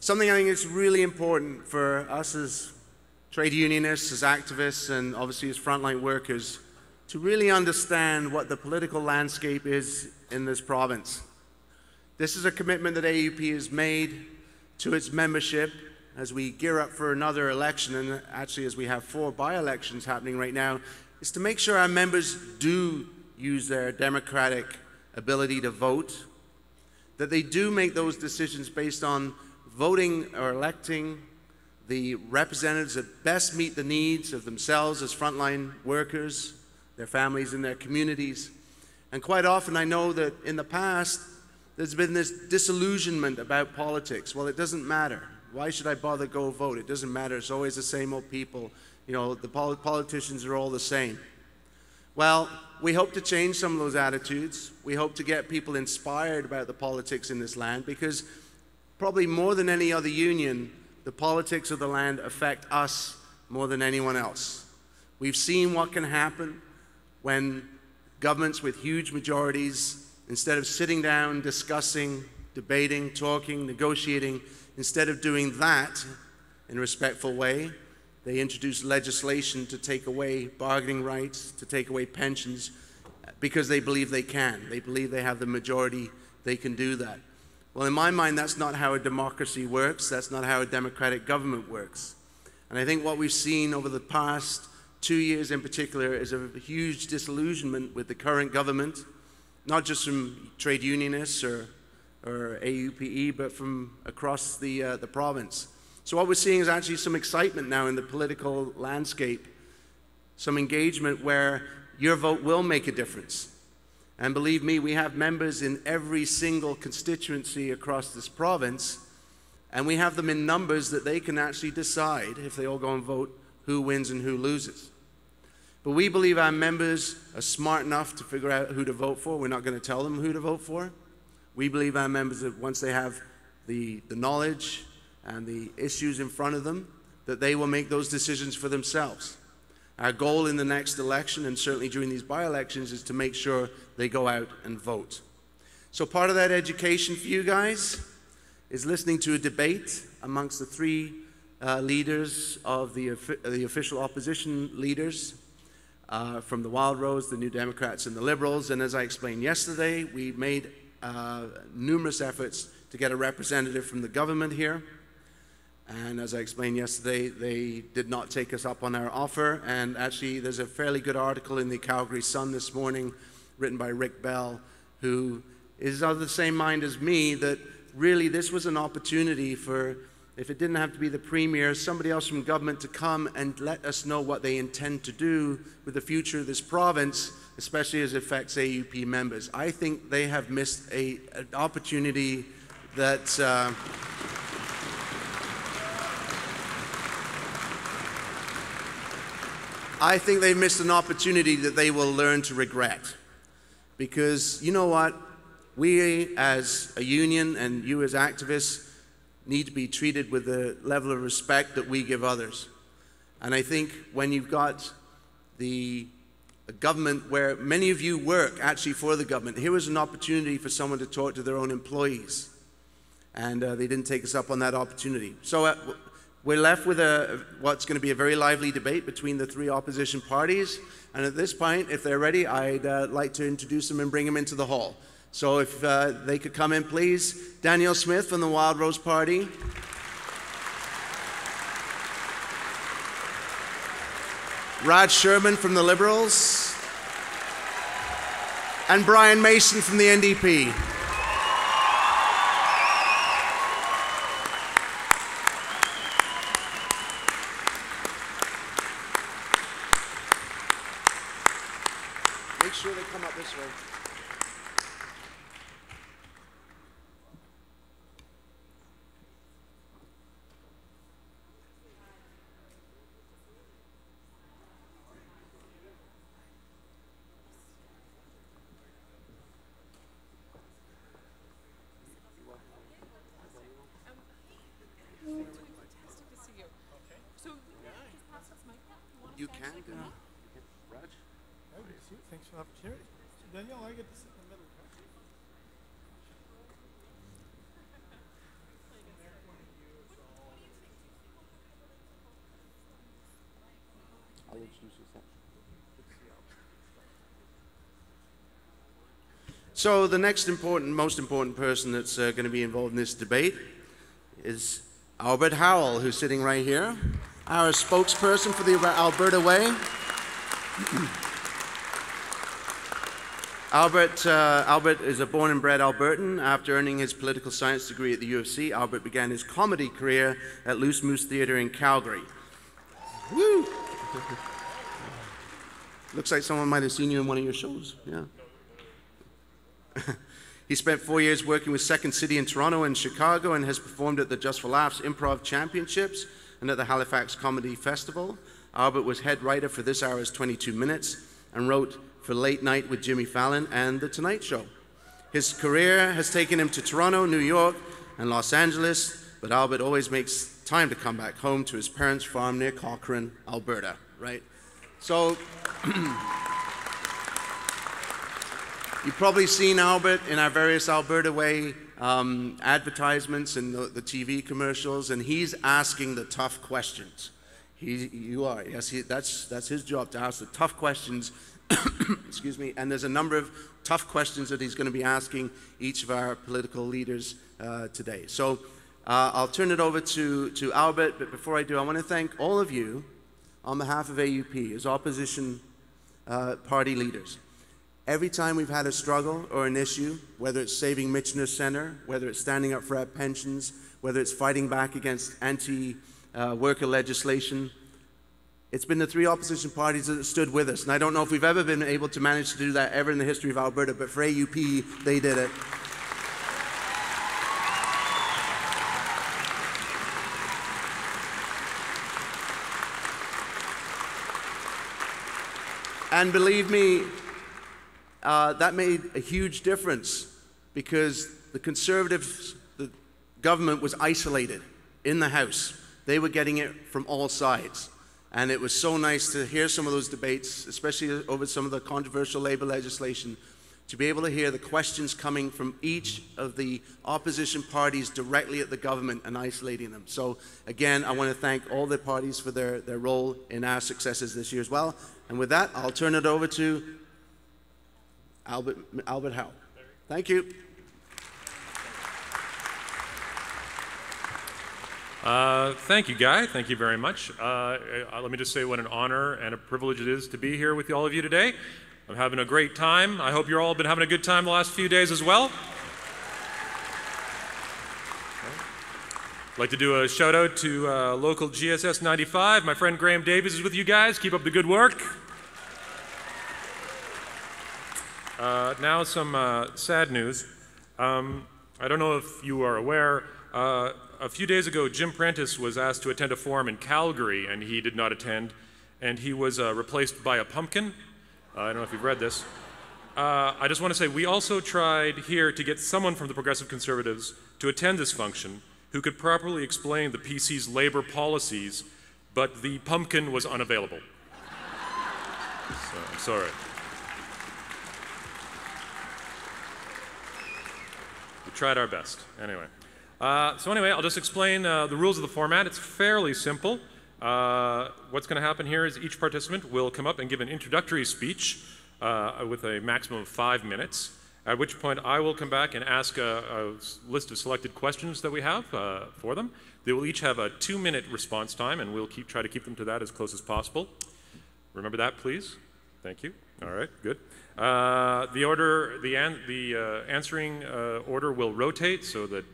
something I think is really important for us as trade unionists, as activists, and obviously as frontline workers to really understand what the political landscape is in this province. This is a commitment that AUP has made to its membership as we gear up for another election, and actually as we have 4 by-elections happening right now, is to make sure our members do use their democratic ability to vote, that they do make those decisions based on voting or electing the representatives that best meet the needs of themselves as frontline workers, their families and their communities. And quite often I know that in the past there's been this disillusionment about politics. Well, it doesn't matter. Why should I bother go vote? It doesn't matter. It's always the same old people. You know, the politicians are all the same. Well, we hope to change some of those attitudes. We hope to get people inspired about the politics in this land, because probably more than any other union, the politics of the land affect us more than anyone else. We've seen what can happen when governments with huge majorities, instead of sitting down, discussing, debating, talking, negotiating, instead of doing that in a respectful way, they introduce legislation to take away bargaining rights, to take away pensions, because they believe they can. They believe they have the majority, they can do that. Well, in my mind, that's not how a democracy works. That's not how a democratic government works. And I think what we've seen over the past 2 years in particular is a huge disillusionment with the current government, not just from trade unionists or AUPE, but from across the province. So what we're seeing is actually some excitement now in the political landscape, some engagement where your vote will make a difference. And believe me, we have members in every single constituency across this province, and we have them in numbers that they can actually decide, if they all go and vote, who wins and who loses. But we believe our members are smart enough to figure out who to vote for. We're not going to tell them who to vote for. We believe our members, that once they have the knowledge and the issues in front of them, that they will make those decisions for themselves. Our goal in the next election, and certainly during these by-elections, is to make sure they go out and vote. So part of that education for you guys is listening to a debate amongst the 3 leaders of the official opposition leaders from the Wildrose, the New Democrats, and the Liberals. And as I explained yesterday, we made numerous efforts to get a representative from the government here. And as I explained yesterday, they did not take us up on our offer. And actually, there's a fairly good article in the Calgary Sun this morning written by Rick Bell, who is of the same mind as me, that really this was an opportunity for, if it didn't have to be the Premier, somebody else from government to come and let us know what they intend to do with the future of this province, especially as it affects AUP members. I think they have missed an opportunity that I think they've missed an opportunity that they will learn to regret. Because you know what? We as a union and you as activists need to be treated with the level of respect that we give others. And I think when you've got a government where many of you work actually for the government, here was an opportunity for someone to talk to their own employees. And they didn't take us up on that opportunity. So we're left with what's going to be a very lively debate between the 3 opposition parties. And at this point, if they're ready, I'd like to introduce them and bring them into the hall. So if they could come in, please. Danielle Smith from the Wildrose Party. Raj Sherman from the Liberals. And Brian Mason from the NDP. Make sure they come up this way. You can do it. Raj? Thanks for the opportunity. So Danielle, I get to sit in the middle. Right? So the next most important person that's going to be involved in this debate is Albert Howell, who's sitting right here, our spokesperson for the Alberta Way. Albert is a born and bred Albertan. After earning his political science degree at the U of C, Albert began his comedy career at Loose Moose Theatre in Calgary. Woo! Looks like someone might have seen you in one of your shows. Yeah. He spent 4 years working with Second City in Toronto and Chicago and has performed at the Just for Laughs Improv Championships and at the Halifax Comedy Festival. Albert was head writer for This Hour's 22 Minutes and wrote for Late Night with Jimmy Fallon and The Tonight Show. His career has taken him to Toronto, New York, and Los Angeles, but Albert always makes time to come back home to his parents' farm near Cochrane, Alberta, right? So, you've probably seen Albert in our various Alberta Way advertisements and the TV commercials, and he's asking the tough questions. That's his job, to ask the tough questions. Excuse me. And there's a number of tough questions that he's going to be asking each of our political leaders today. So I'll turn it over to Albert, but before I do, I want to thank all of you on behalf of AUP as opposition party leaders. Every time we've had a struggle or an issue, whether it's saving Michener Center, whether it's standing up for our pensions, whether it's fighting back against anti-worker legislation, it's been the three opposition parties that stood with us. And I don't know if we've ever been able to manage to do that ever in the history of Alberta, but for AUP, they did it. And believe me, that made a huge difference because the Conservatives, the government was isolated in the House. They were getting it from all sides. And it was so nice to hear some of those debates, especially over some of the controversial Labour legislation, to be able to hear the questions coming from each of the opposition parties directly at the government and isolating them. So again, I want to thank all the parties for their role in our successes this year as well. And with that, I'll turn it over to Albert Howell. Thank you. Thank you, Guy. Thank you very much. Let me just say what an honor and a privilege it is to be here with all of you today. I'm having a great time. I hope you're all been having a good time the last few days as well. I'd like to do a shout out to local GSS 95. My friend Graham Davies is with you guys. Keep up the good work. Now some sad news. I don't know if you are aware, a few days ago Jim Prentice was asked to attend a forum in Calgary and he did not attend, and he was replaced by a pumpkin. I don't know if you've read this. I just want to say we also tried here to get someone from the Progressive Conservatives to attend this function who could properly explain the PC's labor policies, but the pumpkin was unavailable. So I'm sorry. We tried our best. Anyway. I'll just explain the rules of the format. It's fairly simple. What's going to happen here is each participant will come up and give an introductory speech with a maximum of 5 minutes, at which point I will come back and ask a list of selected questions that we have for them. They will each have a 2-minute response time, and we'll try to keep them to that as close as possible. Remember that, please. Thank you. All right, good. The answering order will rotate so that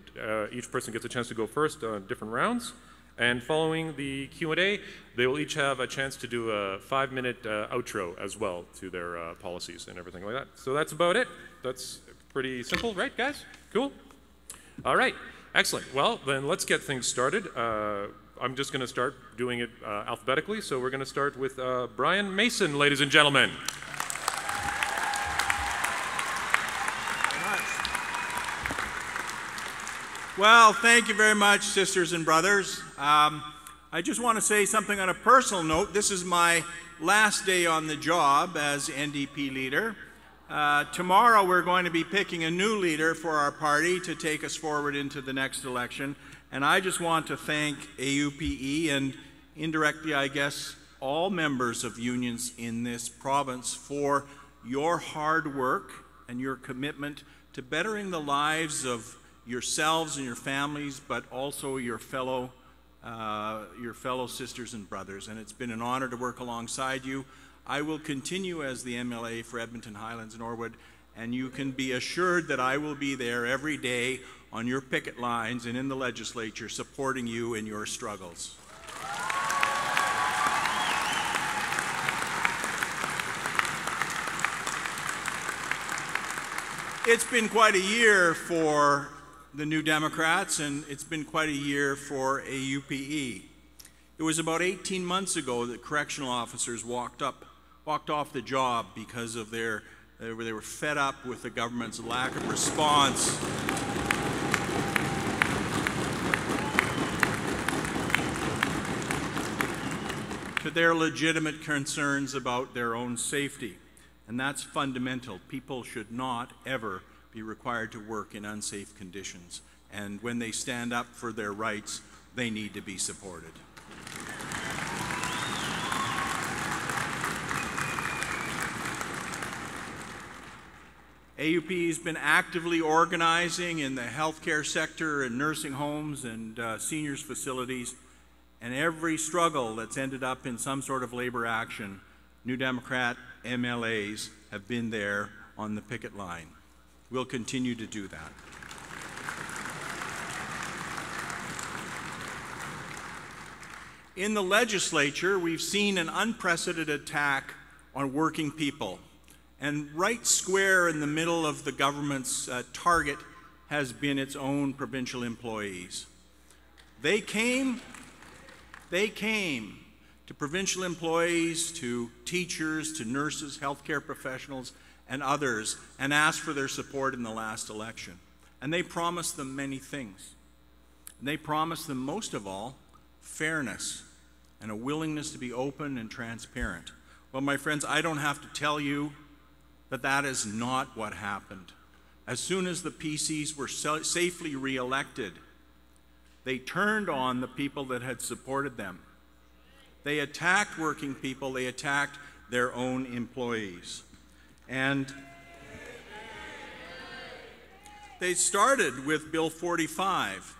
each person gets a chance to go first on different rounds. And following the Q&A, they will each have a chance to do a 5-minute outro as well to their policies and everything like that. So that's about it. That's pretty simple, right, guys? Cool? All right, excellent. Well, then let's get things started. I'm just going to start doing it alphabetically. So we're going to start with Brian Mason, ladies and gentlemen. Well, thank you very much, sisters and brothers. I just want to say something on a personal note. This is my last day on the job as NDP leader. Tomorrow we're going to be picking a new leader for our party to take us forward into the next election. And I just want to thank AUPE and indirectly, I guess, all members of unions in this province for your hard work and your commitment to bettering the lives of yourselves and your families, but also your fellow sisters and brothers. And it's been an honor to work alongside you. I will continue as the MLA for Edmonton, Highlands, and Norwood, and you can be assured that I will be there every day on your picket lines and in the legislature supporting you in your struggles. It's been quite a year for the New Democrats, and it's been quite a year for AUPE. It was about 18 months ago that correctional officers walked off the job because of they were fed up with the government's lack of response to their legitimate concerns about their own safety. And that's fundamental. People should not ever be required to work in unsafe conditions. And when they stand up for their rights, they need to be supported. AUPE has been actively organizing in the healthcare sector and nursing homes and seniors facilities, and every struggle that's ended up in some sort of labor action, New Democrat MLAs have been there on the picket line. We'll continue to do that. In the legislature, we've seen an unprecedented attack on working people. And right square in the middle of the government's target has been its own provincial employees. They came to provincial employees, to teachers, to nurses, healthcare professionals, and others, and asked for their support in the last election. And they promised them many things. And they promised them, most of all, fairness and a willingness to be open and transparent. Well, my friends, I don't have to tell you that that is not what happened. As soon as the PCs were safely re-elected, they turned on the people that had supported them. They attacked working people, they attacked their own employees. And they started with Bill 45,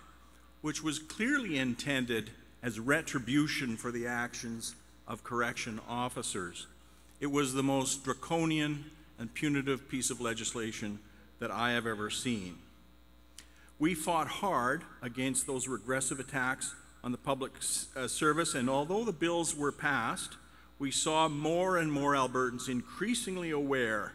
which was clearly intended as retribution for the actions of correction officers. It was the most draconian and punitive piece of legislation that I have ever seen. We fought hard against those regressive attacks on the public service, and although the bills were passed, we saw more and more Albertans increasingly aware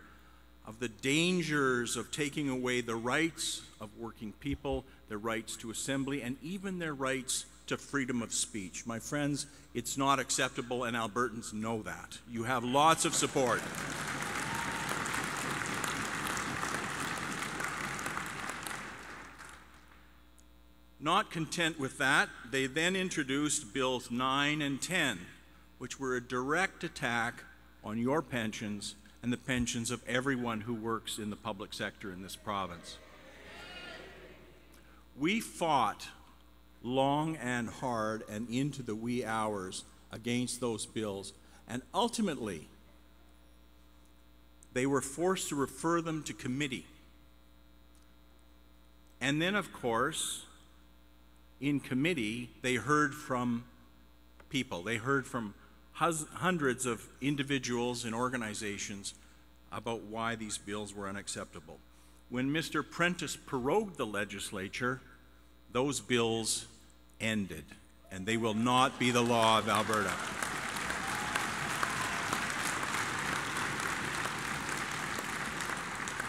of the dangers of taking away the rights of working people, their rights to assembly, and even their rights to freedom of speech. My friends, it's not acceptable, and Albertans know that. You have lots of support. Not content with that, they then introduced Bills 9 and 10, which were a direct attack on your pensions and the pensions of everyone who works in the public sector in this province. We fought long and hard and into the wee hours against those bills, and ultimately they were forced to refer them to committee. And then, of course, in committee, they heard from people. They heard from hundreds of individuals and organizations about why these bills were unacceptable. When Mr. Prentice prorogued the legislature, those bills ended, and they will not be the law of Alberta.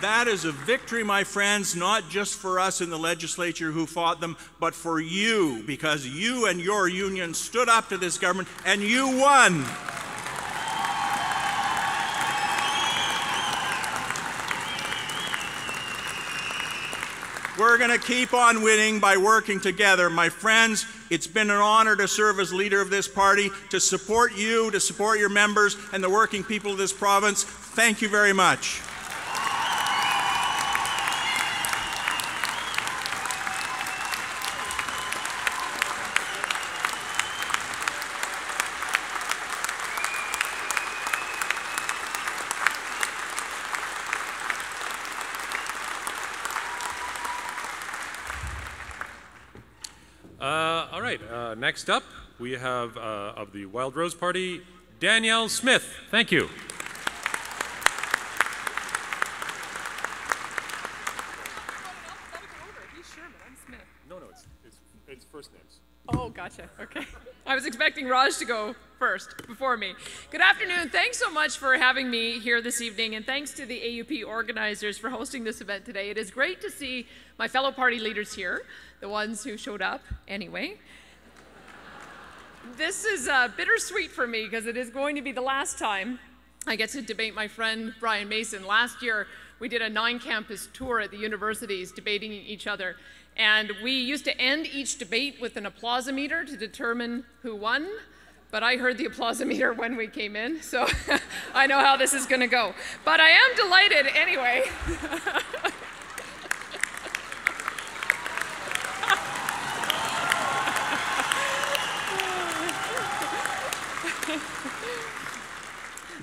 That is a victory, my friends, not just for us in the legislature who fought them, but for you, because you and your union stood up to this government and you won. We're going to keep on winning by working together. My friends, it's been an honor to serve as leader of this party, to support you, to support your members and the working people of this province. Thank you very much. All right, next up, we have of the Wild Rose Party, Danielle Smith. Thank you. No, it's first names. Oh, gotcha. Okay. I was expecting Raj to go first, before me. Good afternoon. Thanks so much for having me here this evening, and thanks to the AUP organizers for hosting this event today. It is great to see my fellow party leaders here, the ones who showed up anyway. This is bittersweet for me because it is going to be the last time I get to debate my friend Brian Mason. Last year, we did a 9-campus tour at the universities debating each other. And we used to end each debate with an applausometer to determine who won. But I heard the applausometer when we came in, so I know how this is going to go. But I am delighted anyway.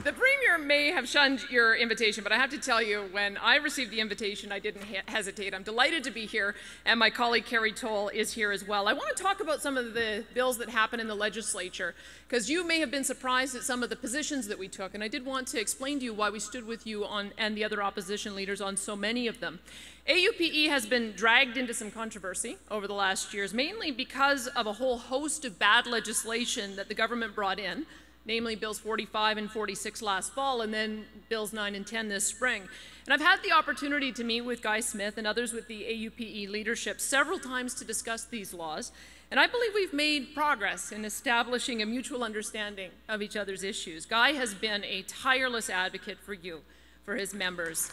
The Premier may have shunned your invitation, but I have to tell you, when I received the invitation, I didn't hesitate. I'm delighted to be here, and my colleague Carrie Toll is here as well. I want to talk about some of the bills that happen in the legislature, because you may have been surprised at some of the positions that we took, and I did want to explain to you why we stood with you on, and the other opposition leaders on so many of them. AUPE has been dragged into some controversy over the last years, mainly because of a whole host of bad legislation that the government brought in, namely Bills 45 and 46 last fall, and then Bills 9 and 10 this spring. And I've had the opportunity to meet with Guy Smith and others with the AUPE leadership several times to discuss these laws, and I believe we've made progress in establishing a mutual understanding of each other's issues. Guy has been a tireless advocate for you, for his members.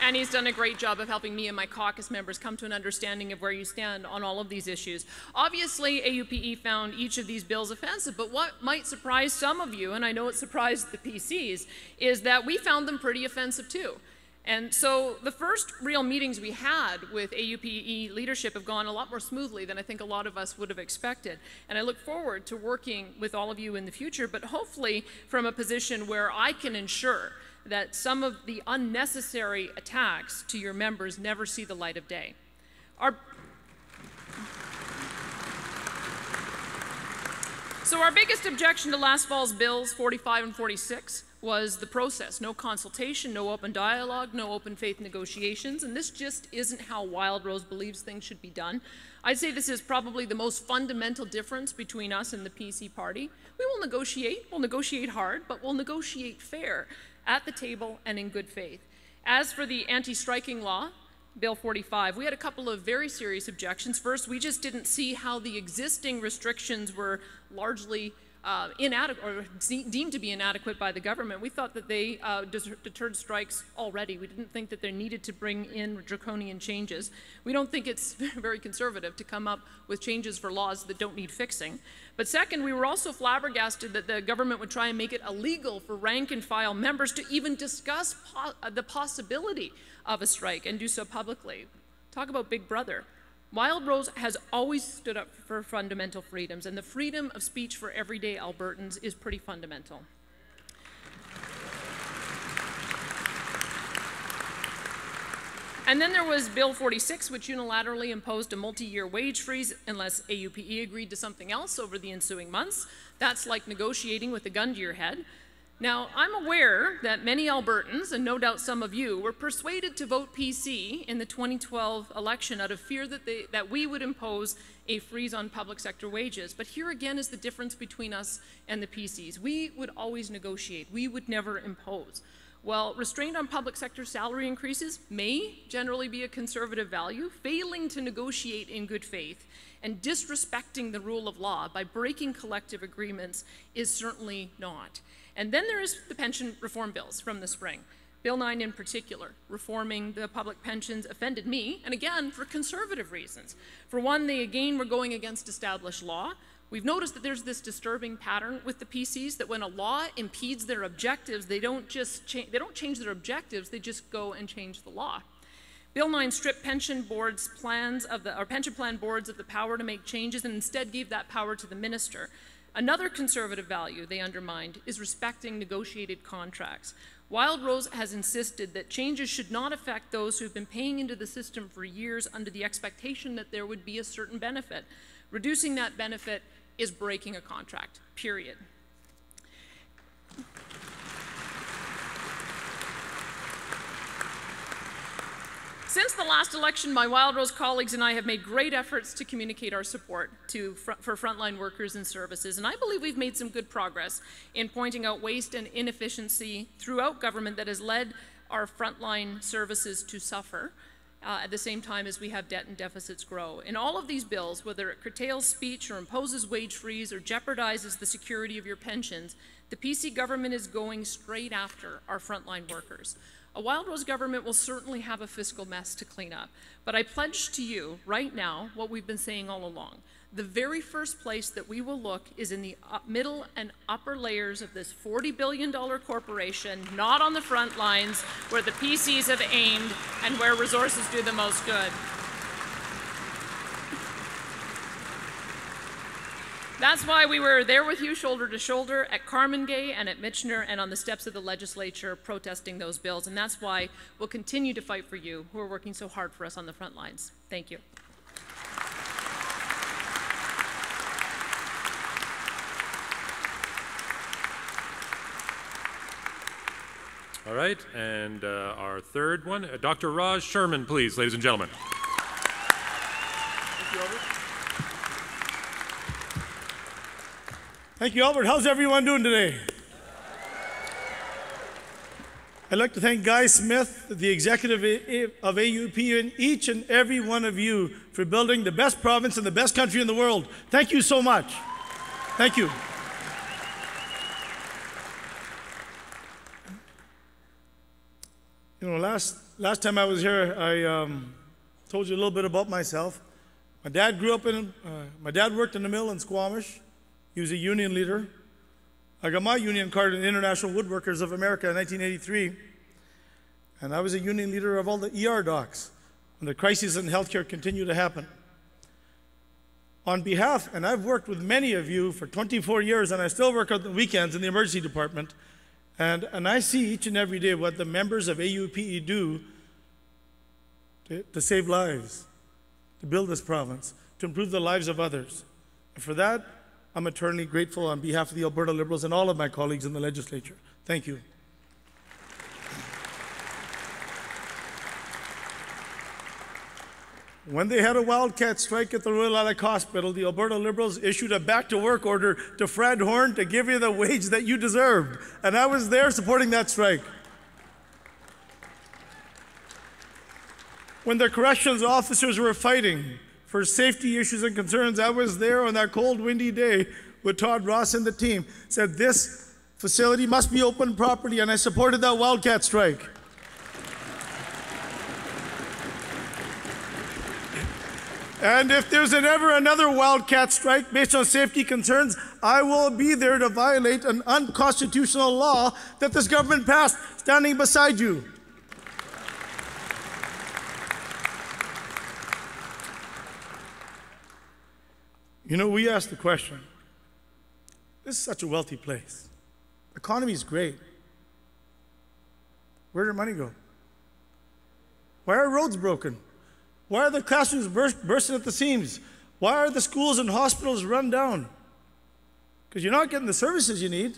And he's done a great job of helping me and my caucus members come to an understanding of where you stand on all of these issues. Obviously, AUPE found each of these bills offensive, but what might surprise some of you, and I know it surprised the PCs, is that we found them pretty offensive too. And so the first real meetings we had with AUPE leadership have gone a lot more smoothly than I think a lot of us would have expected. And I look forward to working with all of you in the future, but hopefully from a position where I can ensure that some of the unnecessary attacks to your members never see the light of day. So our biggest objection to last fall's bills 45 and 46 was the process. No consultation, no open dialogue, no open faith negotiations, and this just isn't how Wild Rose believes things should be done. I'd say this is probably the most fundamental difference between us and the PC party. We will negotiate, we'll negotiate hard, but we'll negotiate fair, at the table and in good faith. As for the anti-striking law, Bill 45, we had a couple of very serious objections. First, we just didn't see how the existing restrictions were largely inadequate, or deemed to be inadequate by the government. We thought that they deterred strikes already. We didn't think that they needed to bring in draconian changes. We don't think it's very conservative to come up with changes for laws that don't need fixing. But second, we were also flabbergasted that the government would try and make it illegal for rank-and-file members to even discuss the possibility of a strike and do so publicly. Talk about Big Brother. Wild Rose has always stood up for fundamental freedoms, and the freedom of speech for everyday Albertans is pretty fundamental. And then there was Bill 46, which unilaterally imposed a multi-year wage freeze unless AUPE agreed to something else over the ensuing months. That's like negotiating with a gun to your head. Now, I'm aware that many Albertans, and no doubt some of you, were persuaded to vote PC in the 2012 election out of fear that we would impose a freeze on public sector wages. But here again is the difference between us and the PCs. We would always negotiate. We would never impose. While restraint on public sector salary increases may generally be a conservative value, failing to negotiate in good faith and disrespecting the rule of law by breaking collective agreements is certainly not. And then there is the pension reform bills from the spring. Bill 9 in particular, reforming the public pensions, offended me, and again, for conservative reasons. For one, they again were going against established law. We've noticed that there's this disturbing pattern with the PCs that when a law impedes their objectives, they don't change their objectives, they just go and change the law. Bill 9 stripped pension boards plans of the, or pension plan boards of the power to make changes and instead gave that power to the minister. Another conservative value they undermined is respecting negotiated contracts. Wild Rose has insisted that changes should not affect those who've been paying into the system for years under the expectation that there would be a certain benefit. Reducing that benefit is breaking a contract, period. Since the last election, my Wild Rose colleagues and I have made great efforts to communicate our support for frontline workers and services, and I believe we've made some good progress in pointing out waste and inefficiency throughout government that has led our frontline services to suffer at the same time as we have debt and deficits grow. In all of these bills, whether it curtails speech or imposes wage freeze or jeopardizes the security of your pensions, the PC government is going straight after our frontline workers. A Wild Rose government will certainly have a fiscal mess to clean up, but I pledge to you right now what we've been saying all along. The very first place that we will look is in the middle and upper layers of this $40 billion corporation, not on the front lines where the PCs have aimed and where resources do the most good. That's why we were there with you shoulder to shoulder at Carmangay and at Michener and on the steps of the legislature protesting those bills. And that's why we'll continue to fight for you who are working so hard for us on the front lines. Thank you. All right, and our third one, Dr. Raj Sherman, please, ladies and gentlemen. Thank you, Albert. Thank you, Albert. How's everyone doing today? I'd like to thank Guy Smith, the executive of AUP, and each and every one of you for building the best province and the best country in the world. Thank you so much. Thank you. You know, last time I was here, I told you a little bit about myself. My dad my dad worked in the mill in Squamish. He was a union leader. I got my union card in the International Woodworkers of America in 1983. And I was a union leader of all the ER docs when the crises in healthcare continue to happen. On behalf, and I've worked with many of you for 24 years, and I still work on the weekends in the emergency department, and I see each and every day what the members of AUPE do to save lives, to build this province, to improve the lives of others. And for that, I'm eternally grateful on behalf of the Alberta Liberals and all of my colleagues in the legislature. Thank you. When they had a wildcat strike at the Royal Alec Hospital, the Alberta Liberals issued a back-to-work order to Fred Horn to give you the wage that you deserved. And I was there supporting that strike. When the corrections officers were fighting for safety issues and concerns, I was there on that cold, windy day with Todd Ross and the team, said this facility must be opened properly, and I supported that wildcat strike. And if there's ever another wildcat strike based on safety concerns, I will be there to violate an unconstitutional law that this government passed, standing beside you. You know, we asked the question, this is such a wealthy place. The economy is great. Where did money go? Why are roads broken? Why are the classrooms bursting at the seams? Why are the schools and hospitals run down? Because you're not getting the services you need.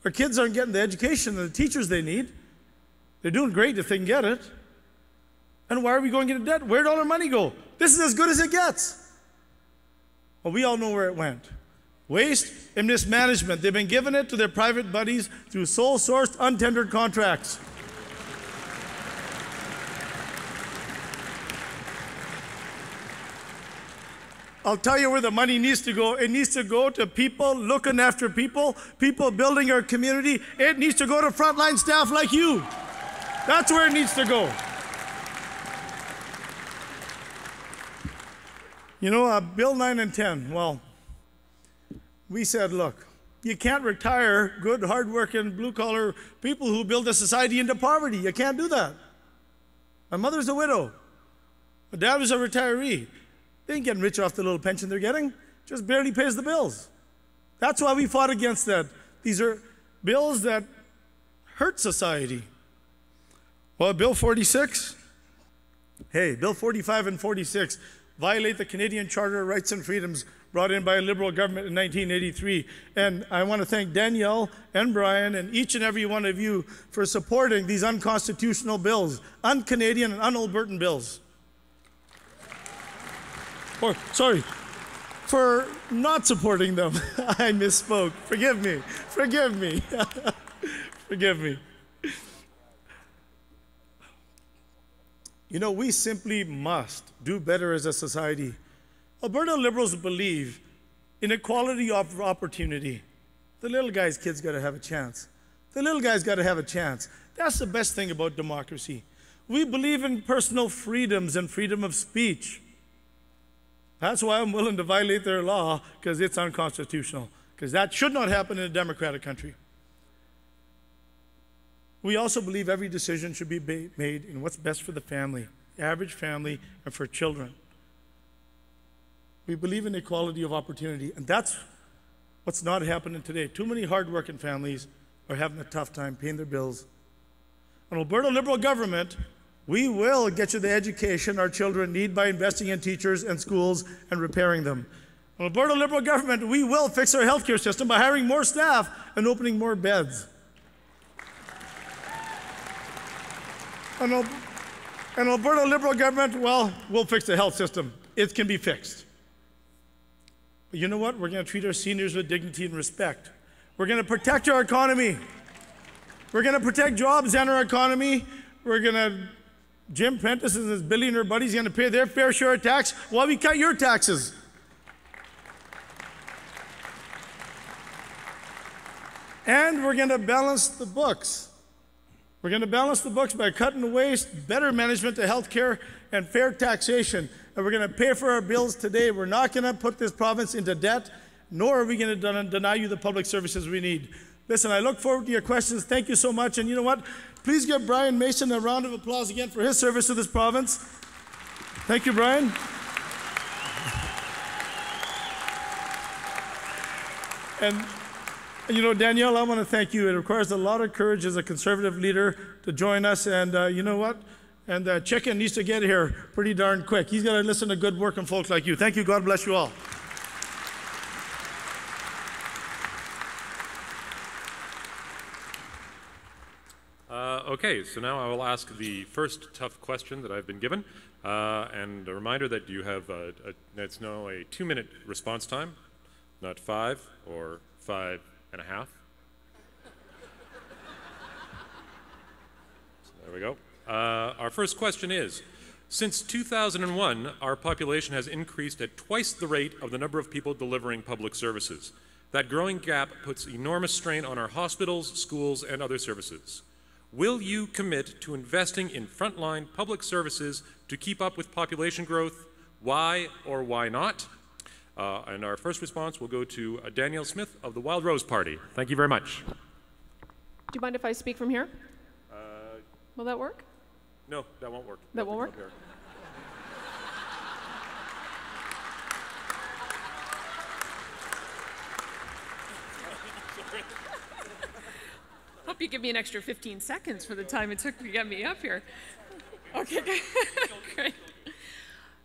Our kids aren't getting the education and the teachers they need. They're doing great if they can get it. And why are we going into debt? Where did all our money go? This is as good as it gets. Well, we all know where it went. Waste and mismanagement. They've been giving it to their private buddies through sole-sourced, untendered contracts. I'll tell you where the money needs to go. It needs to go to people looking after people, people building our community. It needs to go to frontline staff like you. That's where it needs to go. You know, Bill 9 and 10, well, we said, look, you can't retire good, hard-working, blue-collar people who build a society into poverty. You can't do that. My mother's a widow. My dad was a retiree. They ain't getting rich off the little pension they're getting. Just barely pays the bills. That's why we fought against that. These are bills that hurt society? Well, Bill 46, Bill 45 and 46 violate the Canadian Charter of Rights and Freedoms brought in by a Liberal government in 1983. And I want to thank Danielle and Brian and each and every one of you for supporting these unconstitutional bills, un-Canadian and un-Albertan bills. Or, sorry, for not supporting them. I misspoke. Forgive me. Forgive me. Forgive me. You know, we simply must do better as a society. Alberta Liberals believe in equality of opportunity. The little guy's kid's got to have a chance. The little guy's got to have a chance. That's the best thing about democracy. We believe in personal freedoms and freedom of speech. That's why I'm willing to violate their law, because it's unconstitutional, because that should not happen in a democratic country. We also believe every decision should be made in what's best for the family, the average family, and for children. We believe in equality of opportunity, and that's what's not happening today. Too many hard-working families are having a tough time paying their bills. An Alberta Liberal government, we will get you the education our children need by investing in teachers and schools and repairing them. An Alberta Liberal government, we will fix our healthcare system by hiring more staff and opening more beds. An Alberta Liberal government, well, we'll fix the health system. It can be fixed. But you know what? We're going to treat our seniors with dignity and respect. We're going to protect our economy. We're going to protect jobs and our economy. We're going to, Jim Prentice and his billionaire buddies going to pay their fair share of tax while we cut your taxes. And we're going to balance the books. We're going to balance the books by cutting waste, better management of health care, and fair taxation. And we're going to pay for our bills today. We're not going to put this province into debt, nor are we going to deny you the public services we need. Listen, I look forward to your questions. Thank you so much. And you know what? Please give Brian Mason a round of applause again for his service to this province. Thank you, Brian. And you know, Danielle, I want to thank you. It requires a lot of courage as a Conservative leader to join us. And you know what? And Chicken needs to get here pretty darn quick. He's got to listen to good working folks like you. Thank you. God bless you all. Okay, so now I will ask the first tough question that I've been given. And a reminder that you have, it's now a 2-minute response time, not 5 or 5.5. So there we go. Our first question is, since 2001, our population has increased at twice the rate of the number of people delivering public services. That growing gap puts enormous strain on our hospitals, schools, and other services. Will you commit to investing in frontline public services to keep up with population growth? Why or why not? And our first response will go to Danielle Smith of the Wild Rose Party. Thank you very much. Do you mind if I speak from here? Will that work? No, that won't work. That won't work? Hope you give me an extra 15 seconds for the time it took to get me up here. Okay, great.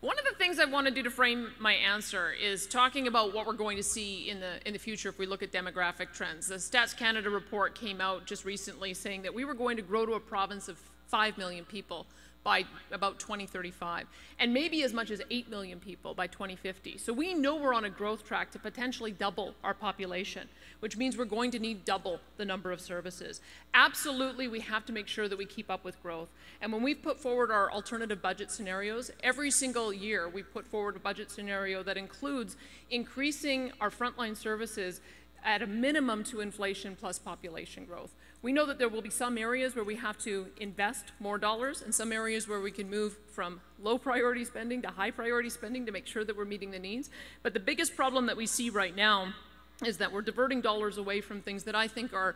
One of the things I want to do to frame my answer is talking about what we're going to see in the future if we look at demographic trends. The Stats Canada report came out just recently saying that we were going to grow to a province of 5 million people by about 2035, and maybe as much as 8 million people by 2050. So we know we're on a growth track to potentially double our population, which means we're going to need double the number of services. Absolutely, we have to make sure that we keep up with growth. And when we've put forward our alternative budget scenarios, every single year we put forward a budget scenario that includes increasing our frontline services at a minimum to inflation plus population growth. We know that there will be some areas where we have to invest more dollars and some areas where we can move from low priority spending to high priority spending to make sure that we're meeting the needs. But the biggest problem that we see right now is that we're diverting dollars away from things that I think are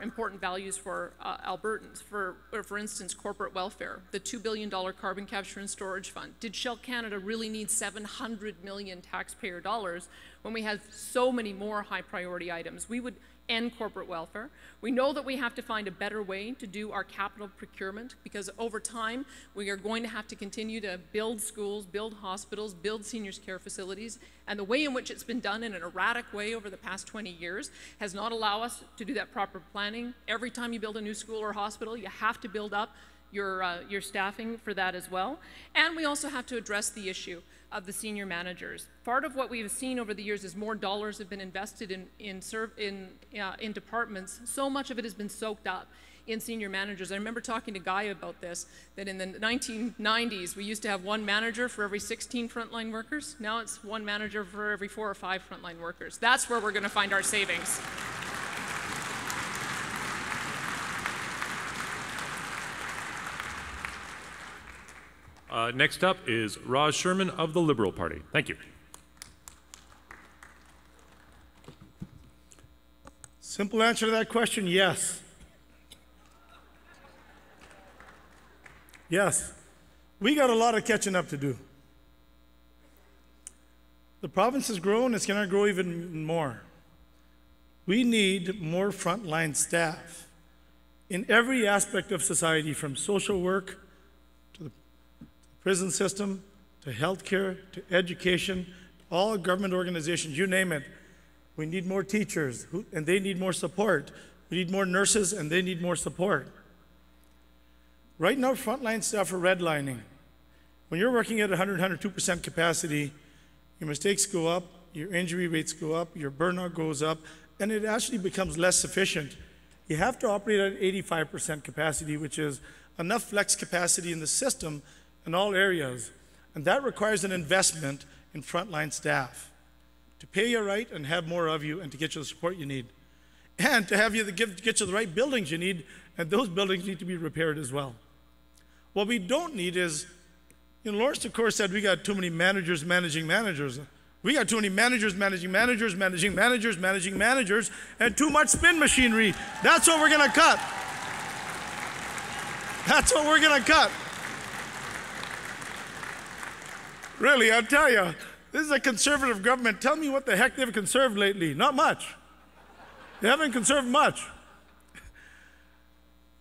important values for Albertans. For instance, corporate welfare, the $2 billion carbon capture and storage fund. Did Shell Canada really need $700 million taxpayer dollars when we have so many more high priority items? We would end corporate welfare. We know that we have to find a better way to do our capital procurement, because over time we are going to have to continue to build schools, build hospitals, build seniors care facilities, and the way in which it's been done in an erratic way over the past 20 years has not allowed us to do that proper planning. Every time you build a new school or hospital, you have to build up your staffing for that as well. And we also have to address the issue of the senior managers. Part of what we've seen over the years is more dollars have been invested in departments. So much of it has been soaked up in senior managers. I remember talking to Guy about this, that in the 1990s we used to have one manager for every 16 frontline workers. Now it's one manager for every 4 or 5 frontline workers. That's where we're going to find our savings. Next up is Roz Sherman of the Liberal Party. Thank you. Simple answer to that question, yes. Yes. We got a lot of catching up to do. The province has grown, it's going to grow even more. We need more frontline staff in every aspect of society, from social work to the prison system, to healthcare, to education, all government organizations, you name it. We need more teachers, and they need more support. We need more nurses, and they need more support. Right now, frontline staff are redlining. When you're working at 100, 102% capacity, your mistakes go up, your injury rates go up, your burnout goes up, and it actually becomes less sufficient. You have to operate at 85% capacity, which is enough flex capacity in the system in all areas, and that requires an investment in frontline staff to pay you right and have more of you and to get you the support you need, and to have you get you the right buildings you need, and those buildings need to be repaired as well. What we don't need is, Lawrence DeCour said we got too many managers managing managers. We got too many managers managing managers, managing managers, managing managers, and too much spin machinery. That's what we're gonna cut. That's what we're gonna cut. Really, I'll tell you, this is a conservative government. Tell me what the heck they've conserved lately. Not much. They haven't conserved much.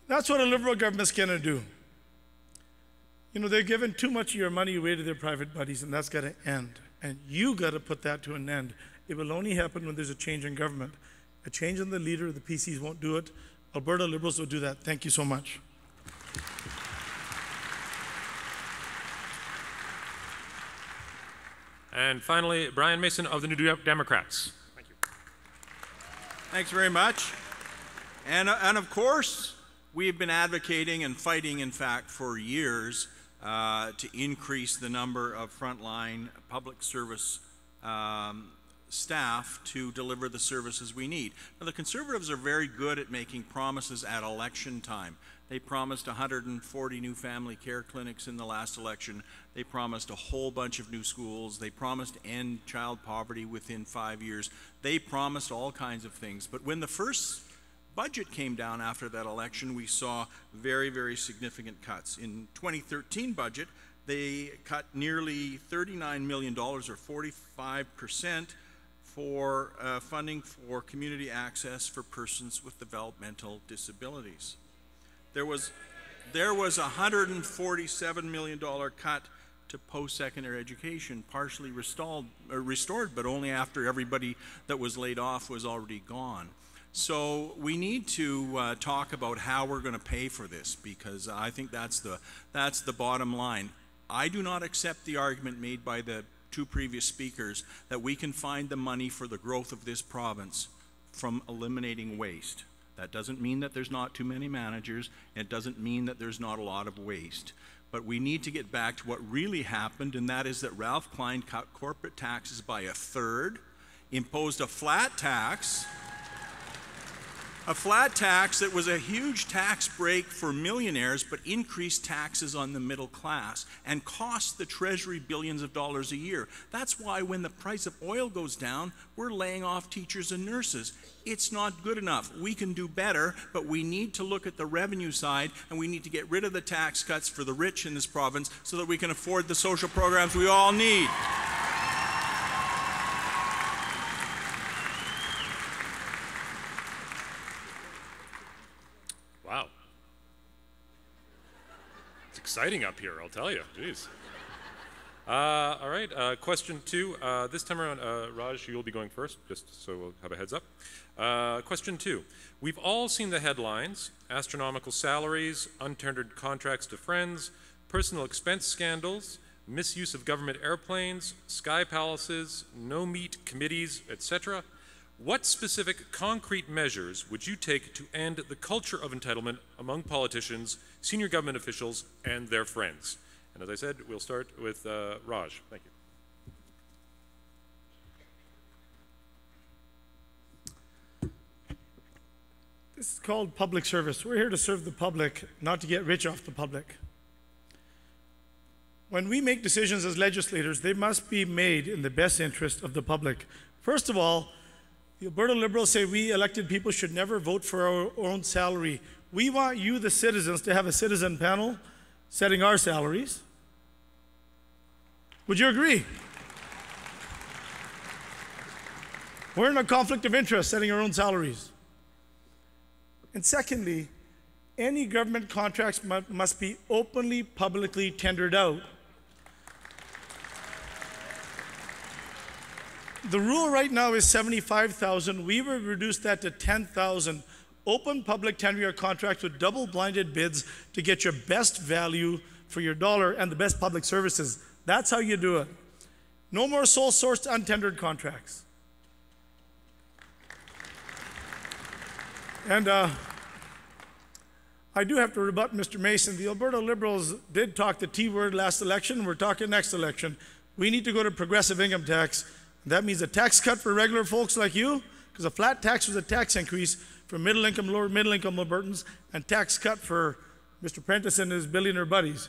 That's what a Liberal government's gonna do. They're giving too much of your money away to their private buddies, and that's gotta end. And you gotta put that to an end. It will only happen when there's a change in government. A change in the leader, the PCs won't do it. Alberta Liberals will do that. Thank you so much. And finally, Brian Mason of the New Democrats. Thank you. Thanks very much. And of course, we've been advocating and fighting, in fact, for years to increase the number of frontline public service staff to deliver the services we need. Now, the Conservatives are very good at making promises at election time. They promised 140 new family care clinics in the last election. They promised a whole bunch of new schools. They promised to end child poverty within 5 years. They promised all kinds of things. But when the first budget came down after that election, we saw very, very significant cuts. In 2013 budget, they cut nearly $39 million, or 45%, for funding for community access for persons with developmental disabilities. There was a $147 million cut to post-secondary education, partially restored, but only after everybody that was laid off was already gone. So we need to talk about how we're going to pay for this, because I think that's the bottom line. I do not accept the argument made by the 2 previous speakers that we can find the money for the growth of this province from eliminating waste. That doesn't mean that there's not too many managers, and it doesn't mean that there's not a lot of waste. But we need to get back to what really happened, and that is that Ralph Klein cut corporate taxes by 1/3, imposed a flat tax that was a huge tax break for millionaires, but increased taxes on the middle class and cost the Treasury billions of dollars a year. That's why when the price of oil goes down, we're laying off teachers and nurses. It's not good enough. We can do better, but we need to look at the revenue side, and we need to get rid of the tax cuts for the rich in this province so that we can afford the social programs we all need. exciting up here, I'll tell you. Jeez. All right, question 2. This time around, Raj, you'll be going first, just so we'll have a heads up. Question 2. We've all seen the headlines: astronomical salaries, untendered contracts to friends, personal expense scandals, misuse of government airplanes, sky palaces, no-meat committees, etc. What specific concrete measures would you take to end the culture of entitlement among politicians, senior government officials, and their friends? And as I said, we'll start with Raj. Thank you. This is called public service. We're here to serve the public, not to get rich off the public. When we make decisions as legislators, they must be made in the best interest of the public. First of all, the Alberta Liberals say we elected people should never vote for our own salary. We want you, the citizens, to have a citizen panel setting our salaries. Would you agree? We're in a conflict of interest setting our own salaries. And secondly, any government contracts must be openly, publicly tendered out. The rule right now is 75,000. We will reduce that to 10,000. Open public tendering contracts with double-blinded bids to get your best value for your dollar and the best public services. That's how you do it. No more sole-sourced, untendered contracts. And I do have to rebut Mr. Mason. The Alberta Liberals did talk the T word last election. We're talking next election. We need to go to progressive income tax. That means a tax cut for regular folks like you, because a flat tax was a tax increase for middle-income, lower middle-income Albertans, and tax cut for Mr. Prentice and his billionaire buddies.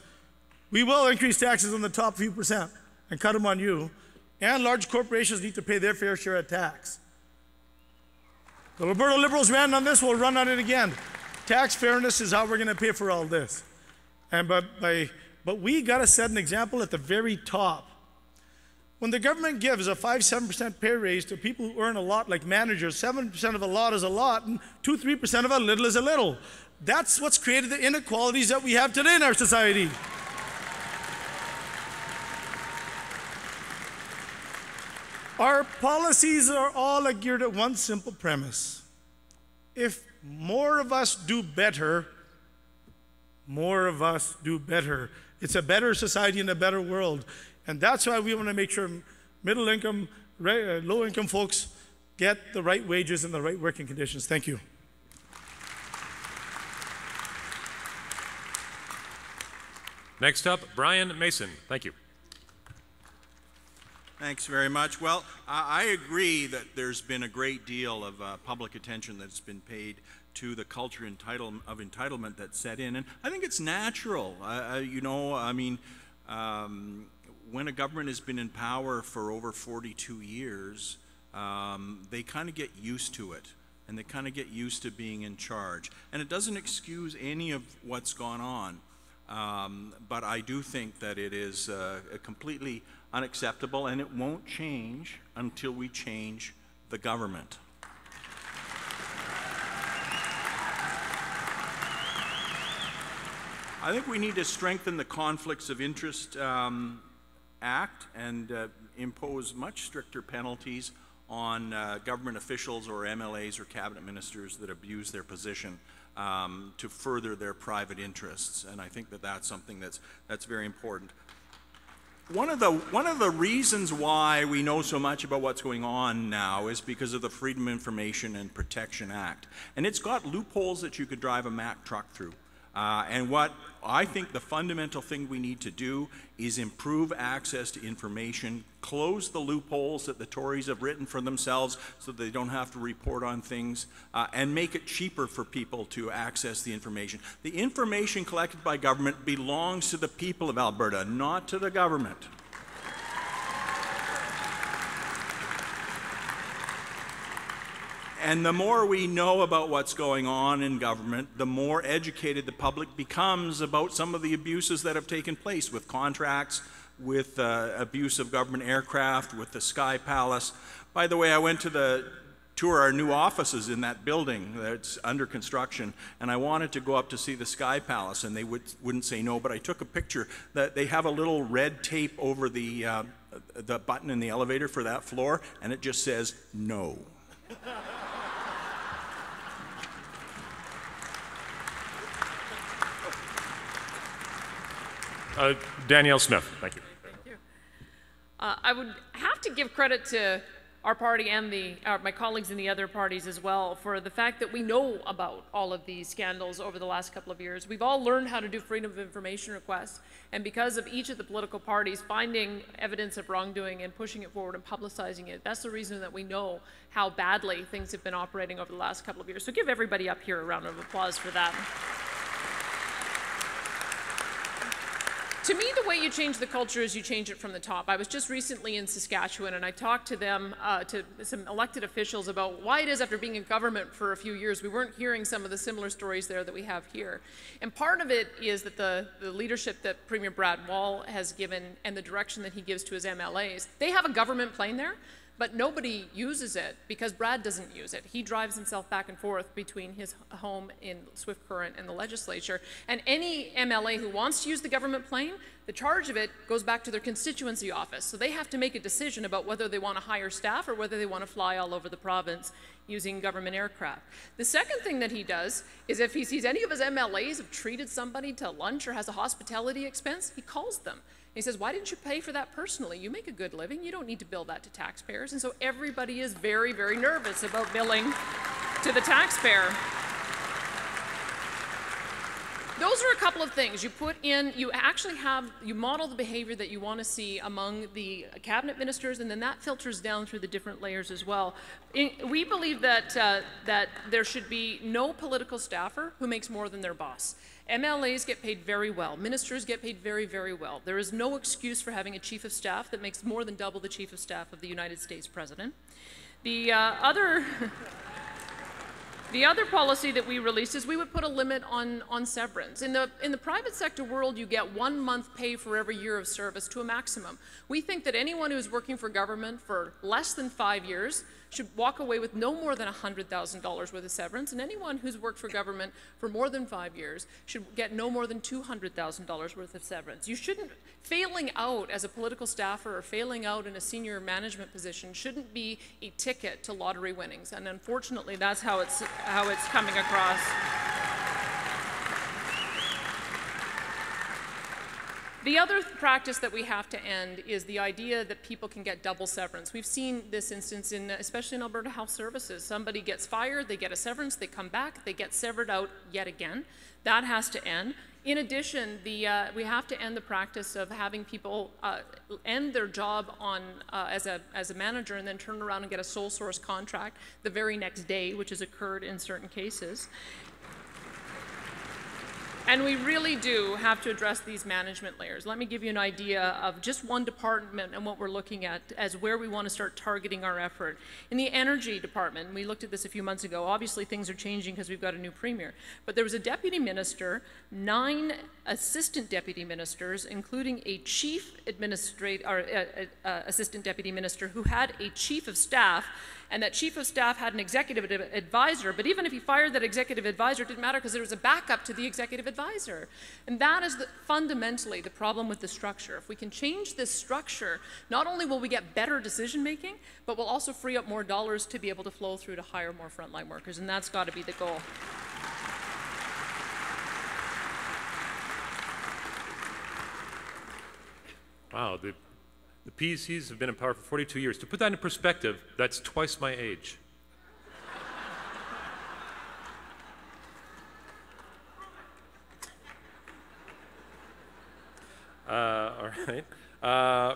We will increase taxes on the top few percent and cut them on you, and large corporations need to pay their fair share of tax. The Alberta Liberals ran on this, we'll run on it again. Tax fairness is how we're going to pay for all this. But we got to set an example at the very top. When the government gives a 5-7% pay raise to people who earn a lot, like managers, 7% of a lot is a lot, and 2-3% of a little is a little. That's what's created the inequalities that we have today in our society. Our policies are all geared at one simple premise. If more of us do better, more of us do better. It's a better society and a better world. And that's why we want to make sure middle income, low income folks get the right wages and the right working conditions. Thank you. Next up, Brian Mason. Thank you. Thanks very much. Well, I agree that there's been a great deal of public attention that's been paid to the culture of entitlement that's set in. And I think it's natural. When a government has been in power for over 42 years, they kind of get used to it, and they kind of get used to being in charge. And it doesn't excuse any of what's gone on, but I do think that it is completely unacceptable, and it won't change until we change the government. I think we need to strengthen the Conflicts of Interest Act and impose much stricter penalties on government officials or MLAs or cabinet ministers that abuse their position to further their private interests. And I think that that's something that's very important. One of the reasons why we know so much about what's going on now is because of the Freedom of Information and Protection Act. And it's got loopholes that you could drive a Mack truck through. And what I think the fundamental thing we need to do is improve access to information, close the loopholes that the Tories have written for themselves so they don't have to report on things, and make it cheaper for people to access the information. The information collected by government belongs to the people of Alberta, not to the government. And the more we know about what's going on in government, the more educated the public becomes about some of the abuses that have taken place with contracts, with abuse of government aircraft, with the Sky Palace. By the way, I went to the tour our new offices in that building that's under construction, and I wanted to go up to see the Sky Palace, and they wouldn't say no, but I took a picture. That they have a little red tape over the button in the elevator for that floor, and it just says no. Danielle Smith, thank you. Thank you. I would have to give credit to our party and my colleagues in the other parties as well for the fact that we know about all of these scandals over the last couple of years. We've all learned how to do freedom of information requests, and because of each of the political parties finding evidence of wrongdoing and pushing it forward and publicizing it, that's the reason that we know how badly things have been operating over the last couple of years. So give everybody up here a round of applause for that. To me, the way you change the culture is you change it from the top. I was just recently in Saskatchewan, and I talked to them, to some elected officials, about why it is after being in government for a few years, we weren't hearing some of the similar stories there that we have here. And part of it is that the leadership that Premier Brad Wall has given and the direction that he gives to his MLAs, they have a government plane there, but nobody uses it because Brad doesn't use it. He drives himself back and forth between his home in Swift Current and the legislature. And any MLA who wants to use the government plane, the charge of it goes back to their constituency office. So they have to make a decision about whether they want to hire staff or whether they want to fly all over the province using government aircraft. The second thing that he does is if he sees any of his MLAs have treated somebody to lunch or has a hospitality expense, he calls them. He says, why didn't you pay for that personally? You make a good living. You don't need to bill that to taxpayers. And so everybody is very, very nervous about billing to the taxpayer. Those are a couple of things. You put in, you model the behavior that you want to see among the cabinet ministers, and then that filters down through the different layers as well. We believe that, that there should be no political staffer who makes more than their boss. MLAs get paid very well. Ministers get paid very, very well. There is no excuse for having a chief of staff that makes more than double the chief of staff of the United States president. The other policy that we released is we would put a limit on severance. In the private sector world, you get 1 month pay for every year of service to a maximum. We think that anyone who's working for government for less than 5 years should walk away with no more than $100,000 worth of severance, and anyone who's worked for government for more than 5 years should get no more than $200,000 worth of severance. You shouldn't, failing out as a political staffer or failing out in a senior management position shouldn't be a ticket to lottery winnings, and unfortunately that's how it's coming across. The other practice that we have to end is the idea that people can get double severance. We've seen this instance, especially in Alberta Health Services. Somebody gets fired, they get a severance, they come back, they get severed out yet again. That has to end. In addition, we have to end the practice of having people end their job as a manager and then turn around and get a sole source contract the very next day, which has occurred in certain cases. And we really do have to address these management layers. Let me give you an idea of just one department and what we're looking at as where we want to start targeting our effort. In the energy department, we looked at this a few months ago. Obviously, things are changing because we've got a new premier. But there was a deputy minister, 9 assistant deputy ministers, including a chief assistant deputy minister who had a chief of staff, and that chief of staff had an executive advisor, but even if he fired that executive advisor, it didn't matter because there was a backup to the executive advisor. And that is fundamentally the problem with the structure. If we can change this structure, not only will we get better decision making, but we'll also free up more dollars to be able to flow through to hire more frontline workers, and that's got to be the goal. Wow, the PECs have been in power for 42 years. To put that in perspective, that's twice my age. All right.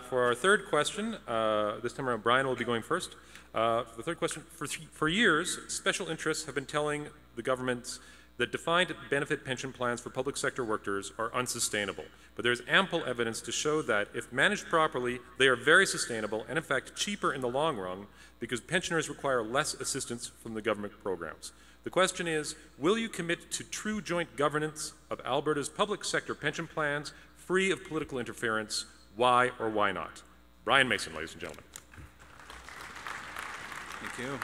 For our third question, this time around Brian will be going first. For the third question, for years, special interests have been telling the government that defined benefit pension plans for public sector workers are unsustainable. But there's ample evidence to show that if managed properly, they are very sustainable and in fact cheaper in the long run because pensioners require less assistance from the government programs. The question is, will you commit to true joint governance of Alberta's public sector pension plans free of political interference? Why or why not? Brian Mason, ladies and gentlemen. Thank you.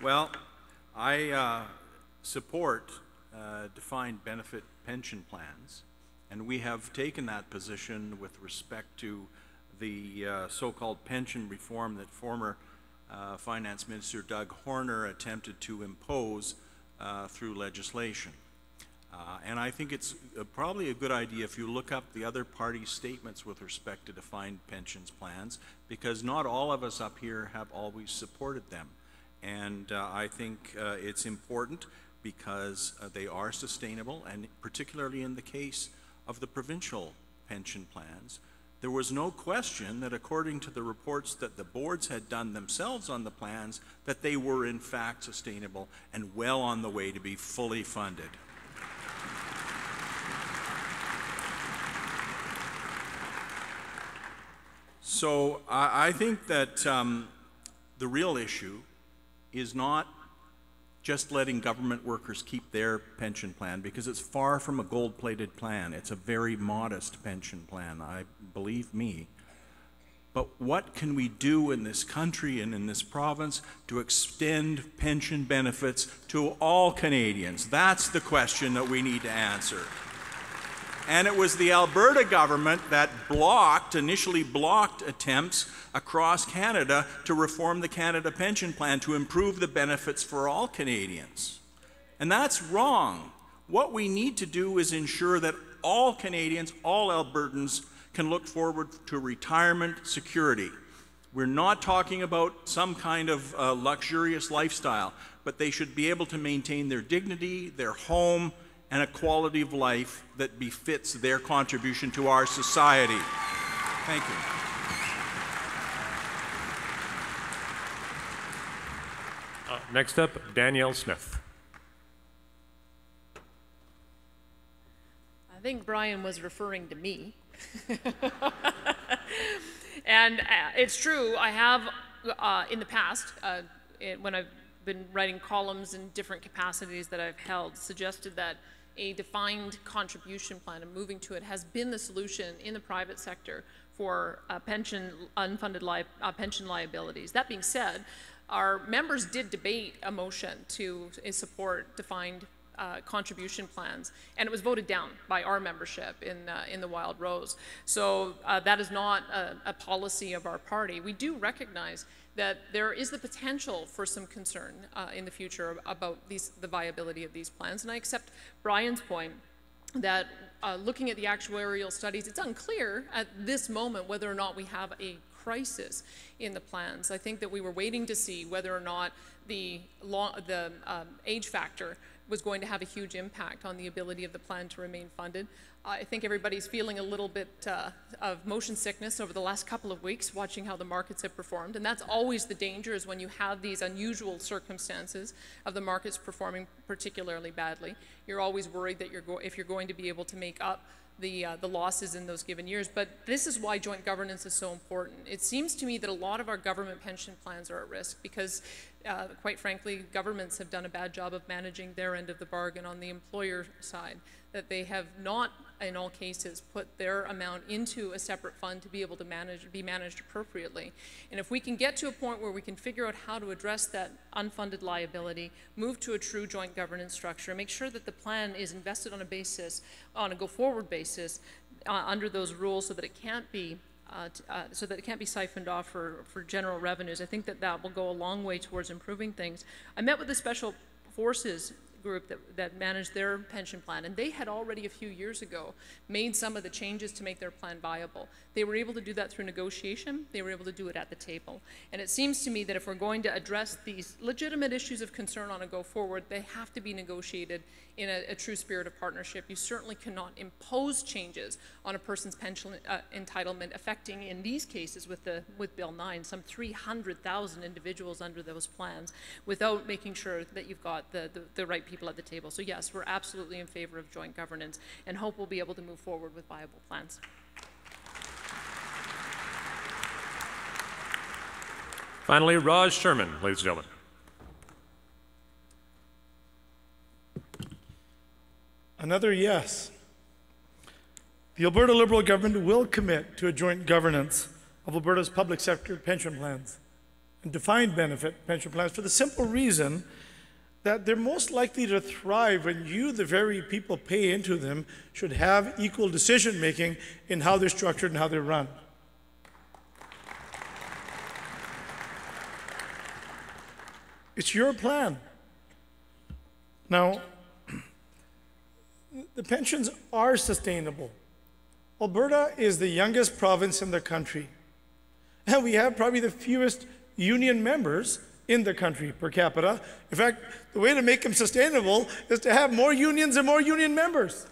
Well, I support defined benefit pension plans, and we have taken that position with respect to the so-called pension reform that former Finance Minister Doug Horner attempted to impose through legislation. And I think it's probably a good idea if you look up the other parties' statements with respect to defined pensions plans, because not all of us up here have always supported them. And I think it's important because they are sustainable, and particularly in the case of the provincial pension plans, there was no question that according to the reports that the boards had done themselves on the plans, that they were in fact sustainable and well on the way to be fully funded. So I think that the real issue is not just letting government workers keep their pension plan, because it's far from a gold-plated plan. It's a very modest pension plan, believe me. But what can we do in this country and in this province to extend pension benefits to all Canadians? That's the question that we need to answer. And it was the Alberta government that initially blocked attempts across Canada to reform the Canada Pension Plan to improve the benefits for all Canadians. And that's wrong. What we need to do is ensure that all Canadians, all Albertans, can look forward to retirement security. We're not talking about some kind of luxurious lifestyle, but they should be able to maintain their dignity, their home, and a quality of life that befits their contribution to our society. Thank you. Next up, Danielle Smith. I think Brian was referring to me. And it's true, I have in the past, when I've been writing columns in different capacities that I've held, suggested that a defined contribution plan and moving to it has been the solution in the private sector for unfunded pension liabilities. That being said, our members did debate a motion to support defined contribution plans, and it was voted down by our membership in the Wild Rose. So that is not a policy of our party. We do recognize that there is the potential for some concern in the future about the viability of these plans, and I accept Brian's point that looking at the actuarial studies, it's unclear at this moment whether or not we have a crisis in the plans. I think that we were waiting to see whether or not the age factor was going to have a huge impact on the ability of the plan to remain funded. I think everybody's feeling a little bit of motion sickness over the last couple of weeks, watching how the markets have performed, and that's always the danger, is when you have these unusual circumstances of the markets performing particularly badly. You're always worried that if you're going to be able to make up the losses in those given years. But this is why joint governance is so important. It seems to me that a lot of our government pension plans are at risk because, quite frankly, governments have done a bad job of managing their end of the bargain on the employer side, that they have not, in all cases, put their amount into a separate fund to be able to be managed appropriately. And if we can get to a point where we can figure out how to address that unfunded liability, move to a true joint governance structure, make sure that the plan is invested on a go-forward basis, under those rules, so that it can't be siphoned off for general revenues, I think that will go a long way towards improving things. I met with the Special Forces group that managed their pension plan, and they had already a few years ago made some of the changes to make their plan viable. They were able to do that through negotiation. They were able to do it at the table. And it seems to me that if we're going to address these legitimate issues of concern on a go forward, they have to be negotiated in a true spirit of partnership. You certainly cannot impose changes on a person's pension entitlement, affecting, in these cases with Bill 9, some 300,000 individuals under those plans, without making sure that you've got the right people at the table. So yes, we're absolutely in favor of joint governance and hope we'll be able to move forward with viable plans. Finally, Raj Sherman, ladies and gentlemen. Another yes. The Alberta Liberal government will commit to a joint governance of Alberta's public sector pension plans. and defined benefit pension plans for the simple reason that they're most likely to thrive when you, the very people pay into them, should have equal decision making in how they're structured and how they're run. It's your plan. Now, the pensions are sustainable. Alberta is the youngest province in the country, and we have probably the fewest union members in the country per capita. In fact, the way to make them sustainable is to have more unions and more union members.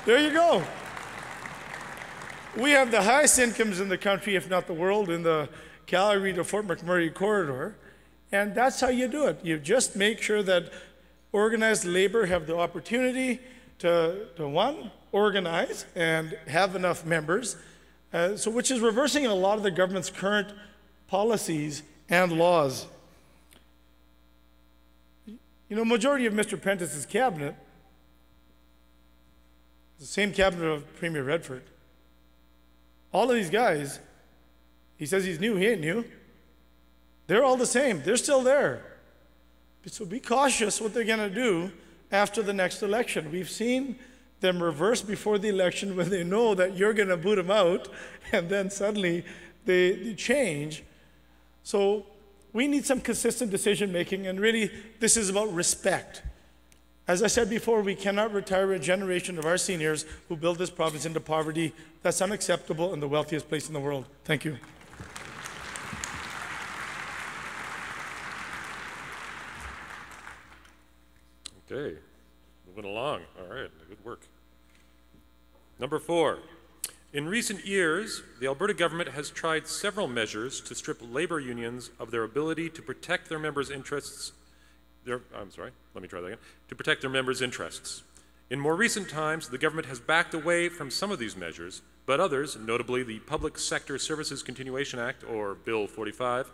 There you go. We have the highest incomes in the country, if not the world, in the Calgary to Fort McMurray corridor, and that's how you do it. You just make sure that organized labor have the opportunity to one, organize and have enough members, which is reversing a lot of the government's current policies and laws. You know, majority of Mr. Prentice's cabinet is the same cabinet of Premier Redford. All of these guys, he says he's new, he ain't new. They're all the same, they're still there. So be cautious what they're gonna do after the next election. We've seen them reverse before the election when they know that you're gonna boot them out, and then suddenly they change. So we need some consistent decision making, and really this is about respect. As I said before, we cannot retire a generation of our seniors who built this province into poverty. That's unacceptable in the wealthiest place in the world. Thank you. Okay, moving along. All right, good work. Number 4. In recent years, the Alberta government has tried several measures to strip labor unions of their ability to protect their members' interests. To protect their members' interests. In more recent times, the government has backed away from some of these measures, but others, notably the Public Sector Services Continuation Act, or Bill 45,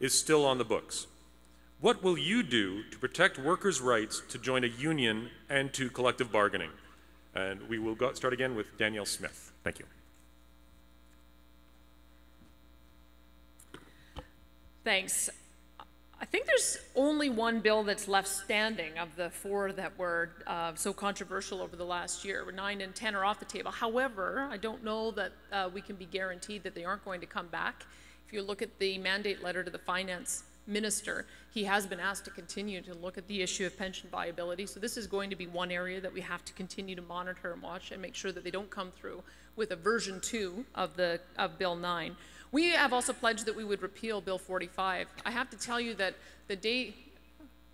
is still on the books. What will you do to protect workers' rights to join a union and to collective bargaining? And we will start again with Danielle Smith. Thank you. Thanks. I think there's only one bill that's left standing of the 4 that were so controversial over the last year. 9 and 10 are off the table. However, I don't know that we can be guaranteed that they aren't going to come back. If you look at the mandate letter to the finance minister, he has been asked to continue to look at the issue of pension viability. So this is going to be one area that we have to continue to monitor and watch and make sure that they don't come through with a version 2 of Bill 9. We have also pledged that we would repeal Bill 45. I have to tell you that the day,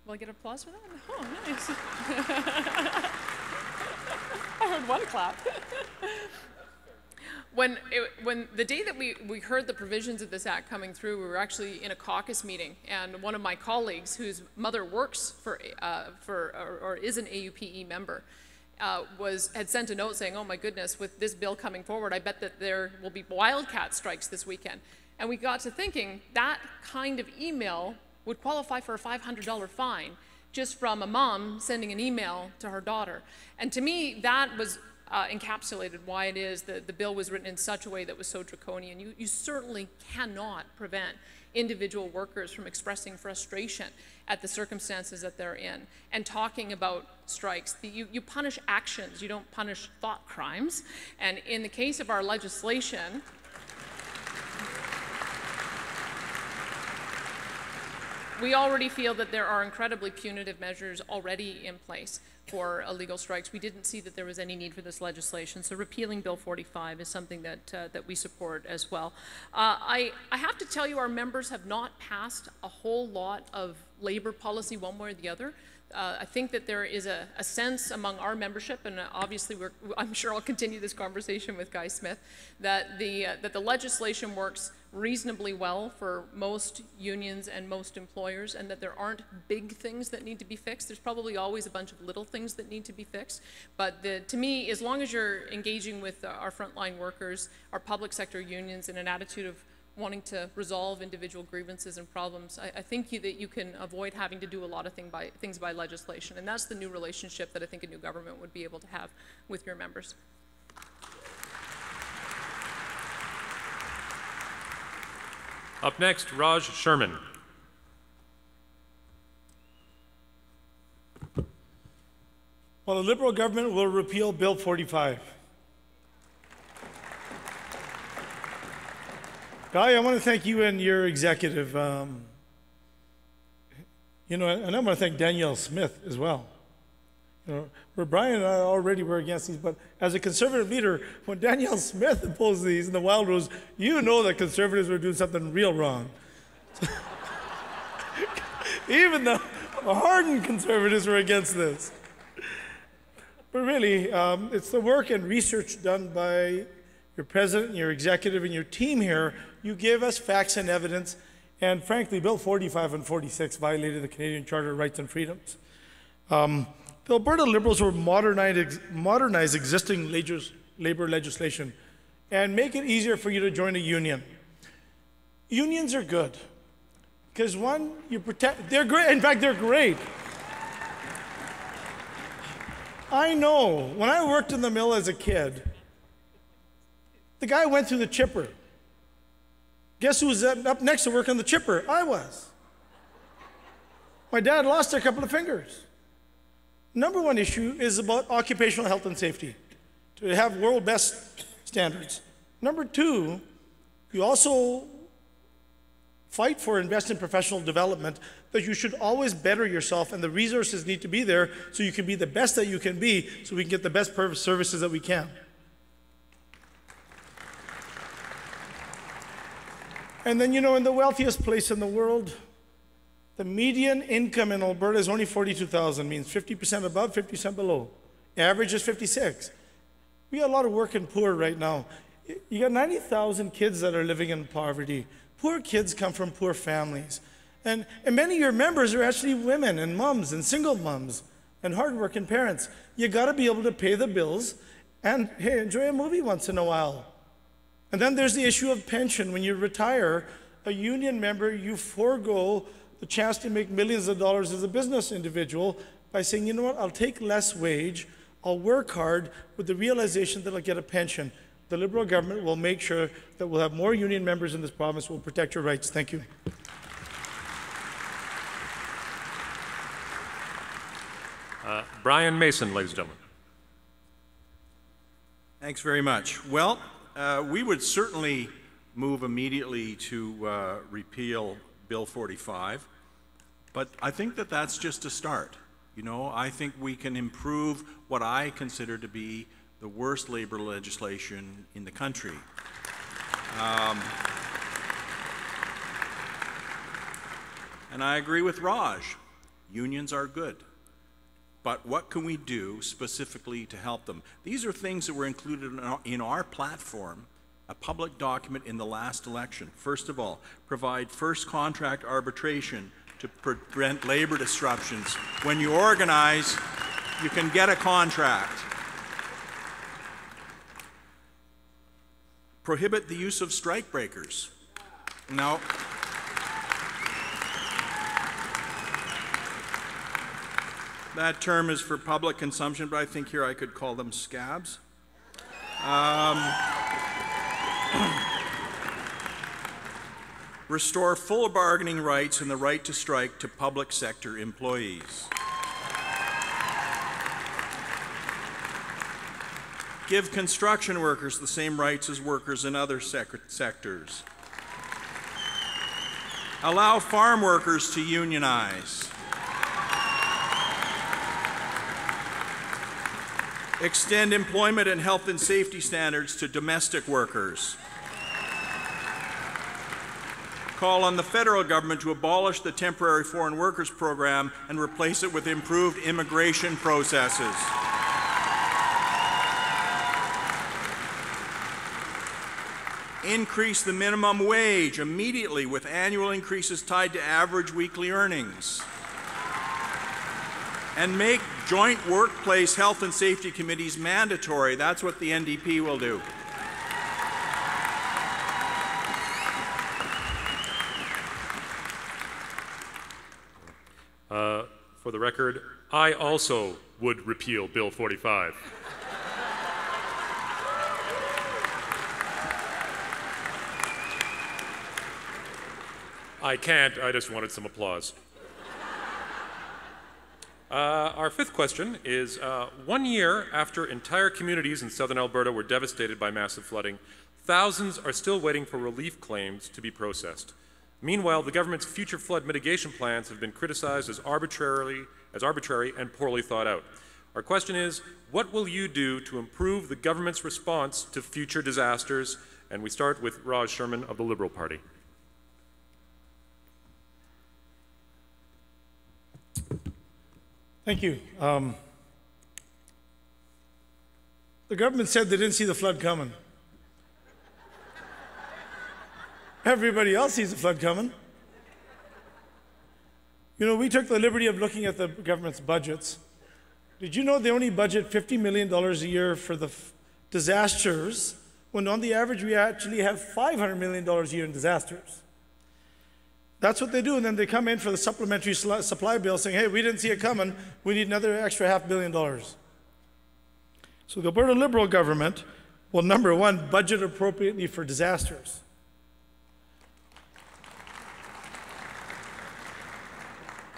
will I get applause for that? Oh, nice. I heard one clap. When the day that we heard the provisions of this act coming through, we were actually in a caucus meeting, and one of my colleagues, whose mother works or is an AUPE member, had sent a note saying, "Oh my goodness, with this bill coming forward, I bet that there will be wildcat strikes this weekend." And we got to thinking that kind of email would qualify for a $500 fine just from a mom sending an email to her daughter. And to me, that was encapsulated why it is that the bill was written in such a way that was so draconian. You certainly cannot prevent individual workers from expressing frustration at the circumstances that they're in and talking about strikes. You punish actions, you don't punish thought crimes. And in the case of our legislation, we already feel that there are incredibly punitive measures already in place for illegal strikes. We didn't see that there was any need for this legislation, so repealing Bill 45 is something that we support as well. I have to tell you, our members have not passed a whole lot of labor policy one way or the other. I think that there is a sense among our membership, and obviously I'm sure I'll continue this conversation with Guy Smith, that the legislation works reasonably well for most unions and most employers, and that there aren't big things that need to be fixed. There's probably always a bunch of little things that need to be fixed. But to me, as long as you're engaging with our frontline workers, our public sector unions, in an attitude of wanting to resolve individual grievances and problems, I think that you can avoid having to do a lot of things by legislation. And that's the new relationship that I think a new government would be able to have with your members. Up next, Raj Sherman. Well, the Liberal government will repeal Bill 45. Guy, I want to thank you and your executive. You know, and I want to thank Danielle Smith as well. You know, where Brian and I already were against these, but as a conservative leader, when Danielle Smith opposed these in the Wild Rose, you know that conservatives were doing something real wrong. Even the hardened conservatives were against this. But really, it's the work and research done by your president, your executive, and your team here. You gave us facts and evidence, and frankly, Bill 45 and 46 violated the Canadian Charter of Rights and Freedoms. The Alberta Liberals will modernize existing labor legislation and make it easier for you to join a union. Unions are good because, one, you protect, they're great. In fact, they're great. I know, when I worked in the mill as a kid, the guy went through the chipper. Guess who was up next to work on the chipper? I was. My dad lost a couple of fingers. Number one issue is about occupational health and safety, to have world best standards. Number two, you also fight for and invest in professional development, that you should always better yourself, and the resources need to be there so you can be the best that you can be, so we can get the best services that we can. And then, you know, in the wealthiest place in the world, the median income in Alberta is only $42,000, means 50% above, 50% below. Average is 56. We got a lot of working poor right now. You got 90,000 kids that are living in poverty. Poor kids come from poor families. And many of your members are actually women and moms and single moms and hardworking parents. You got to be able to pay the bills and, hey, enjoy a movie once in a while. And then there's the issue of pension. When you retire, a union member, you forego the chance to make millions of dollars as a business individual by saying, you know what, I'll take less wage, I'll work hard with the realization that I'll get a pension. The Liberal government will make sure that we'll have more union members in this province. We'll protect your rights. Thank you. Brian Mason, ladies and gentlemen. Thanks very much. Well, we would certainly move immediately to repeal Bill 45, but I think that that's just a start. You know, I think we can improve what I consider to be the worst labor legislation in the country. And I agree with Raj. Unions are good. But what can we do specifically to help them? These are things that were included in our platform, a public document in the last election. First of all, provide first contract arbitration to prevent labor disruptions. When you organize, you can get a contract. Prohibit the use of strike breakers. Now, that term is for public consumption, but I think here I could call them scabs. Restore full bargaining rights and the right to strike to public sector employees. Give construction workers the same rights as workers in other sectors. Allow farm workers to unionize. Extend employment and health and safety standards to domestic workers. Call on the federal government to abolish the temporary foreign workers program and replace it with improved immigration processes. Increase the minimum wage immediately with annual increases tied to average weekly earnings. And make joint workplace health and safety committees mandatory. That's what the NDP will do. For the record, I also would repeal Bill 45. I can't, I just wanted some applause. Our fifth question is, 1 year after entire communities in southern Alberta were devastated by massive flooding, thousands are still waiting for relief claims to be processed. Meanwhile, the government's future flood mitigation plans have been criticized as arbitrary and poorly thought out. Our question is, what will you do to improve the government's response to future disasters? And we start with Raj Sherman of the Liberal Party. Thank you. The government said they didn't see the flood coming. Everybody else sees the flood coming. You know, we took the liberty of looking at the government's budgets. Did you know they only budget $50 million a year for the disasters, when on the average we actually have $500 million a year in disasters? That's what they do, and then they come in for the supplementary supply bill saying, hey, we didn't see it coming, we need another extra $500 million. So the Alberta Liberal government will, number one, budget appropriately for disasters.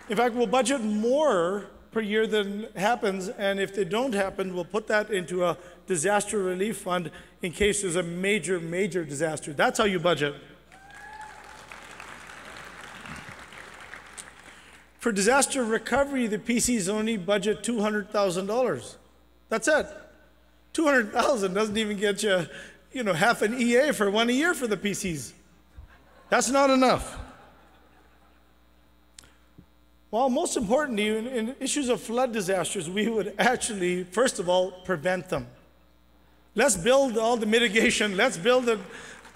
In fact, we'll budget more per year than happens, and if they don't happen, we'll put that into a disaster relief fund in case there's a major, major disaster. That's how you budget. For disaster recovery, the PCs only budget $200,000. That's it. $200,000 doesn't even get you, half an EA for 1 year for the PCs. That's not enough. Well, most importantly, in issues of flood disasters, we would actually, first of all, prevent them. Let's build all the mitigation. Let's build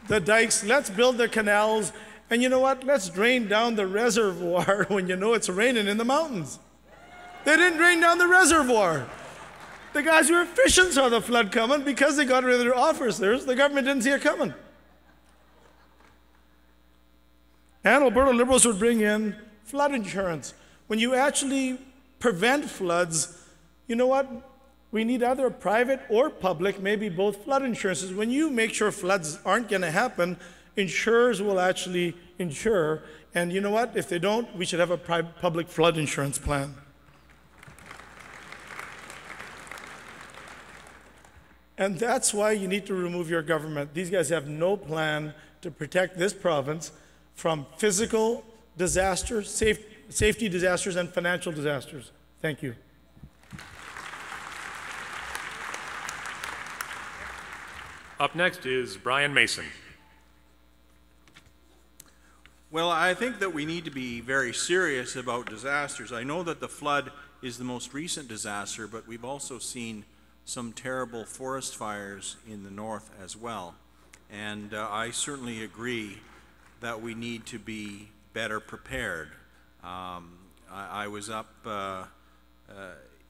the dikes. Let's build the canals. And you know what? Let's drain down the reservoir when you know it's raining in the mountains. They didn't drain down the reservoir. The guys who were fishing saw the flood coming because they got rid of their officers. The government didn't see it coming. And Alberta Liberals would bring in flood insurance. When you actually prevent floods, you know what? We need either private or public, maybe both flood insurances. When you make sure floods aren't going to happen, insurers will actually insure. And you know what? If they don't, we should have a public flood insurance plan. And that's why you need to remove your government. These guys have no plan to protect this province from physical disasters, safety disasters, and financial disasters. Thank you. Up next is Brian Mason. Well, I think that we need to be very serious about disasters. I know that the flood is the most recent disaster, but we've also seen some terrible forest fires in the north as well. And I certainly agree that we need to be better prepared. I was up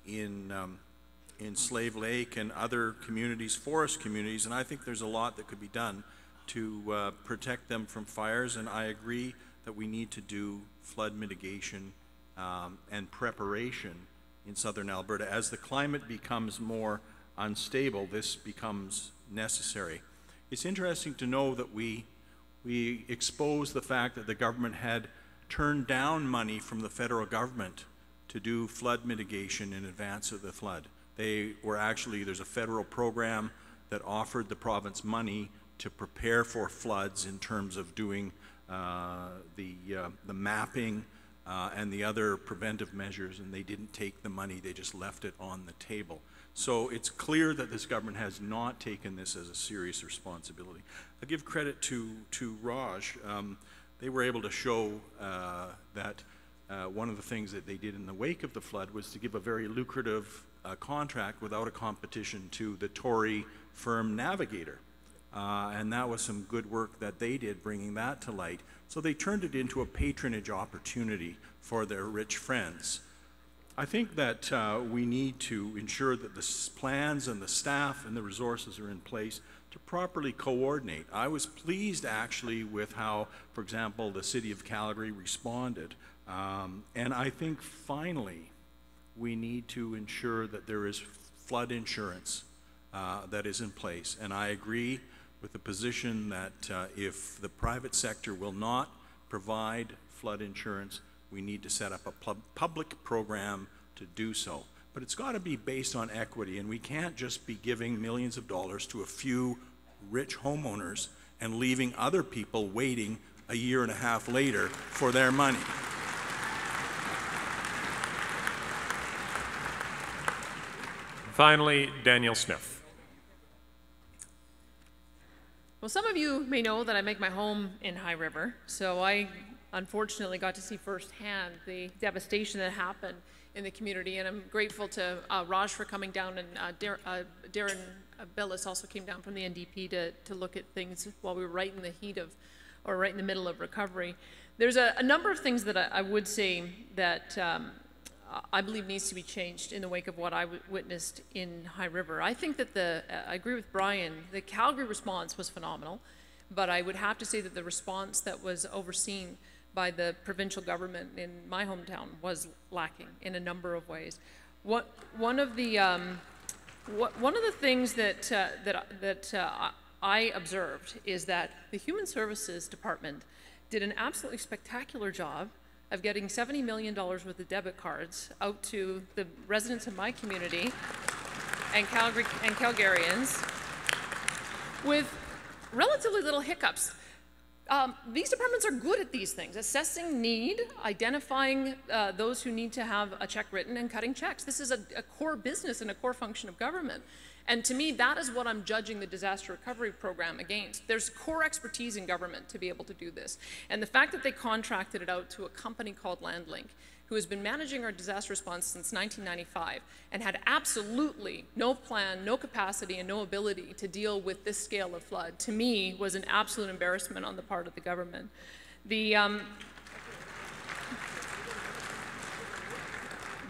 in Slave Lake and other communities, forest communities, and I think there's a lot that could be done to protect them from fires, and I agree that we need to do flood mitigation and preparation in southern Alberta. As the climate becomes more unstable, this becomes necessary. It's interesting to know that we exposed the fact that the government had turned down money from the federal government to do flood mitigation in advance of the flood. They were actually, there's a federal program that offered the province money to prepare for floods in terms of doing the mapping and the other preventive measures, and they didn't take the money, they just left it on the table. So it's clear that this government has not taken this as a serious responsibility. I give credit to Raj. They were able to show that one of the things that they did in the wake of the flood was to give a very lucrative contract without a competition to the Tory firm Navigator. And that was some good work that they did, bringing that to light. So they turned it into a patronage opportunity for their rich friends. I think that we need to ensure that the plans and the staff and the resources are in place to properly coordinate. I was pleased actually with how, for example, the City of Calgary responded. And I think finally we need to ensure that there is flood insurance that is in place. And I agree with the position that if the private sector will not provide flood insurance, we need to set up a public program to do so. But it's got to be based on equity, and we can't just be giving millions of dollars to a few rich homeowners and leaving other people waiting a year and a half later for their money. Finally, Daniel Smith. Well, some of you may know that I make my home in High River, so I unfortunately got to see firsthand the devastation that happened in the community, and I'm grateful to Raj for coming down, and Darren Billis also came down from the NDP to look at things while we were right in the heat of, or right in the middle of recovery. There's a number of things that I would say that I believe needs to be changed in the wake of what I witnessed in High River. I think that I agree with Brian, the Calgary response was phenomenal, but I would have to say that the response that was overseen by the provincial government in my hometown was lacking in a number of ways. One of the things that I observed is that the Human Services Department did an absolutely spectacular job of getting $70 million worth of debit cards out to the residents of my community and Calgarians with relatively little hiccups. These departments are good at these things, assessing need, identifying those who need to have a check written, and cutting checks. This is a core business and a core function of government. And to me, that is what I'm judging the disaster recovery program against. There's core expertise in government to be able to do this. And the fact that they contracted it out to a company called LandLink, who has been managing our disaster response since 1995 and had absolutely no plan, no capacity, and no ability to deal with this scale of flood, to me was an absolute embarrassment on the part of the government. The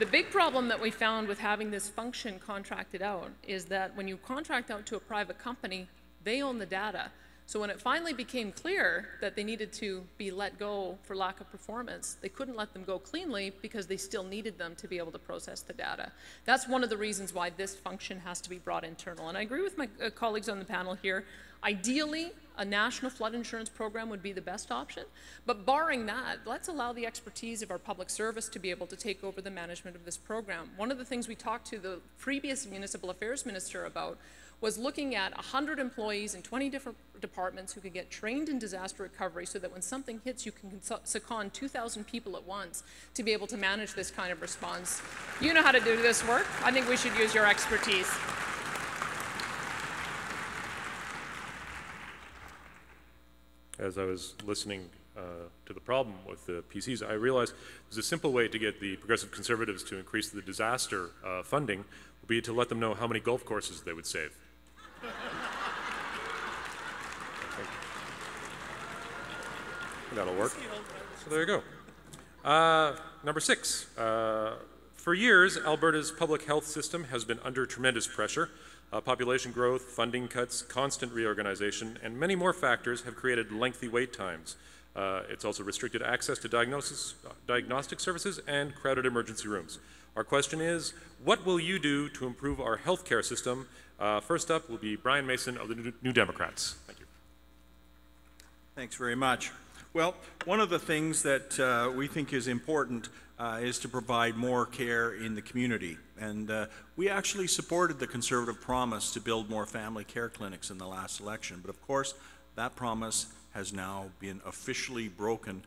big problem that we found with having this function contracted out is that when you contract out to a private company, they own the data. So when it finally became clear that they needed to be let go for lack of performance, they couldn't let them go cleanly because they still needed them to be able to process the data. That's one of the reasons why this function has to be brought internal. And I agree with my colleagues on the panel here. Ideally, a national flood insurance program would be the best option. But barring that, let's allow the expertise of our public service to be able to take over the management of this program. One of the things we talked to the previous municipal affairs minister about was looking at 100 employees in 20 different departments who could get trained in disaster recovery so that when something hits, you can second 2,000 people at once to be able to manage this kind of response. You know how to do this work. I think we should use your expertise. As I was listening to the problem with the PCs, I realized there's a simple way to get the Progressive Conservatives to increase the disaster funding would be to let them know how many golf courses they would save. That'll work. So there you go. Number 6. For years, Alberta's public health system has been under tremendous pressure. Population growth, funding cuts, constant reorganization, and many more factors have created lengthy wait times. It's also restricted access to diagnostic services and crowded emergency rooms. Our question is, what will you do to improve our healthcare system? First up will be Brian Mason of the New Democrats. Thank you. Thanks very much. Well, one of the things that we think is important is to provide more care in the community. And we actually supported the Conservative promise to build more family care clinics in the last election. But of course, that promise has now been officially broken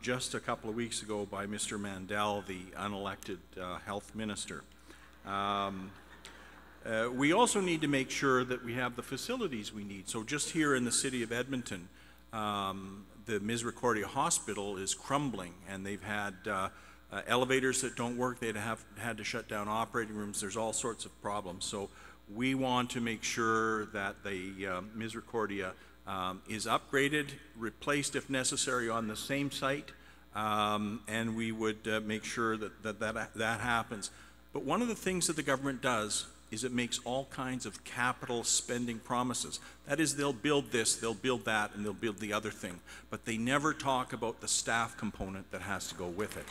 just a couple of weeks ago by Mr. Mandel, the unelected health minister. We also need to make sure that we have the facilities we need. So just here in the city of Edmonton, the Misericordia Hospital is crumbling, and they've had elevators that don't work. They'd had to shut down operating rooms. There's all sorts of problems. So we want to make sure that the Misericordia is upgraded, replaced if necessary on the same site, and we would make sure that happens. But one of the things that the government does is it makes all kinds of capital spending promises. That is, they'll build this, they'll build that, and they'll build the other thing. But they never talk about the staff component that has to go with it.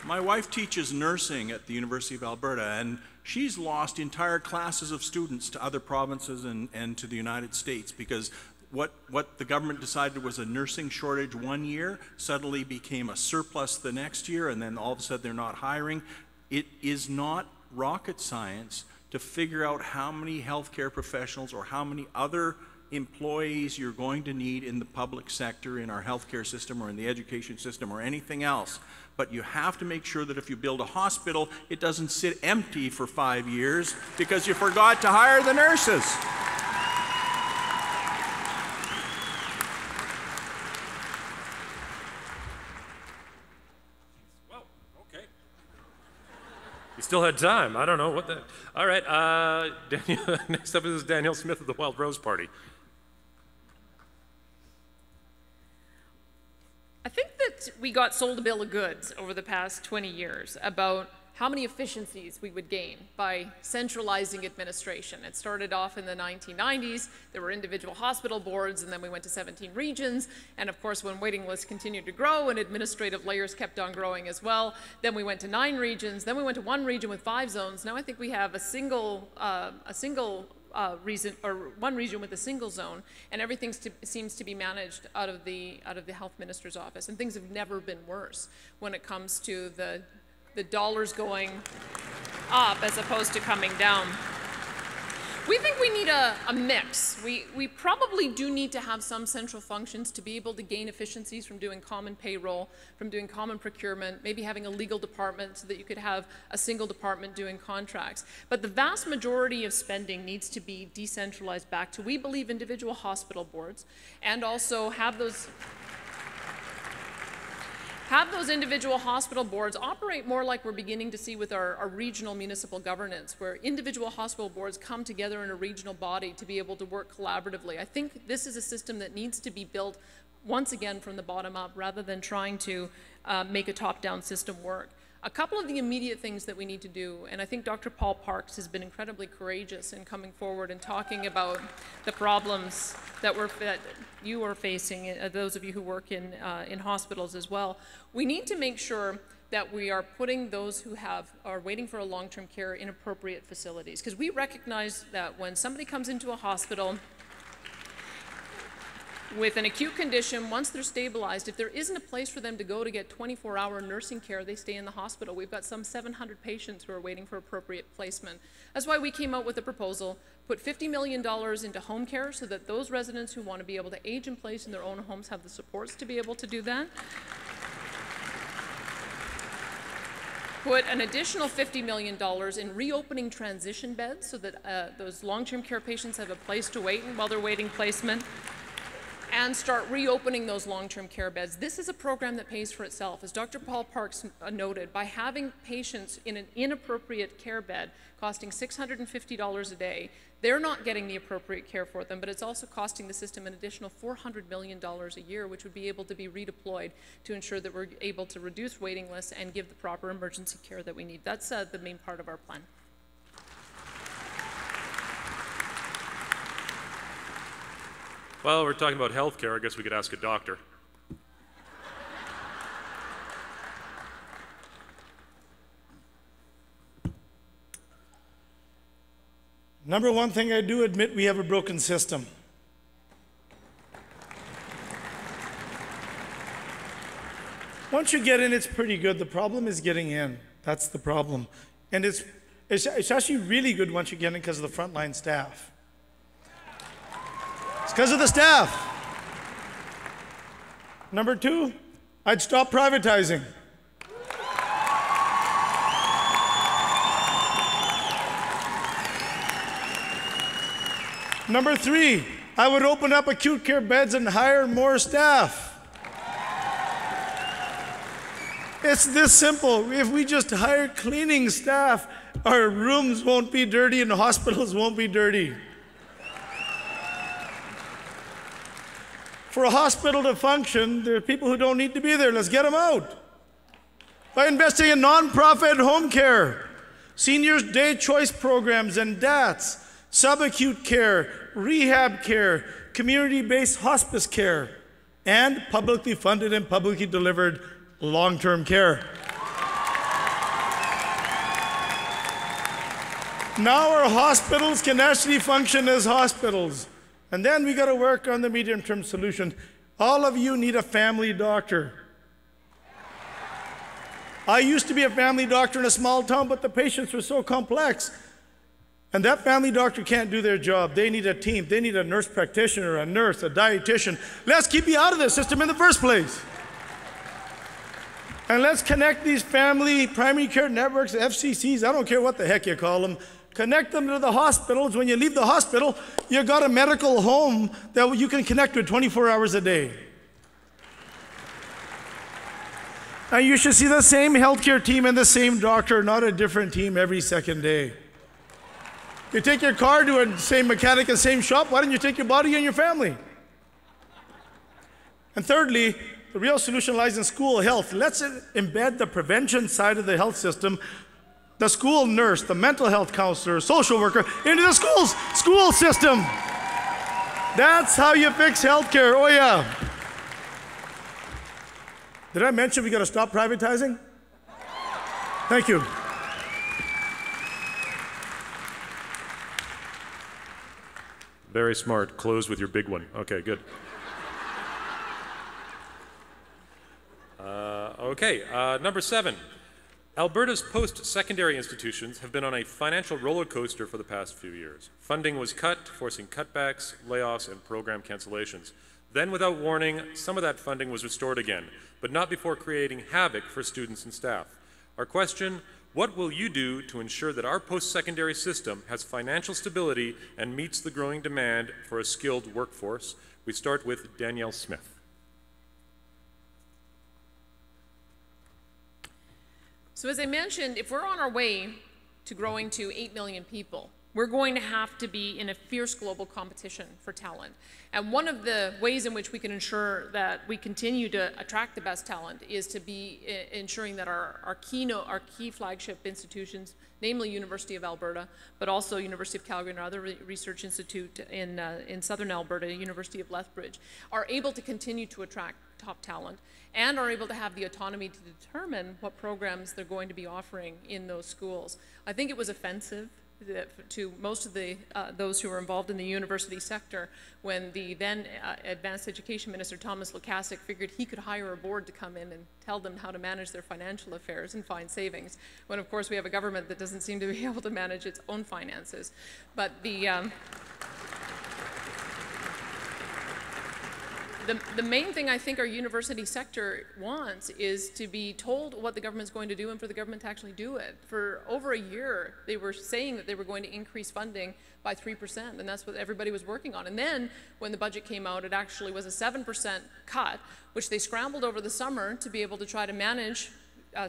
My wife teaches nursing at the University of Alberta, and she's lost entire classes of students to other provinces and to the United States because what the government decided was a nursing shortage one year suddenly became a surplus the next year, and then all of a sudden they're not hiring. It is not rocket science to figure out how many healthcare professionals or how many other employees you're going to need in the public sector, in our healthcare system or in the education system or anything else. But you have to make sure that if you build a hospital, it doesn't sit empty for 5 years because you forgot to hire the nurses. Well, okay. You still had time. I don't know what the... All right, Daniel, next up is Danielle Smith of the Wild Rose Party. I think that we got sold a bill of goods over the past 20 years about how many efficiencies we would gain by centralizing administration. It started off in the 1990s. There were individual hospital boards, and then we went to 17 regions. And of course, when waiting lists continued to grow and administrative layers kept on growing as well, then we went to 9 regions. Then we went to 1 region with 5 zones. Now I think we have one region with a single zone, and everything seems to be managed out of the health minister's office. And things have never been worse when it comes to the dollars going up as opposed to coming down. We think we need a mix. We probably do need to have some central functions to be able to gain efficiencies from doing common payroll, from doing common procurement, maybe having a legal department so that you could have a single department doing contracts. But the vast majority of spending needs to be decentralized back to, we believe, individual hospital boards, and also have those individual hospital boards operate more like we're beginning to see with our regional municipal governance, where individual hospital boards come together in a regional body to be able to work collaboratively. I think this is a system that needs to be built once again from the bottom up rather than trying to make a top-down system work. A couple of the immediate things that we need to do, and I think Dr. Paul Parks has been incredibly courageous in coming forward and talking about the problems that you are facing, those of you who work in hospitals as well. We need to make sure that we are putting those who are waiting for a long-term care in appropriate facilities, because we recognize that when somebody comes into a hospital with an acute condition, once they're stabilized, if there isn't a place for them to go to get 24-hour nursing care, they stay in the hospital. We've got some 700 patients who are waiting for appropriate placement. That's why we came out with a proposal, put $50 million into home care so that those residents who want to be able to age in place in their own homes have the supports to be able to do that. Put an additional $50 million in reopening transition beds so that those long-term care patients have a place to wait in while they're waiting placement, and start reopening those long-term care beds. This is a program that pays for itself. As Dr. Paul Parks noted, by having patients in an inappropriate care bed costing $650 a day, they're not getting the appropriate care for them, but it's also costing the system an additional $400 million a year, which would be able to be redeployed to ensure that we're able to reduce waiting lists and give the proper emergency care that we need. That's the main part of our plan. Well, we're talking about health care. I guess we could ask a doctor. Number one thing, I do admit we have a broken system. Once you get in, it's pretty good. The problem is getting in. That's the problem. And it's actually really good once you get in because of the frontline staff. It's because of the staff. Number two, I'd stop privatizing. Number three, I would open up acute care beds and hire more staff. It's this simple. If we just hire cleaning staff, our rooms won't be dirty and hospitals won't be dirty. For a hospital to function, there are people who don't need to be there. Let's get them out. By investing in nonprofit home care, seniors' day choice programs and DATs, subacute care, rehab care, community-based hospice care, and publicly funded and publicly delivered long-term care. Now our hospitals can actually function as hospitals. And then we got to work on the medium-term solution. All of you need a family doctor. I used to be a family doctor in a small town, but the patients were so complex. And that family doctor can't do their job. They need a team. They need a nurse practitioner, a nurse, a dietitian. Let's keep you out of the system in the first place. And let's connect these family primary care networks, FCCs, I don't care what the heck you call them. Connect them to the hospitals. When you leave the hospital, you got a medical home that you can connect with 24 hours a day. And you should see the same healthcare team and the same doctor, not a different team every second day. You take your car to the same mechanic and same shop, why don't you take your body and your family? And thirdly, the real solution lies in school health. Let's embed the prevention side of the health system, the school nurse, the mental health counselor, social worker, into the school system. That's how you fix healthcare. Oh yeah. Did I mention we got to stop privatizing? Thank you. Very smart. Close with your big one. Okay, good. Number 7. Alberta's post-secondary institutions have been on a financial roller coaster for the past few years. Funding was cut, forcing cutbacks, layoffs, and program cancellations. Then, without warning, some of that funding was restored again, but not before creating havoc for students and staff. Our question: what will you do to ensure that our post-secondary system has financial stability and meets the growing demand for a skilled workforce? We start with Danielle Smith. So as I mentioned, if we're on our way to growing to 8 million people, we're going to have to be in a fierce global competition for talent. And one of the ways in which we can ensure that we continue to attract the best talent is to be ensuring that our key flagship institutions, namely University of Alberta, but also University of Calgary and our other research institute in southern Alberta, University of Lethbridge, are able to continue to attract top talent and are able to have the autonomy to determine what programs they're going to be offering in those schools. I think it was offensive to most of those who were involved in the university sector when the then Advanced Education Minister Thomas Lukaszuk figured he could hire a board to come in and tell them how to manage their financial affairs and find savings, when of course we have a government that doesn't seem to be able to manage its own finances. But the main thing I think our university sector wants is to be told what the government's going to do and for the government to actually do it. For over a year, they were saying that they were going to increase funding by 3%, and that's what everybody was working on. And then when the budget came out, it actually was a 7% cut, which they scrambled over the summer to be able to try to manage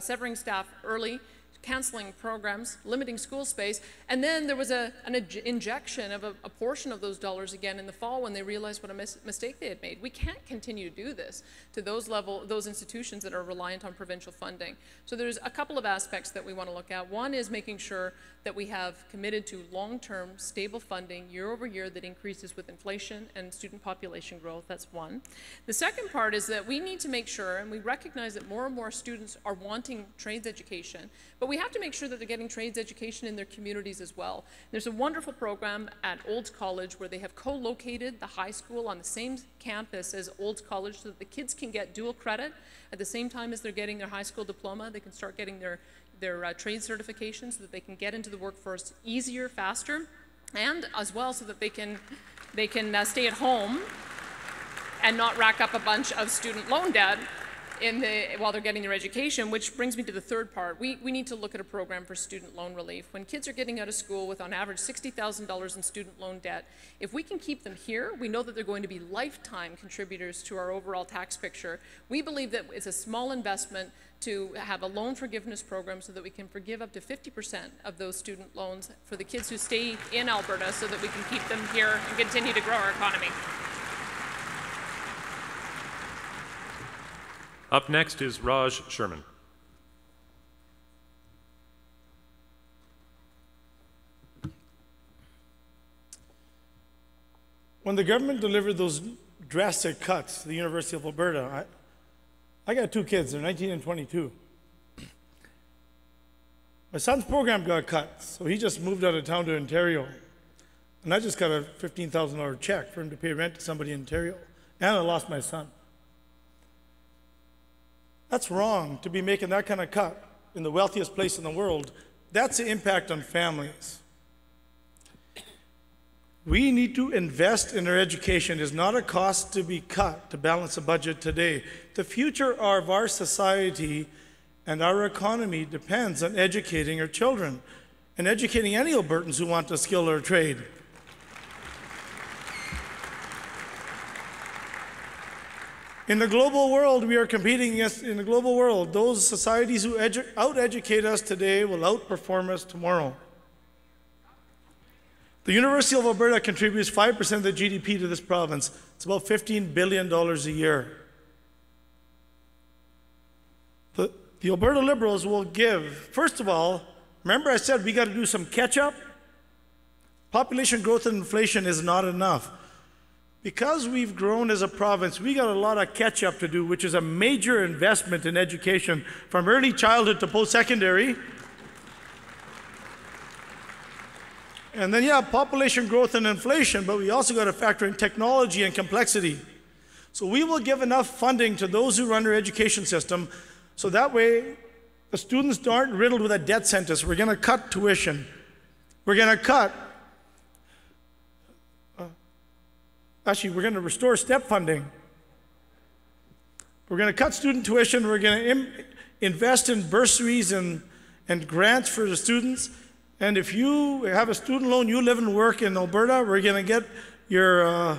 severing staff early, canceling programs, limiting school space, and then there was an injection of a portion of those dollars again in the fall when they realized what a mistake they had made. We can't continue to do this to those institutions that are reliant on provincial funding. So there's a couple of aspects that we want to look at. One is making sure that we have committed to long-term stable funding year over year that increases with inflation and student population growth. That's one. The second part is that we need to make sure, and we recognize that more and more students are wanting trades education, but we have to make sure that they're getting trades education in their communities as well. There's a wonderful program at Olds College where they have co-located the high school on the same campus as Olds College so that the kids can get dual credit at the same time as they're getting their high school diploma. They can start getting their trade certification so that they can get into the workforce easier, faster, and as well so that they can stay at home and not rack up a bunch of student loan debt while they're getting their education, which brings me to the third part. We need to look at a program for student loan relief. When kids are getting out of school with on average $60,000 in student loan debt, if we can keep them here, we know that they're going to be lifetime contributors to our overall tax picture. We believe that it's a small investment to have a loan forgiveness program so that we can forgive up to 50% of those student loans for the kids who stay in Alberta so that we can keep them here and continue to grow our economy. Up next is Raj Sherman. When the government delivered those drastic cuts to the University of Alberta, I got two kids, they're 19 and 22. My son's program got cut, so he just moved out of town to Ontario. And I just got a $15,000 check for him to pay rent to somebody in Ontario. And I lost my son. That's wrong to be making that kind of cut in the wealthiest place in the world. That's the impact on families. We need to invest in our education. It is not a cost to be cut to balance the budget today. The future of our society and our economy depends on educating our children and educating any Albertans who want to skill or trade. In the global world, we are competing against, in the global world, those societies who out-educate us today will outperform us tomorrow. The University of Alberta contributes 5% of the GDP to this province. It's about $15 billion a year. The Alberta Liberals will give, first of all, remember I said we got to do some catch-up? Population growth and inflation is not enough. Because we've grown as a province, we got a lot of catch-up to do, which is a major investment in education from early childhood to post-secondary. And then, yeah, population growth and inflation, but we also got to factor in technology and complexity. So we will give enough funding to those who run our education system so that way the students aren't riddled with a debt sentence. We're going to cut tuition. We're going to cut Actually, we're going to restore step funding. We're going to cut student tuition. We're going to invest in bursaries and grants for the students. And if you have a student loan, you live and work in Alberta, we're going to get your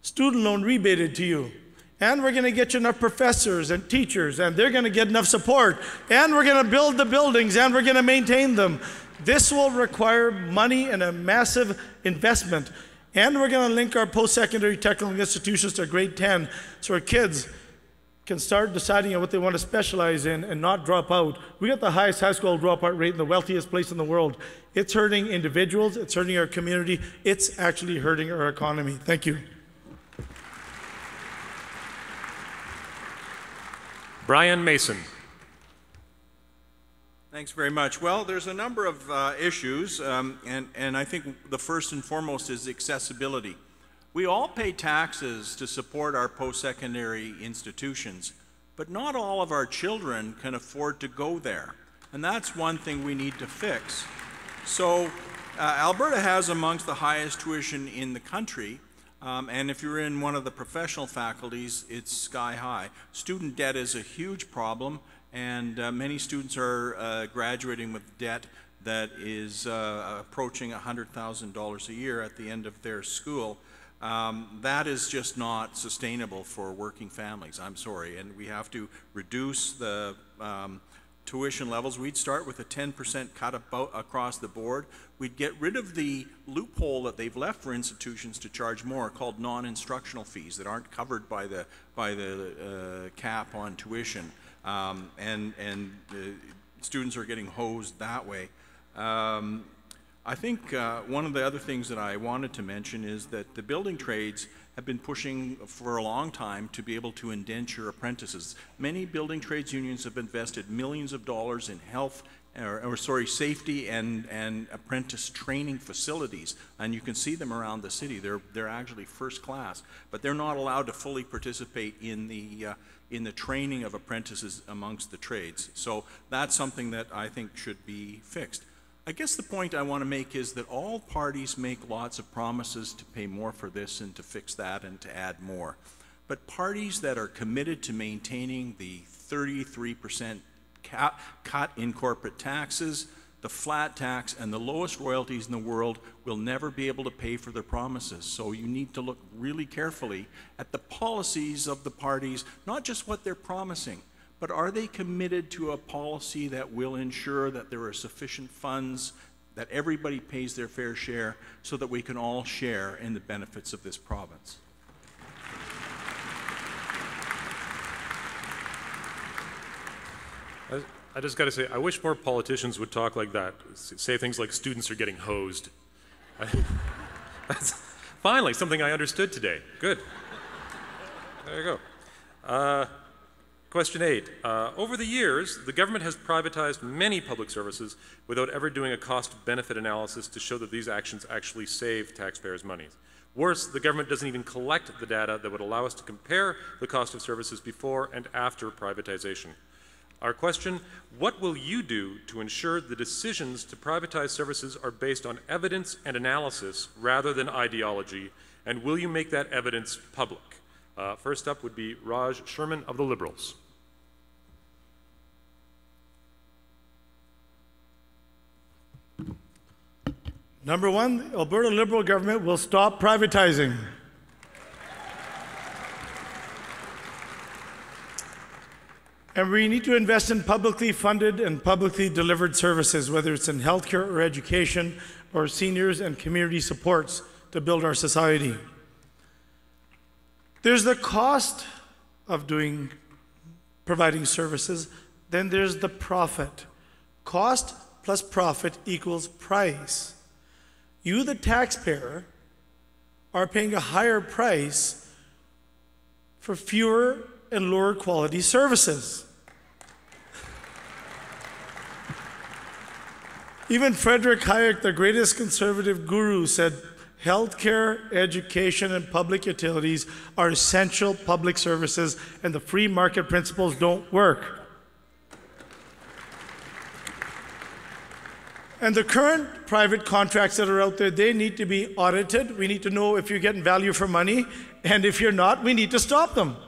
student loan rebated to you. And we're going to get you enough professors and teachers, and they're going to get enough support. And we're going to build the buildings, and we're going to maintain them. This will require money and a massive investment. And we're going to link our post-secondary technical institutions to grade 10 so our kids can start deciding on what they want to specialize in and not drop out. We got the highest high school dropout rate in the wealthiest place in the world. It's hurting individuals, it's hurting our community, it's actually hurting our economy. Thank you. Brian Mason. Thanks very much. Well, there's a number of issues, and I think the first and foremost is accessibility. We all pay taxes to support our post-secondary institutions, but not all of our children can afford to go there. And that's one thing we need to fix. So Alberta has amongst the highest tuition in the country, and if you're in one of the professional faculties, it's sky high. Student debt is a huge problem, and many students are graduating with debt that is approaching $100,000 a year at the end of their school. That is just not sustainable for working families, I'm sorry, and we have to reduce the tuition levels. We'd start with a 10% cut across the board. We'd get rid of the loophole that they've left for institutions to charge more, called non-instructional fees that aren't covered by the cap on tuition, and students are getting hosed that way. I think one of the other things that I wanted to mention is that the building trades have been pushing for a long time to be able to indenture apprentices. Many building trades unions have invested millions of dollars in safety and apprentice training facilities, and you can see them around the city. They're actually first class, but they're not allowed to fully participate in the training of apprentices amongst the trades. So that's something that I think should be fixed. I guess the point I want to make is that all parties make lots of promises to pay more for this and to fix that and to add more. But parties that are committed to maintaining the 33% cut in corporate taxes, the flat tax, and the lowest royalties in the world will never be able to pay for their promises. So you need to look really carefully at the policies of the parties, not just what they're promising, but are they committed to a policy that will ensure that there are sufficient funds, that everybody pays their fair share, so that we can all share in the benefits of this province? I just got to say, I wish more politicians would talk like that, say things like students are getting hosed. That's finally something I understood today. Good. There you go. Question 8. Over the years, the government has privatized many public services without ever doing a cost-benefit analysis to show that these actions actually save taxpayers' money. Worse, the government doesn't even collect the data that would allow us to compare the cost of services before and after privatization. Our question, what will you do to ensure the decisions to privatize services are based on evidence and analysis rather than ideology, and will you make that evidence public? First up would be Raj Sherman of the Liberals. Number one, the Alberta Liberal government will stop privatizing. And we need to invest in publicly funded and publicly delivered services, whether it's in healthcare or education or seniors and community supports to build our society. There's the cost of providing services, then there's the profit. Cost plus profit equals price. You, the taxpayer, are paying a higher price for fewer and lower quality services. Even Frederick Hayek, the greatest conservative guru, said healthcare, education, and public utilities are essential public services, and the free market principles don't work. And the current private contracts that are out there, they need to be audited. We need to know if you're getting value for money, and if you're not, we need to stop them.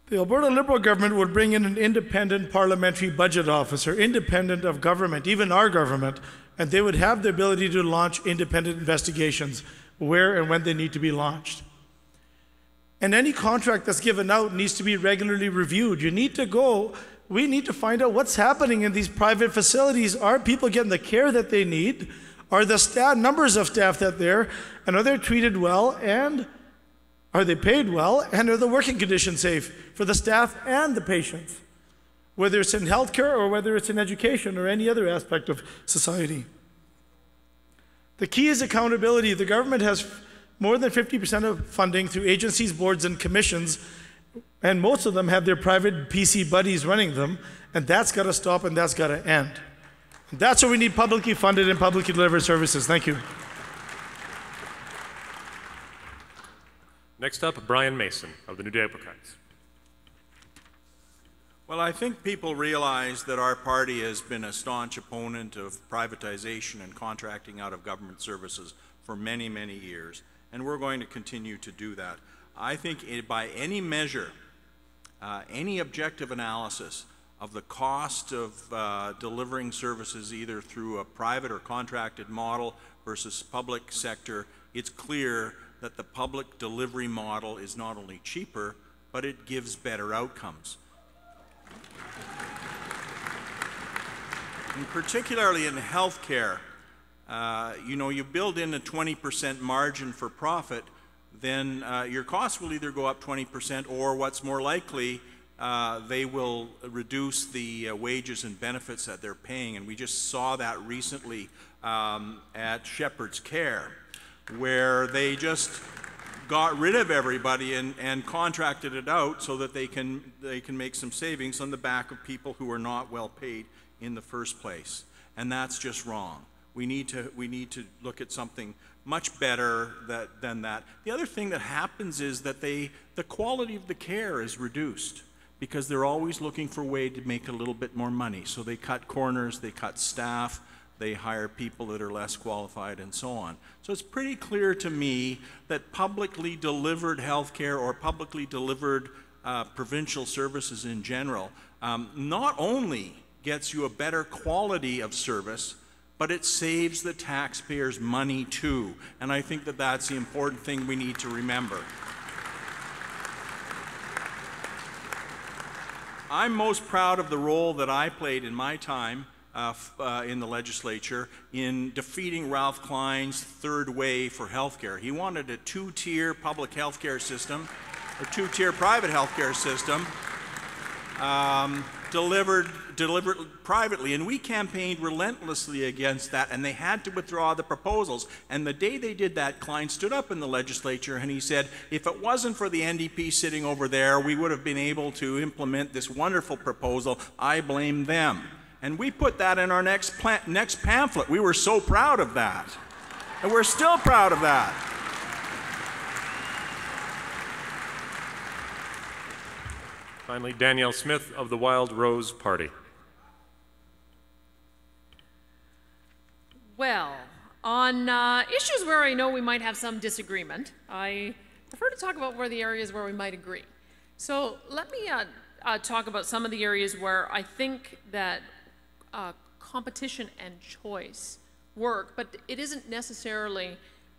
The Alberta Liberal government would bring in an independent parliamentary budget officer, independent of government, even our government, and they would have the ability to launch independent investigations where and when they need to be launched. And any contract that's given out needs to be regularly reviewed. We need to find out what's happening in these private facilities. Are people getting the care that they need? Are the numbers of staff that there, and are they treated well, and are they paid well, and are the working conditions safe for the staff and the patients, whether it's in healthcare or whether it's in education or any other aspect of society? The key is accountability. The government has more than 50% of funding through agencies, boards, and commissions, and most of them have their private PC buddies running them, and that's got to stop and that's got to end. And that's why we need publicly funded and publicly delivered services. Thank you. Next up, Brian Mason of the New Day Advocates. Well, I think people realize that our party has been a staunch opponent of privatization and contracting out of government services for many, many years, and we're going to continue to do that. I think by any measure, any objective analysis of the cost of delivering services either through a private or contracted model versus public sector, it's clear that the public delivery model is not only cheaper, but it gives better outcomes. And particularly in healthcare, you build in a 20% margin for profit, then your costs will either go up 20% or what's more likely, they will reduce the wages and benefits that they're paying. And we just saw that recently at Shepherd's Care, where they just got rid of everybody and contracted it out so that they can make some savings on the back of people who are not well paid in the first place. And that's just wrong. We need to look at something much better than that. The other thing that happens is that the quality of the care is reduced because they're always looking for a way to make a little bit more money. So they cut corners, they cut staff, they hire people that are less qualified, and so on. So it's pretty clear to me that publicly delivered health care or publicly delivered provincial services in general not only gets you a better quality of service, but it saves the taxpayers money too. And I think that that's the important thing we need to remember. I'm most proud of the role that I played in my time in the legislature in defeating Ralph Klein's third way for healthcare. He wanted a two-tier public healthcare system, or two-tier private healthcare system. delivered privately, and we campaigned relentlessly against that, and they had to withdraw the proposals. And the day they did that, Klein stood up in the legislature and he said, if it wasn't for the NDP sitting over there, we would have been able to implement this wonderful proposal. I blame them. And we put that in our next pamphlet. We were so proud of that. And we're still proud of that. Finally, Danielle Smith of the Wild Rose Party. Well, on issues where I know we might have some disagreement, I prefer to talk about the areas where we might agree. So let me talk about some of the areas where I think that competition and choice work, but it isn't necessarily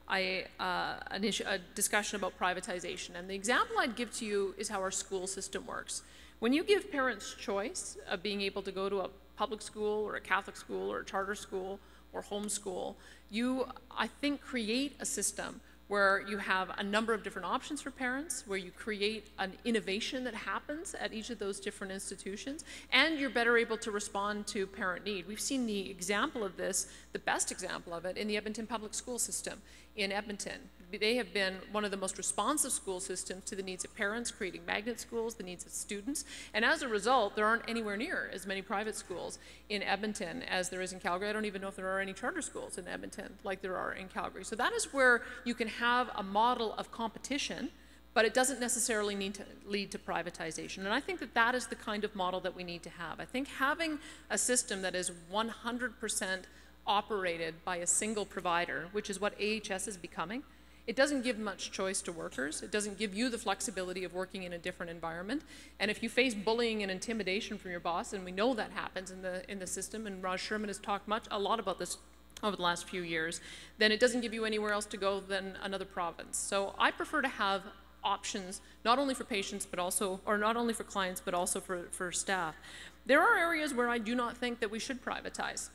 a discussion about privatization. And the example I'd give to you is how our school system works. When you give parents choice of being able to go to a public school or a Catholic school or a charter school or homeschool, you, I think, create a system where you have a number of different options for parents, where you create an innovation that happens at each of those different institutions, and you're better able to respond to parent need. We've seen the example of this, the best example of it, in the Edmonton Public School System in Edmonton. They have been one of the most responsive school systems to the needs of parents, creating magnet schools, the needs of students, and as a result, there aren't anywhere near as many private schools in Edmonton as there is in Calgary. I don't even know if there are any charter schools in Edmonton like there are in Calgary. So that is where you can have a model of competition, but it doesn't necessarily need to lead to privatization. And I think that that is the kind of model that we need to have. I think having a system that is 100% operated by a single provider, which is what AHS is becoming, it doesn't give much choice to workers. It doesn't give you the flexibility of working in a different environment. And if you face bullying and intimidation from your boss, and we know that happens in the system, and Raj Sherman has talked a lot about this over the last few years, then it doesn't give you anywhere else to go than another province. So I prefer to have options, not only for patients, but also, or not only for clients, but also for staff. There are areas where I do not think that we should privatize.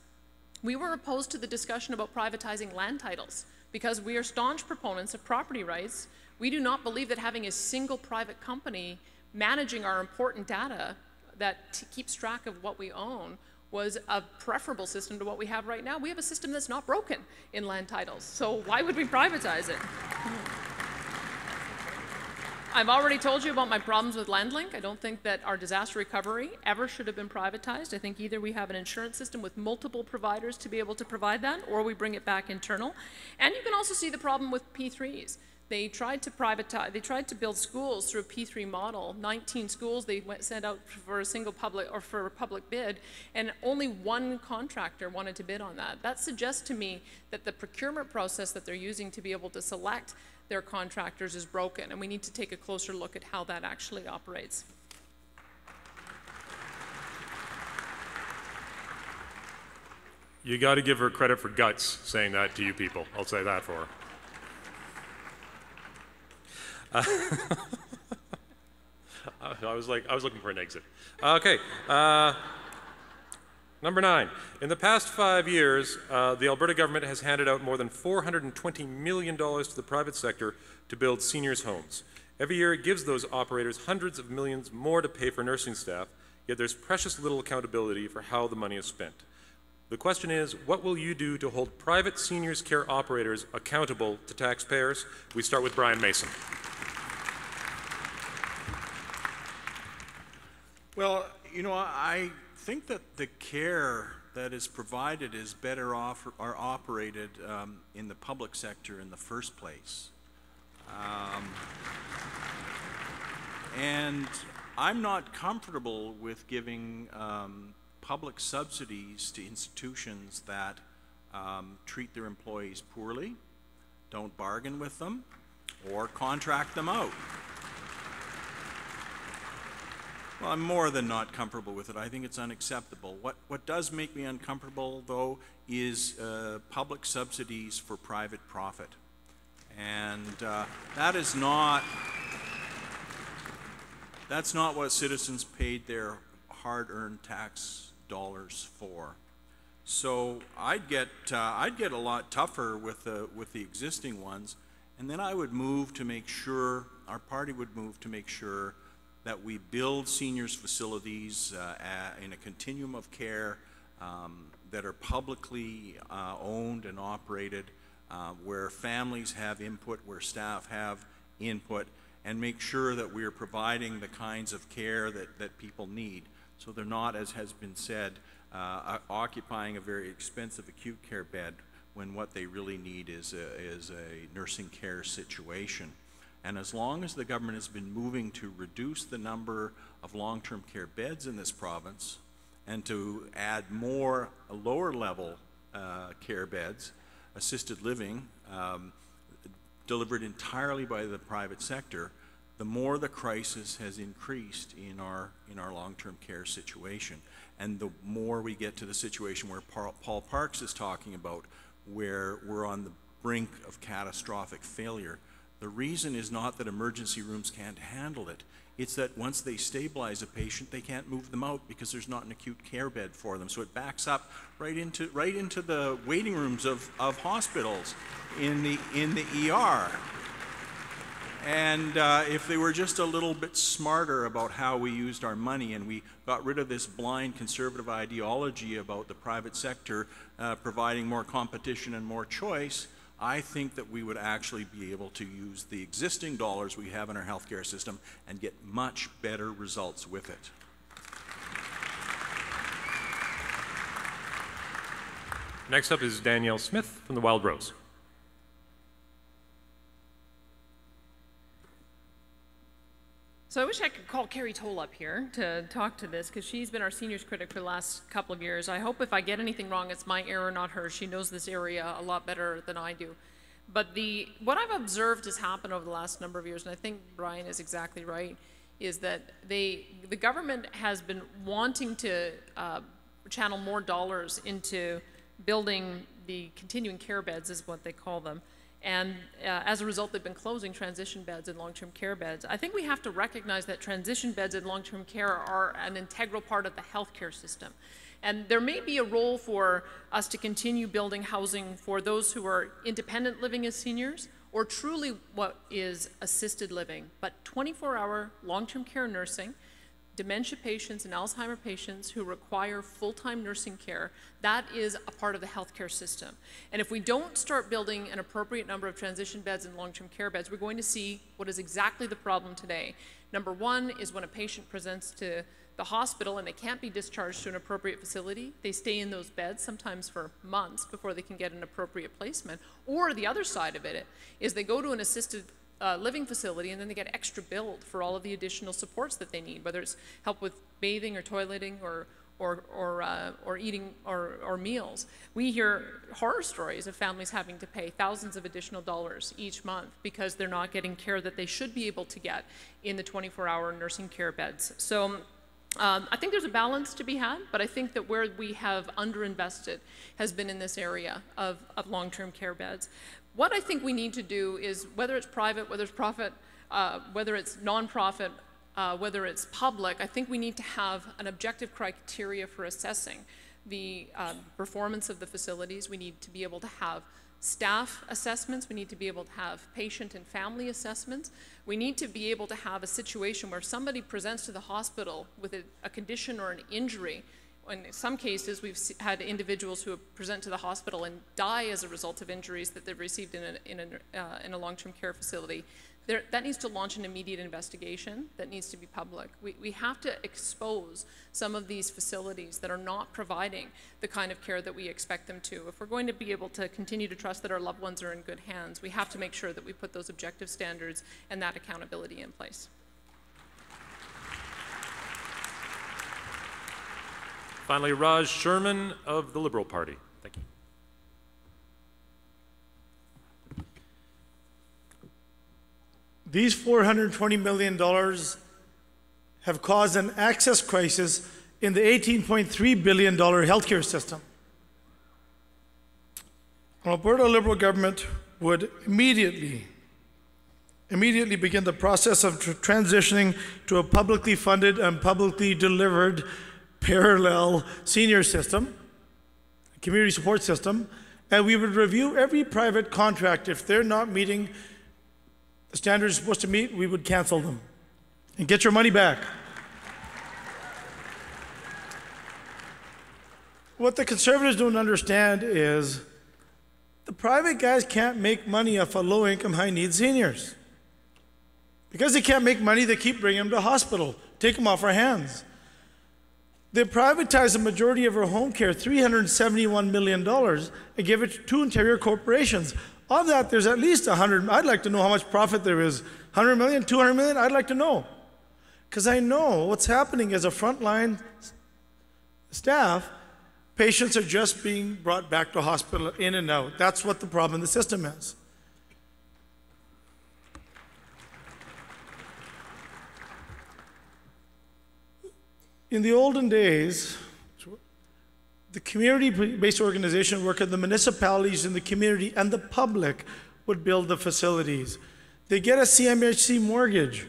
We were opposed to the discussion about privatizing land titles because we are staunch proponents of property rights. We do not believe that having a single private company managing our important data that keeps track of what we own was a preferable system to what we have right now. We have a system that's not broken in land titles, so why would we privatize it? I've already told you about my problems with LandLink. I don't think that our disaster recovery ever should have been privatized. I think either we have an insurance system with multiple providers to be able to provide that, or we bring it back internal. And you can also see the problem with P3s. They tried to privatize, they tried to build schools through a P3 model. 19 schools they sent out for a single public, or for a public bid, and only one contractor wanted to bid on that. That suggests to me that the procurement process that they're using to be able to select their contractors is broken, and we need to take a closer look at how that actually operates. You got to give her credit for guts saying that to you people. I'll say that for her. I was looking for an exit. Okay. Number 9. In the past 5 years, the Alberta government has handed out more than $420 million to the private sector to build seniors' homes. Every year it gives those operators hundreds of millions more to pay for nursing staff, yet there's precious little accountability for how the money is spent. The question is, what will you do to hold private seniors care operators accountable to taxpayers? We start with Brian Mason. Well, you know, I think that the care that is provided is better off or operated in the public sector in the first place. And I'm not comfortable with giving public subsidies to institutions that treat their employees poorly, don't bargain with them, or contract them out. Well, I'm more than not comfortable with it. I think it's unacceptable. What does make me uncomfortable, though, is public subsidies for private profit. And that's not what citizens paid their hard-earned tax dollars for. So I'd get a lot tougher with the existing ones, and then I would move to make sure, our party would move to make sure that we build seniors facilities in a continuum of care that are publicly owned and operated, where families have input, where staff have input, and make sure that we are providing the kinds of care that people need. So they're not, as has been said, occupying a very expensive acute care bed when what they really need is a nursing care situation. And as long as the government has been moving to reduce the number of long-term care beds in this province and to add more lower level care beds, assisted living, delivered entirely by the private sector, the more the crisis has increased in our long-term care situation. And the more we get to the situation where Paul Parks is talking about, where we're on the brink of catastrophic failure, the reason is not that emergency rooms can't handle it. It's that once they stabilize a patient, they can't move them out because there's not an acute care bed for them. So it backs up right into the waiting rooms of hospitals in the ER. And if they were just a little bit smarter about how we used our money, and we got rid of this blind conservative ideology about the private sector providing more competition and more choice, I think that we would actually be able to use the existing dollars we have in our healthcare system and get much better results with it. Next up is Danielle Smith from the Wild Rose. So I wish I could call Carrie Toll up here to talk to this, because she's been our seniors critic for the last couple of years. I hope if I get anything wrong, it's my error, not hers. She knows this area a lot better than I do. But what I've observed has happened over the last number of years, and I think Brian is exactly right, is that the government has been wanting to channel more dollars into building the continuing care beds, is what they call them. And as a result, they've been closing transition beds and long-term care beds. I think we have to recognize that transition beds and long-term care are an integral part of the healthcare system. And there may be a role for us to continue building housing for those who are independent living as seniors, or truly what is assisted living. But 24-hour long-term care nursing, dementia patients and Alzheimer patients who require full-time nursing care, that is a part of the healthcare system. And if we don't start building an appropriate number of transition beds and long-term care beds, we're going to see what is exactly the problem today. Number one is when a patient presents to the hospital and they can't be discharged to an appropriate facility, they stay in those beds sometimes for months before they can get an appropriate placement. Or the other side of it is they go to an assisted living facility, and then they get extra billed for all of the additional supports that they need, whether it's help with bathing or toileting or eating or meals. We hear horror stories of families having to pay thousands of additional dollars each month because they're not getting care that they should be able to get in the 24-hour nursing care beds. So I think there's a balance to be had, but I think that where we have underinvested has been in this area of long-term care beds. What I think we need to do is, whether it's private, whether it's profit, whether it's nonprofit, whether it's public, I think we need to have an objective criteria for assessing the performance of the facilities. We need to be able to have staff assessments. We need to be able to have patient and family assessments. We need to be able to have a situation where somebody presents to the hospital with a condition or an injury. In some cases, we've had individuals who present to the hospital and die as a result of injuries that they've received in a long-term care facility. That needs to launch an immediate investigation that needs to be public. We have to expose some of these facilities that are not providing the kind of care that we expect them to. If we're going to be able to continue to trust that our loved ones are in good hands, we have to make sure that we put those objective standards and that accountability in place. Finally, Raj Sherman of the Liberal Party. Thank you. These $420 million have caused an access crisis in the $18.3 billion healthcare system. An Alberta Liberal government would immediately begin the process of transitioning to a publicly funded and publicly delivered parallel senior system, community support system, and we would review every private contract. If they're not meeting the standards supposed to meet, we would cancel them. and get your money back. What the Conservatives don't understand is the private guys can't make money off of low-income, high-need seniors. Because they can't make money, they keep bringing them to hospital, take them off our hands. They privatize the majority of our home care, $371 million, and give it to two Ontario corporations. Of that, there's at least 100. I'd like to know how much profit there is. 100 million, 200 million? I'd like to know. Because I know what's happening as a frontline staff, patients are just being brought back to hospital in and out. That's what the problem in the system is. In the olden days, the community-based organization work at the municipalities and the community and the public would build the facilities. They get a CMHC mortgage.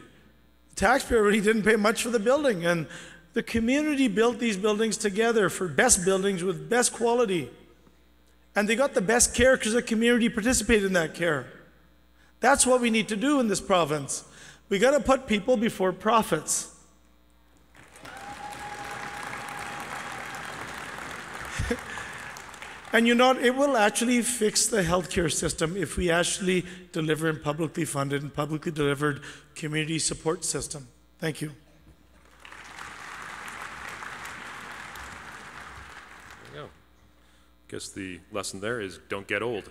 The taxpayer really didn't pay much for the building, and the community built these buildings together for best buildings with best quality. And they got the best care because the community participated in that care. That's what we need to do in this province. We got to put people before profits. And you know, it will actually fix the healthcare system if we actually deliver a publicly funded and publicly delivered community support system. Thank you. There you go. Guess the lesson there is don't get old.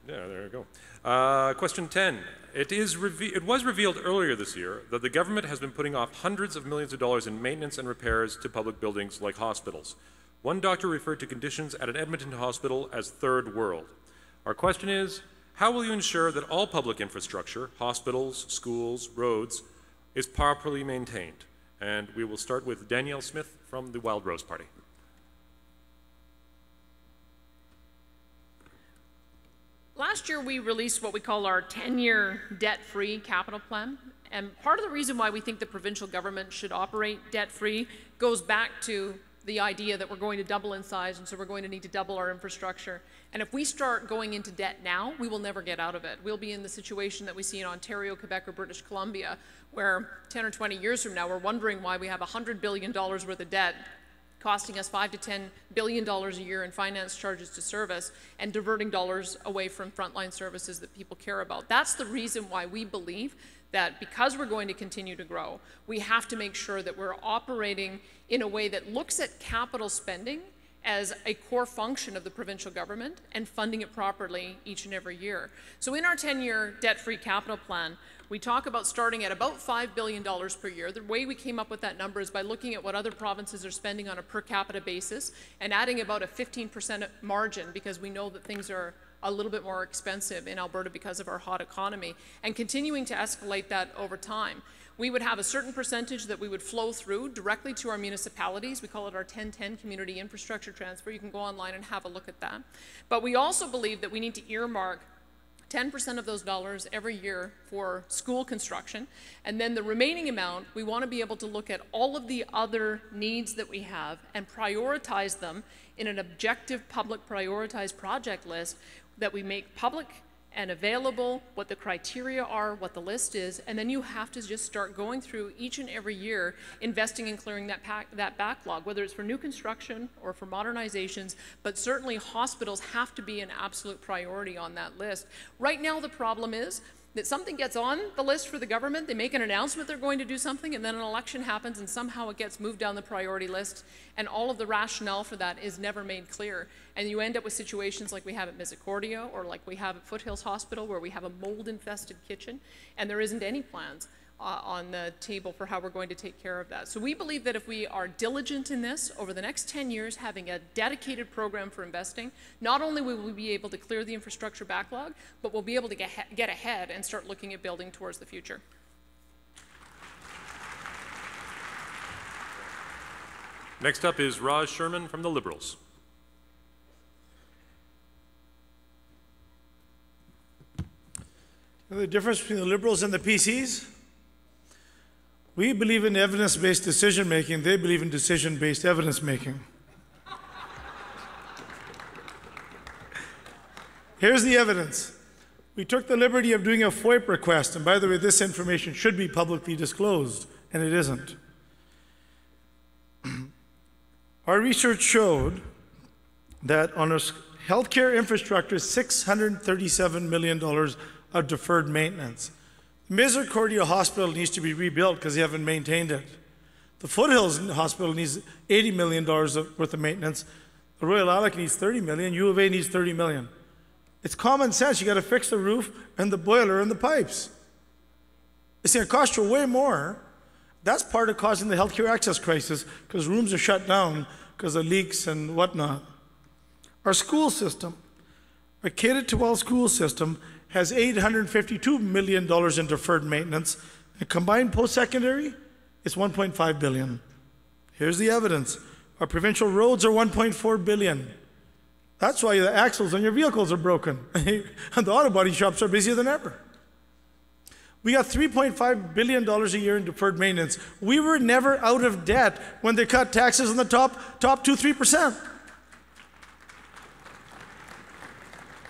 Yeah, there you go. Question 10. It was revealed earlier this year that the government has been putting off hundreds of millions of dollars in maintenance and repairs to public buildings like hospitals. One doctor referred to conditions at an Edmonton hospital as third world. Our question is, how will you ensure that all public infrastructure, hospitals, schools, roads, is properly maintained? And we will start with Danielle Smith from the Wild Rose Party. Last year, we released what we call our 10-year debt-free capital plan. And part of the reason why we think the provincial government should operate debt-free goes back to the idea that we're going to double in size, and so we're going to need to double our infrastructure. And if we start going into debt now, we will never get out of it. We'll be in the situation that we see in Ontario, Quebec, or British Columbia, where 10 or 20 years from now, we're wondering why we have $100 billion worth of debt costing us $5 to $10 billion a year in finance charges to service and diverting dollars away from frontline services that people care about. That's the reason why we believe that because we're going to continue to grow, we have to make sure that we're operating in a way that looks at capital spending as a core function of the provincial government and funding it properly each and every year. So in our 10-year debt-free capital plan, we talk about starting at about $5 billion per year. The way we came up with that number is by looking at what other provinces are spending on a per capita basis and adding about a 15% margin, because we know that things are a little bit more expensive in Alberta because of our hot economy, and continuing to escalate that over time. We would have a certain percentage that we would flow through directly to our municipalities. We call it our 10-10 Community Infrastructure Transfer. You can go online and have a look at that. But we also believe that we need to earmark 10% of those dollars every year for school construction, and then the remaining amount, we want to be able to look at all of the other needs that we have and prioritize them in an objective public prioritized project list that we make public and available, what the criteria are, what the list is, and then you have to just start going through each and every year, investing and clearing that backlog, whether it's for new construction or for modernizations, but certainly hospitals have to be an absolute priority on that list. Right now, the problem is that something gets on the list for the government, they make an announcement they're going to do something, and then an election happens and somehow it gets moved down the priority list, and all of the rationale for that is never made clear. And you end up with situations like we have at Misericordia or like we have at Foothills Hospital, where we have a mold-infested kitchen, and there isn't any plans on the table for how we're going to take care of that. So we believe that if we are diligent in this over the next 10 years, having a dedicated program for investing, not only will we be able to clear the infrastructure backlog, but we'll be able to get ahead and start looking at building towards the future. Next up is Raj Sherman from the Liberals. The difference between the Liberals and the PCs? We believe in evidence-based decision-making. They believe in decision-based evidence-making. Here's the evidence. we took the liberty of doing a FOIP request, and by the way, this information should be publicly disclosed, and it isn't. Our research showed that on our healthcare infrastructure, $637 million of deferred maintenance. Misericordia Hospital needs to be rebuilt because they haven't maintained it. The Foothills Hospital needs $80 million worth of maintenance. The Royal Alec needs $30 million. U of A needs $30 million. It's common sense. You got to fix the roof and the boiler and the pipes. It's going to cost you way more. That's part of causing the healthcare access crisis because rooms are shut down because of leaks and whatnot. Our school system, our K-12 school system, has $852 million in deferred maintenance. And combined post-secondary, it's $1.5 billion. Here's the evidence. Our provincial roads are $1.4 billion. That's why the axles on your vehicles are broken. And the auto body shops are busier than ever. We got $3.5 billion a year in deferred maintenance. We were never out of debt when they cut taxes on the top 2-3%.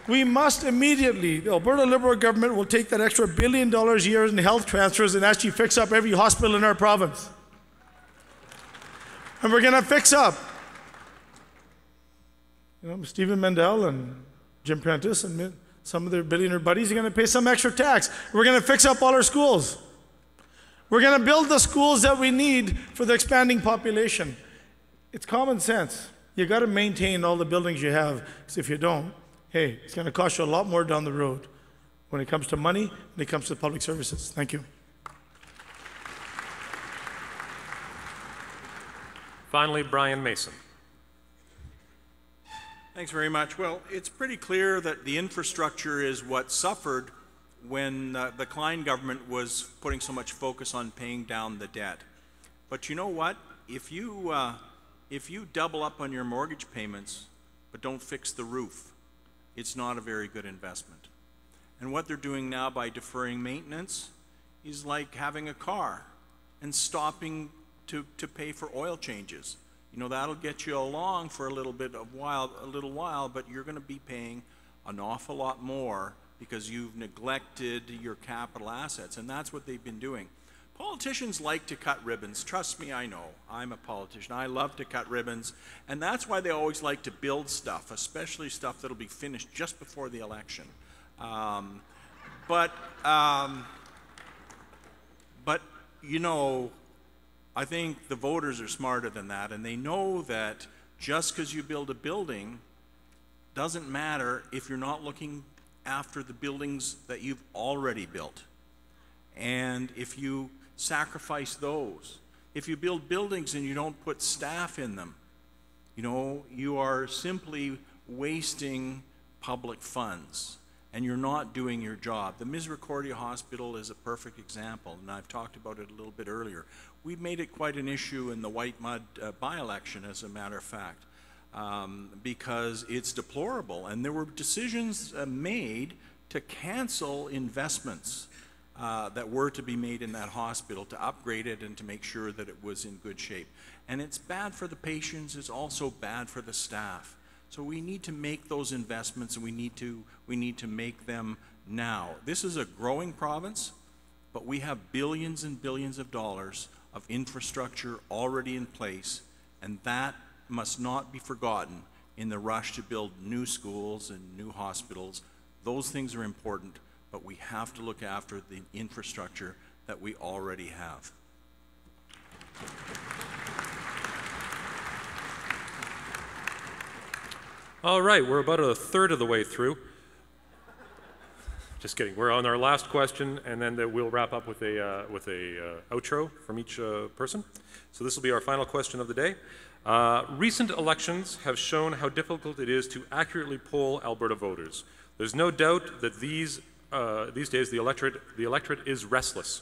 We must immediately, the Alberta Liberal government will take that extra $1 billion a year in health transfers and actually fix up every hospital in our province. And we're going to fix up. Stephen Mendel and Jim Prentice and some of their billionaire buddies are going to pay some extra tax. We're going to fix up all our schools. We're going to build the schools that we need for the expanding population. It's common sense. You got to maintain all the buildings you have, because if you don't, hey, it's going to cost you a lot more down the road when it comes to money, when it comes to public services. Thank you. Finally, Brian Mason. Thanks very much. Well, it's pretty clear that the infrastructure is what suffered when the Klein government was putting so much focus on paying down the debt. But you know what? If you double up on your mortgage payments but don't fix the roof, it's not a very good investment. And what they're doing now by deferring maintenance is like having a car and stopping to pay for oil changes. You know, that'll get you along for a little while, but you're going to be paying an awful lot more because you've neglected your capital assets, and that's what they've been doing. Politicians like to cut ribbons. Trust me, I know. I'm a politician. I love to cut ribbons, and that's why they always like to build stuff, especially stuff that'll be finished just before the election. But you know, I think the voters are smarter than that, and they know that just because you build a building doesn't matter if you're not looking after the buildings that you've already built. And if you sacrifice those, if you build buildings and you don't put staff in them, you know, you are simply wasting public funds and you're not doing your job. The Misericordia Hospital is a perfect example, and I've talked about it a little bit earlier. We've made it quite an issue in the White Mud by-election, as a matter of fact, because it's deplorable. And there were decisions made to cancel investments that were to be made in that hospital to upgrade it and to make sure that it was in good shape. And it's bad for the patients, it's also bad for the staff. So we need to make those investments, and we need to make them now. This is a growing province, but we have billions and billions of dollars of infrastructure already in place, and that must not be forgotten in the rush to build new schools and new hospitals. Those things are important, but we have to look after the infrastructure that we already have. All right, we're about a third of the way through. Just kidding. We're on our last question, and then we'll wrap up with a outro from each person. So this will be our final question of the day. Recent elections have shown how difficult it is to accurately poll Alberta voters. There's no doubt that these days the electorate is restless.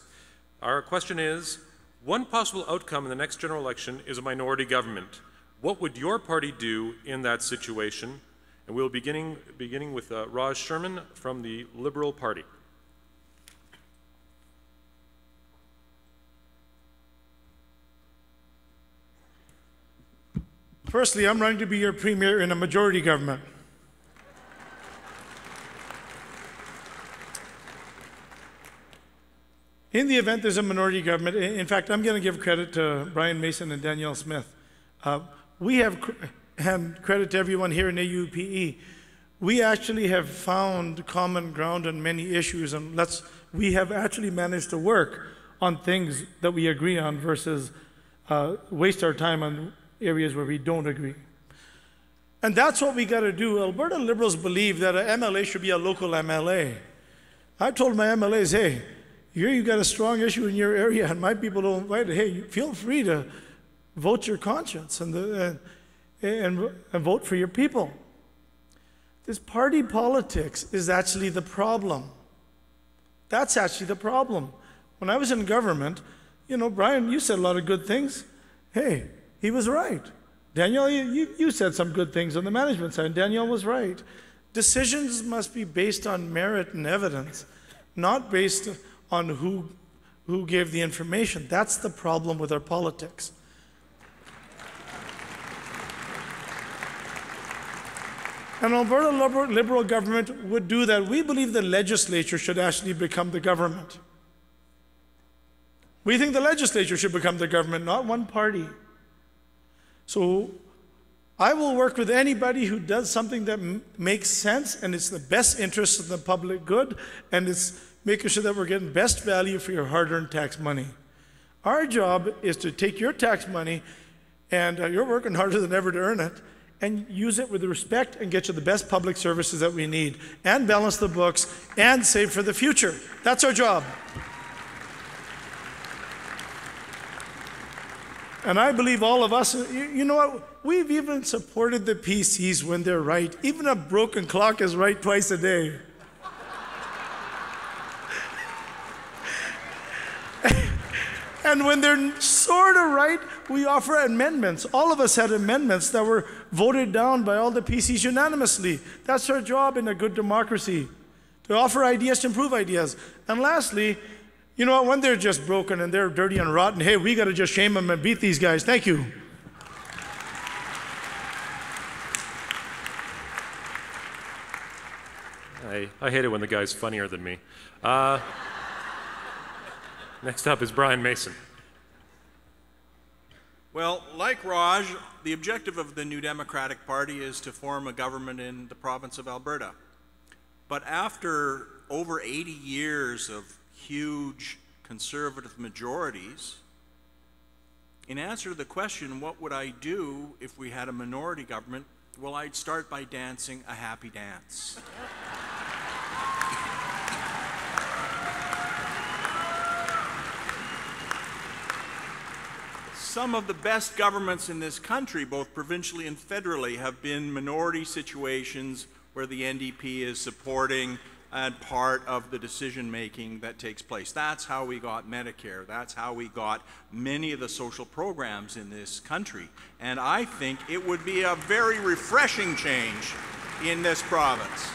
Our question is, one possible outcome in the next general election is a minority government. What would your party do in that situation? And we'll be beginning with Raj Sherman from the Liberal Party. Firstly, I'm running to be your premier in a majority government. in the event there's a minority government, in fact, I'm going to give credit to Brian Mason and Danielle Smith. We have, and credit to everyone here in AUPE, we actually have found common ground on many issues, and we have actually managed to work on things that we agree on versus waste our time on areas where we don't agree. And that's what we got to do. Alberta Liberals believe that an MLA should be a local MLA. I told my MLAs, hey, here you got a strong issue in your area and my people don't invite it. Hey, feel free to vote your conscience and vote for your people. This party politics is actually the problem. That's actually the problem. When I was in government, you know, Brian, you said a lot of good things. Hey, he was right. Danielle, you said some good things on the management side. Danielle was right. Decisions must be based on merit and evidence, not based on who gave the information. That's the problem with our politics. An Alberta Liberal government would do that. We believe the legislature should actually become the government. We think the legislature should become the government, not one party. So I will work with anybody who does something that makes sense and it's the best interest of the public good and it's making sure that we're getting best value for your hard-earned tax money. Our job is to take your tax money, and you're working harder than ever to earn it, and use it with respect and get you the best public services that we need, and balance the books, and save for the future. That's our job. And I believe all of us, you know what? We've even supported the PCs when they're right. Even a broken clock is right twice a day. And when they're sort of right, we offer amendments. All of us had amendments that were voted down by all the PCs unanimously. That's our job in a good democracy, to offer ideas, to improve ideas. And lastly, you know what, when they're just broken and they're dirty and rotten, hey, we got to just shame them and beat these guys. Thank you. I hate it when the guy's funnier than me. Next up is Brian Mason. Well, like Raj, the objective of the New Democratic Party is to form a government in the province of Alberta. But after over 80 years of huge conservative majorities, in answer to the question, what would I do if we had a minority government? Well, I'd start by dancing a happy dance. Some of the best governments in this country, both provincially and federally, have been minority situations where the NDP is supporting and part of the decision-making that takes place. That's how we got Medicare. That's how we got many of the social programs in this country. And I think it would be a very refreshing change in this province.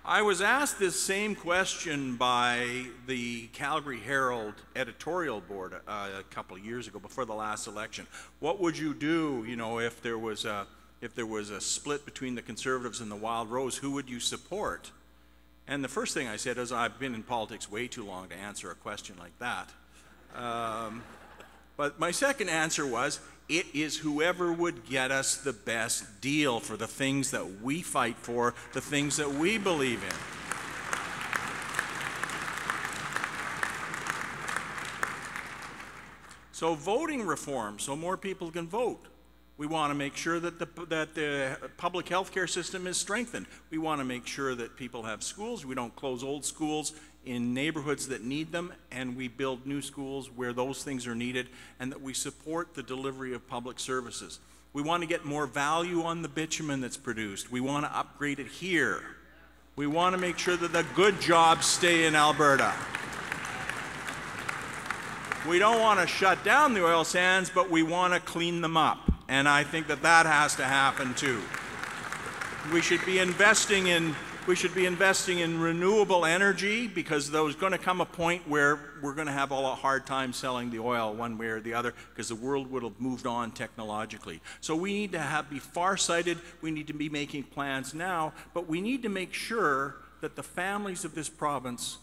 I was asked this same question by the Calgary Herald editorial board a couple of years ago, before the last election. What would you do, you know, if there was a split between the Conservatives and the Wild Rose? Who would you support? And the first thing I said is, I've been in politics way too long to answer a question like that. But my second answer was, it is whoever would get us the best deal for the things that we fight for, the things that we believe in. So voting reform, so more people can vote. We want to make sure that the public health care system is strengthened. We want to make sure that people have schools. We don't close old schools in neighborhoods that need them, and we build new schools where those things are needed, and that we support the delivery of public services. We want to get more value on the bitumen that's produced. We want to upgrade it here. We want to make sure that the good jobs stay in Alberta. We don't want to shut down the oil sands, but we want to clean them up. And I think that that has to happen too. We should be investing in renewable energy, because there's going to come a point where we're going to have a hard time selling the oil one way or the other, because the world would have moved on technologically. So we need to be farsighted. We need to be making plans now, but we need to make sure that the families of this province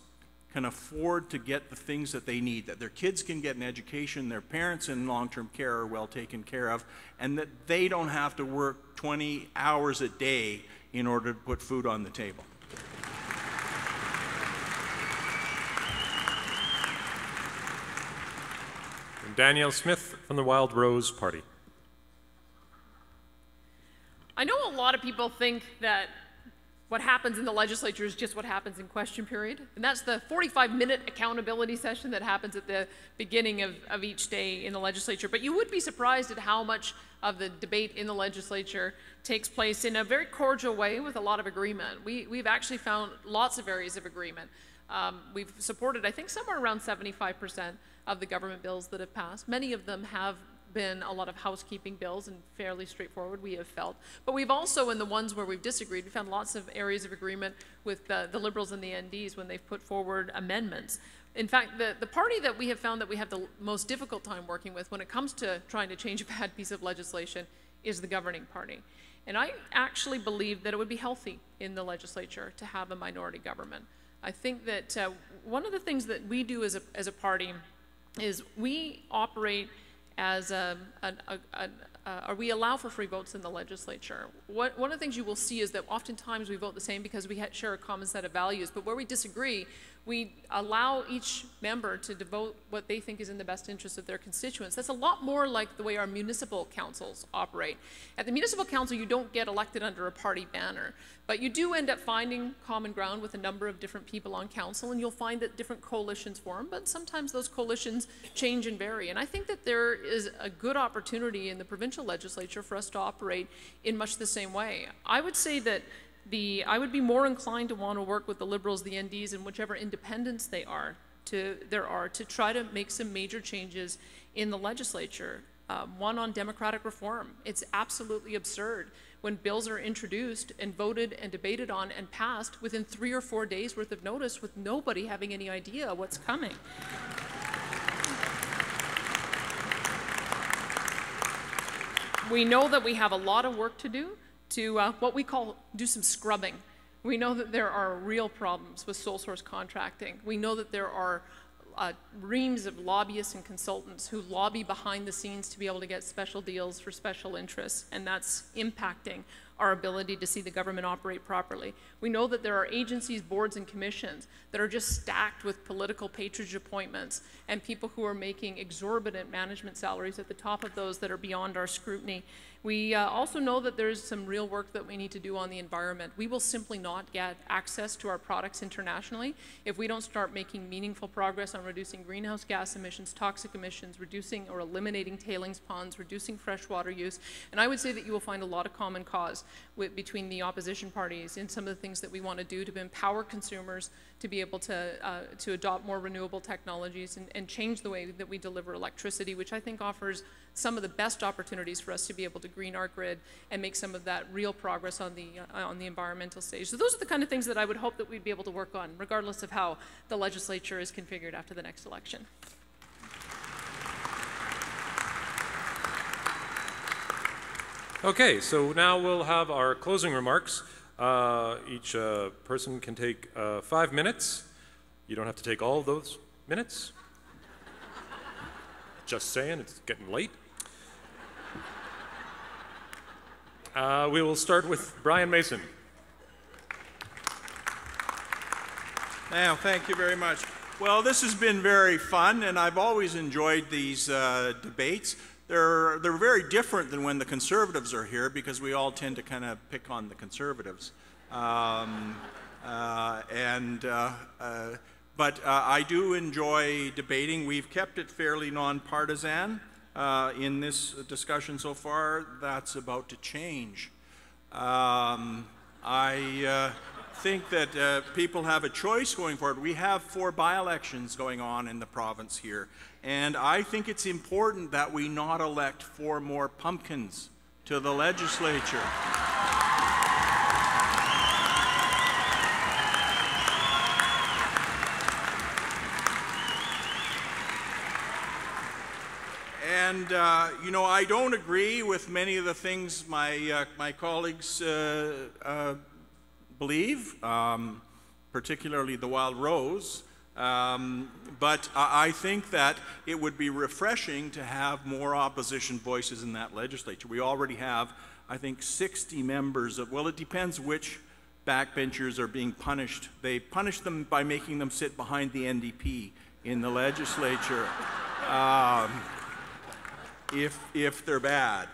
can afford to get the things that they need, that their kids can get an education, their parents in long-term care are well taken care of, and that they don't have to work 20 hours a day in order to put food on the table. And Danielle Smith from the Wild Rose Party. I know a lot of people think that what happens in the legislature is just what happens in question period. And that's the 45-minute accountability session that happens at the beginning of each day in the legislature. But you would be surprised at how much of the debate in the legislature takes place in a very cordial way with a lot of agreement. We've actually found lots of areas of agreement. We've supported, I think, somewhere around 75% of the government bills that have passed. Many of them have been a lot of housekeeping bills and fairly straightforward, we have felt. But we've also, in the ones where we've disagreed, we found lots of areas of agreement with the Liberals and the NDs when they've put forward amendments. In fact, the party that we have found that we have the most difficult time working with when it comes to trying to change a bad piece of legislation is the governing party. And I actually believe that it would be healthy in the legislature to have a minority government. I think that one of the things that we do as a party is we operate as we allow for free votes in the legislature. One of the things you will see is that oftentimes we vote the same because we share a common set of values, but where we disagree, we allow each member to devote what they think is in the best interest of their constituents. That's a lot more like the way our municipal councils operate. At the municipal council, you don't get elected under a party banner, but you do end up finding common ground with a number of different people on council, and you'll find that different coalitions form, but sometimes those coalitions change and vary. And I think that there is a good opportunity in the provincial legislature for us to operate in much the same way. I would say that I would be more inclined to want to work with the Liberals, the NDs, and whichever independents there are to try to make some major changes in the legislature. One on democratic reform. It's absolutely absurd when bills are introduced and voted and debated on and passed within 3 or 4 days worth of notice with nobody having any idea what's coming. We know that we have a lot of work to do to what we call do some scrubbing. We know that there are real problems with sole source contracting. We know that there are reams of lobbyists and consultants who lobby behind the scenes to be able to get special deals for special interests, and that's impacting our ability to see the government operate properly. We know that there are agencies, boards, and commissions that are just stacked with political patronage appointments and people who are making exorbitant management salaries at the top of those that are beyond our scrutiny. We also know that there's some real work that we need to do on the environment. We will simply not get access to our products internationally if we don't start making meaningful progress on reducing greenhouse gas emissions, toxic emissions, reducing or eliminating tailings ponds, reducing freshwater use. And I would say that you will find a lot of common cause between the opposition parties in some of the things that we want to do to empower consumers to be able to adopt more renewable technologies and change the way that we deliver electricity, which I think offers some of the best opportunities for us to be able to green our grid and make some of that real progress on the environmental stage. So those are the kind of things that I would hope that we'd be able to work on, regardless of how the legislature is configured after the next election. Okay, so now we'll have our closing remarks. Each person can take 5 minutes. You don't have to take all of those minutes. Just saying, it's getting late. We will start with Brian Mason. Now, thank you very much. Well, this has been very fun, and I've always enjoyed these debates. They're very different than when the Conservatives are here because we all tend to kind of pick on the Conservatives. But I do enjoy debating. We've kept it fairly nonpartisan in this discussion so far. That's about to change. I think that people have a choice going forward. We have 4 by-elections going on in the province here, and I think it's important that we not elect 4 more pumpkins to the legislature. And, you know, I don't agree with many of the things my colleagues believe. particularly the Wild Rose. But I think that it would be refreshing to have more opposition voices in that legislature. We already have, I think, 60 members of, well, it depends which backbenchers are being punished. They punish them by making them sit behind the NDP in the legislature if they're bad.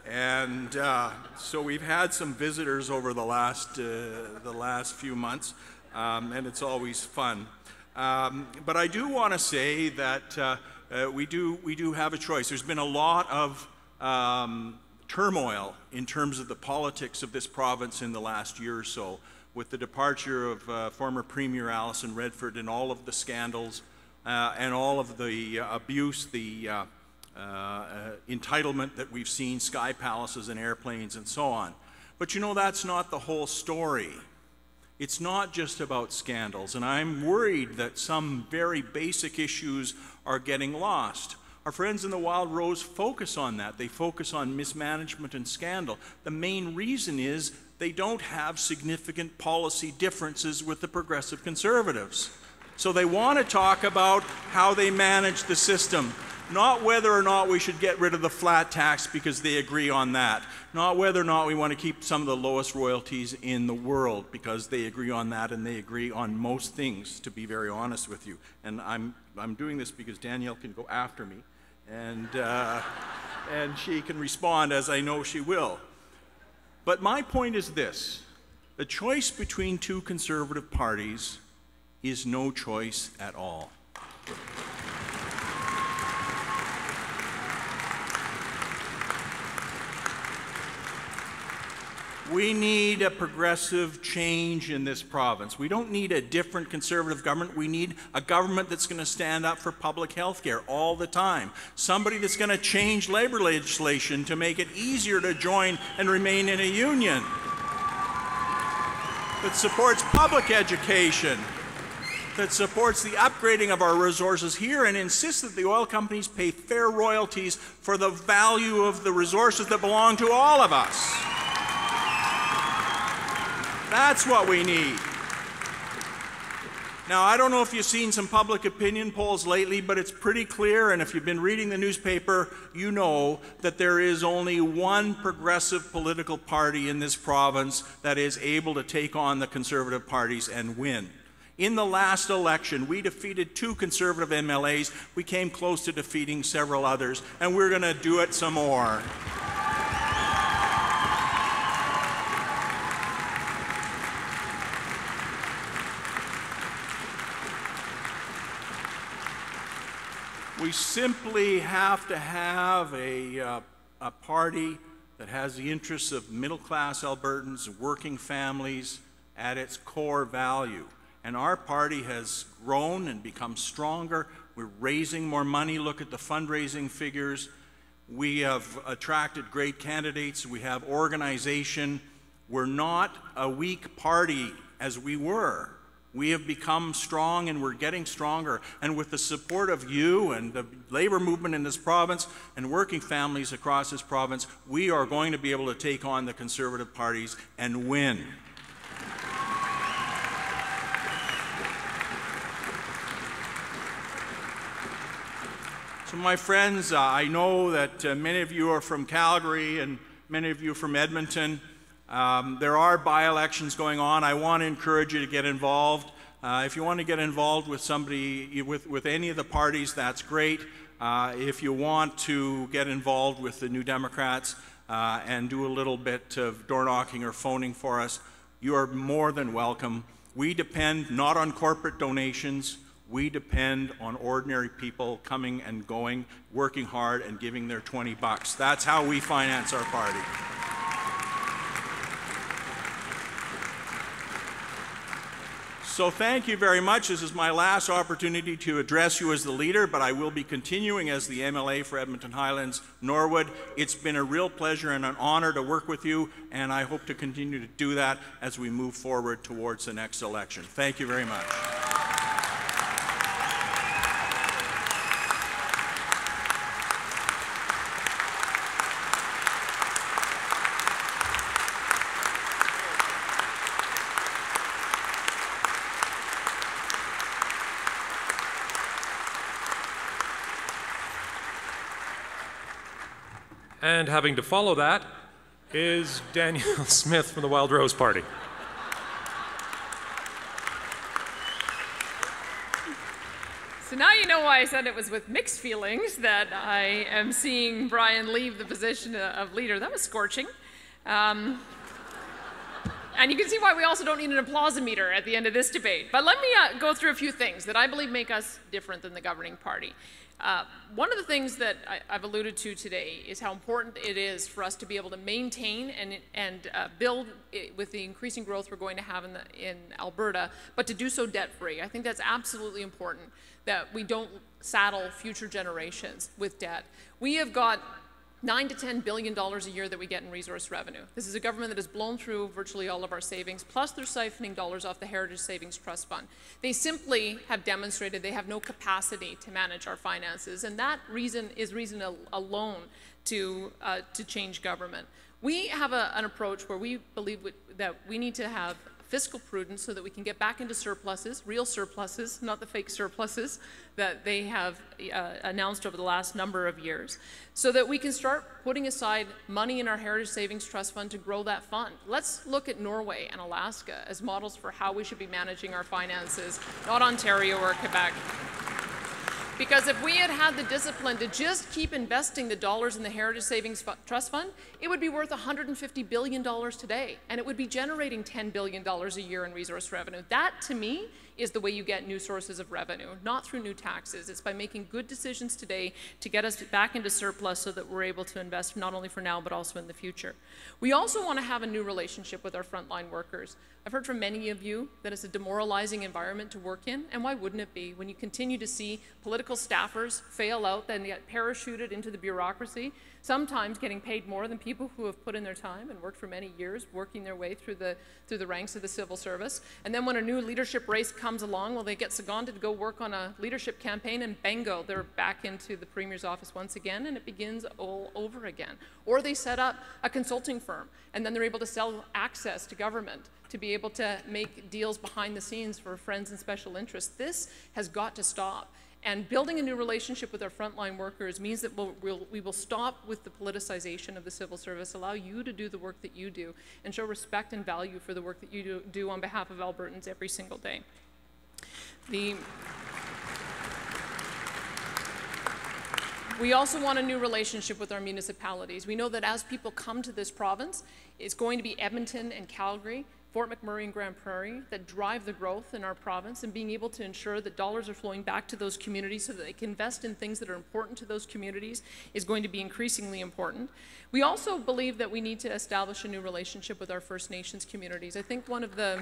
And so we've had some visitors over the last few months, and it's always fun. But I do want to say that we do have a choice. There's been a lot of turmoil in terms of the politics of this province in the last year or so, with the departure of former Premier Alison Redford and all of the scandals and all of the abuse, the entitlement that we've seen, sky palaces and airplanes and so on. But you know, that's not the whole story. It's not just about scandals, and I'm worried that some very basic issues are getting lost. Our friends in the Wild Rose focus on that. They focus on mismanagement and scandal. The main reason is they don't have significant policy differences with the Progressive Conservatives. So they want to talk about how they manage the system, not whether or not we should get rid of the flat tax because they agree on that, not whether or not we want to keep some of the lowest royalties in the world because they agree on that, and they agree on most things, to be very honest with you. And I'm doing this because Danielle can go after me, and she can respond, as I know she will. But my point is this: the choice between two conservative parties is no choice at all. We need a progressive change in this province. We don't need a different conservative government. We need a government that's going to stand up for public health care all the time. Somebody that's going to change labor legislation to make it easier to join and remain in a union. That supports public education. That supports the upgrading of our resources here and insists that the oil companies pay fair royalties for the value of the resources that belong to all of us. That's what we need. Now, I don't know if you've seen some public opinion polls lately, but it's pretty clear, and if you've been reading the newspaper, you know that there is only one progressive political party in this province that is able to take on the conservative parties and win. In the last election, we defeated 2 conservative MLAs. We came close to defeating several others, and we're going to do it some more. We simply have to have a party that has the interests of middle-class Albertans, working families at its core value. And our party has grown and become stronger. We're raising more money. Look at the fundraising figures. We have attracted great candidates. We have organization. We're not a weak party as we were. We have become strong, and we're getting stronger. And with the support of you and the labor movement in this province and working families across this province, we are going to be able to take on the conservative parties and win. So my friends, I know that many of you are from Calgary and many of you are from Edmonton. There are by-elections going on. I want to encourage you to get involved. If you want to get involved with somebody, with any of the parties, that's great. If you want to get involved with the New Democrats and do a little bit of door knocking or phoning for us, you are more than welcome. We depend not on corporate donations. We depend on ordinary people coming and going, working hard and giving their 20 bucks. That's how we finance our party. So thank you very much. This is my last opportunity to address you as the leader, but I will be continuing as the MLA for Edmonton Highlands Norwood. It's been a real pleasure and an honor to work with you, and I hope to continue to do that as we move forward towards the next election. Thank you very much. And having to follow that is Danielle Smith from the Wild Rose Party. So now you know why I said it was with mixed feelings that I am seeing Brian leave the position of leader. That was scorching. And you can see why we also don't need an applause-meter at the end of this debate. But let me go through a few things that I believe make us different than the governing party. One of the things that I've alluded to today is how important it is for us to be able to maintain and build with the increasing growth we're going to have in Alberta, but to do so debt-free. I think that's absolutely important, that we don't saddle future generations with debt. We have got $9 to $10 billion a year that we get in resource revenue. This is a government that has blown through virtually all of our savings, plus they're siphoning dollars off the Heritage Savings Trust Fund. They simply have demonstrated they have no capacity to manage our finances, and that is reason alone to change government. We have an approach where we believe that we need to have fiscal prudence so that we can get back into surpluses, real surpluses, not the fake surpluses that they have announced over the last number of years, so that we can start putting aside money in our Heritage Savings Trust Fund to grow that fund. Let's look at Norway and Alaska as models for how we should be managing our finances, not Ontario or Quebec. Because if we had had the discipline to just keep investing the dollars in the Heritage Savings Trust Fund, it would be worth $150 billion today, and it would be generating $10 billion a year in resource revenue. That, to me, is the way you get new sources of revenue, not through new taxes. It's by making good decisions today to get us back into surplus so that we're able to invest not only for now, but also in the future. We also want to have a new relationship with our frontline workers. I've heard from many of you that it's a demoralizing environment to work in, and why wouldn't it be? When you continue to see political staffers fail out, then get parachuted into the bureaucracy, sometimes getting paid more than people who have put in their time and worked for many years, working their way through the ranks of the civil service. And then when a new leadership race comes along, well, they get seconded to go work on a leadership campaign, and bingo, they're back into the Premier's office once again, and it begins all over again. Or they set up a consulting firm, and then they're able to sell access to government to be able to make deals behind the scenes for friends and special interests. This has got to stop. And building a new relationship with our frontline workers means that we will stop with the politicization of the civil service, allow you to do the work that you do, and show respect and value for the work that you do on behalf of Albertans every single day. We also want a new relationship with our municipalities. We know that as people come to this province, it's going to be Edmonton and Calgary, Fort McMurray and Grand Prairie that drive the growth in our province, and being able to ensure that dollars are flowing back to those communities so that they can invest in things that are important to those communities is going to be increasingly important. We also believe that we need to establish a new relationship with our First Nations communities. I think one of the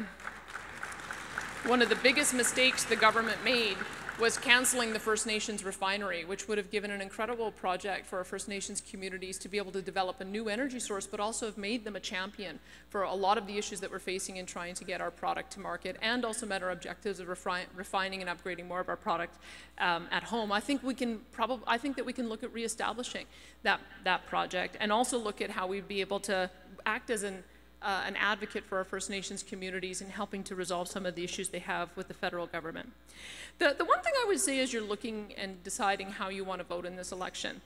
biggest mistakes the government made was canceling the First Nations refinery, which would have given an incredible project for our First Nations communities to be able to develop a new energy source, but also have made them a champion for a lot of the issues that we're facing in trying to get our product to market, and also met our objectives of refining and upgrading more of our product at home. I think that we can look at reestablishing that project, and also look at how we'd be able to act as an advocate for our First Nations communities in helping to resolve some of the issues they have with the federal government. The one thing I would say as you're looking and deciding how you want to vote in this election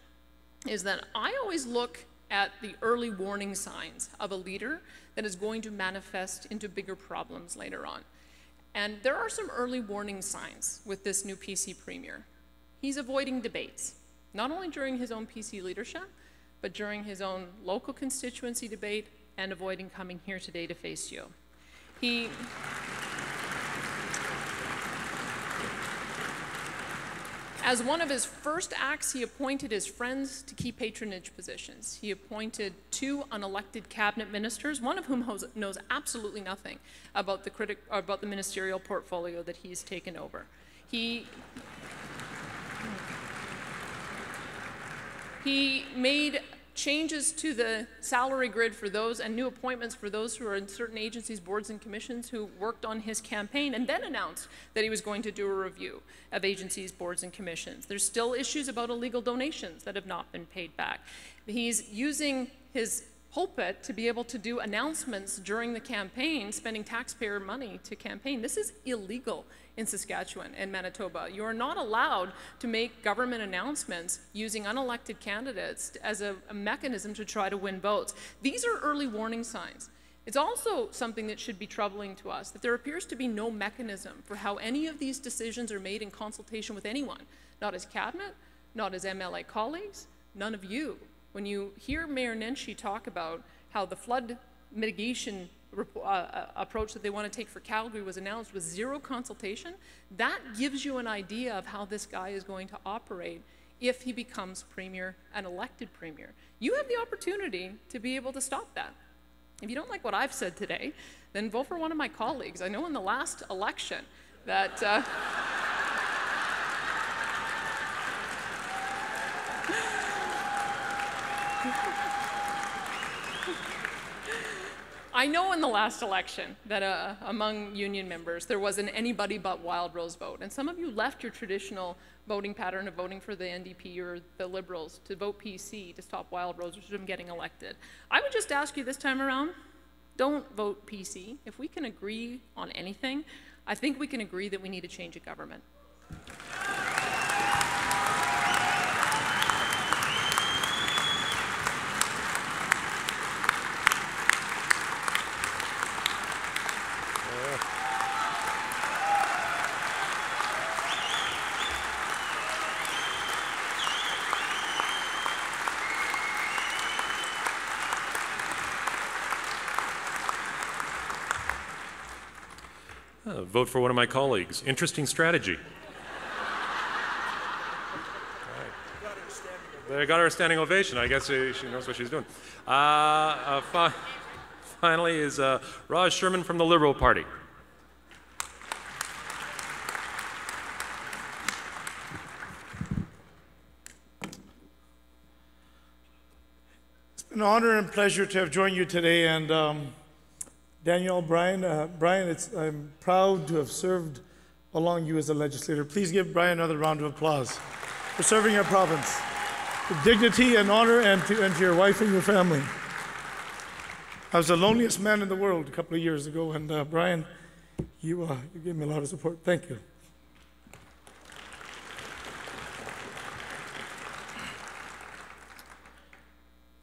is that I always look at the early warning signs of a leader that is going to manifest into bigger problems later on. And there are some early warning signs with this new PC Premier. He's avoiding debates, not only during his own PC leadership, but during his own local constituency debate, and avoiding coming here today to face you. As one of his first acts, he appointed his friends to key patronage positions. He appointed 2 unelected cabinet ministers, one of whom knows absolutely nothing about the ministerial portfolio that he's taken over. He made changes to the salary grid for those, and new appointments for those who are in certain agencies, boards, and commissions who worked on his campaign, and then announced that he was going to do a review of agencies, boards, and commissions. There's still issues about illegal donations that have not been paid back. He's using his pulpit to be able to do announcements during the campaign, spending taxpayer money to campaign. This is illegal in Saskatchewan and Manitoba. You are not allowed to make government announcements using unelected candidates as a mechanism to try to win votes. These are early warning signs. It's also something that should be troubling to us, that there appears to be no mechanism for how any of these decisions are made in consultation with anyone, not as cabinet, not as MLA colleagues, none of you. When you hear Mayor Nenshi talk about how the flood mitigation approach that they want to take for Calgary was announced with zero consultation, that gives you an idea of how this guy is going to operate if he becomes premier and elected premier. You have the opportunity to be able to stop that. If you don't like what I've said today, then vote for one of my colleagues. I know in the last election that I know in the last election that among union members there was an anybody but Wildrose vote, and some of you left your traditional voting pattern of voting for the NDP or the Liberals to vote PC to stop Wildrose from getting elected. I would just ask you this time around, don't vote PC. If we can agree on anything, I think we can agree that we need a change of government. Vote for one of my colleagues. Interesting strategy. They got her a standing ovation. I guess she knows what she's doing. Finally is Raj Sherman from the Liberal Party. It's been an honor and pleasure to have joined you today, and Danielle, Brian, I'm proud to have served along you as a legislator. Please give Brian another round of applause for serving our province with dignity and honor, and to your wife and your family. I was the loneliest man in the world a couple of years ago, and Brian, you gave me a lot of support. Thank you.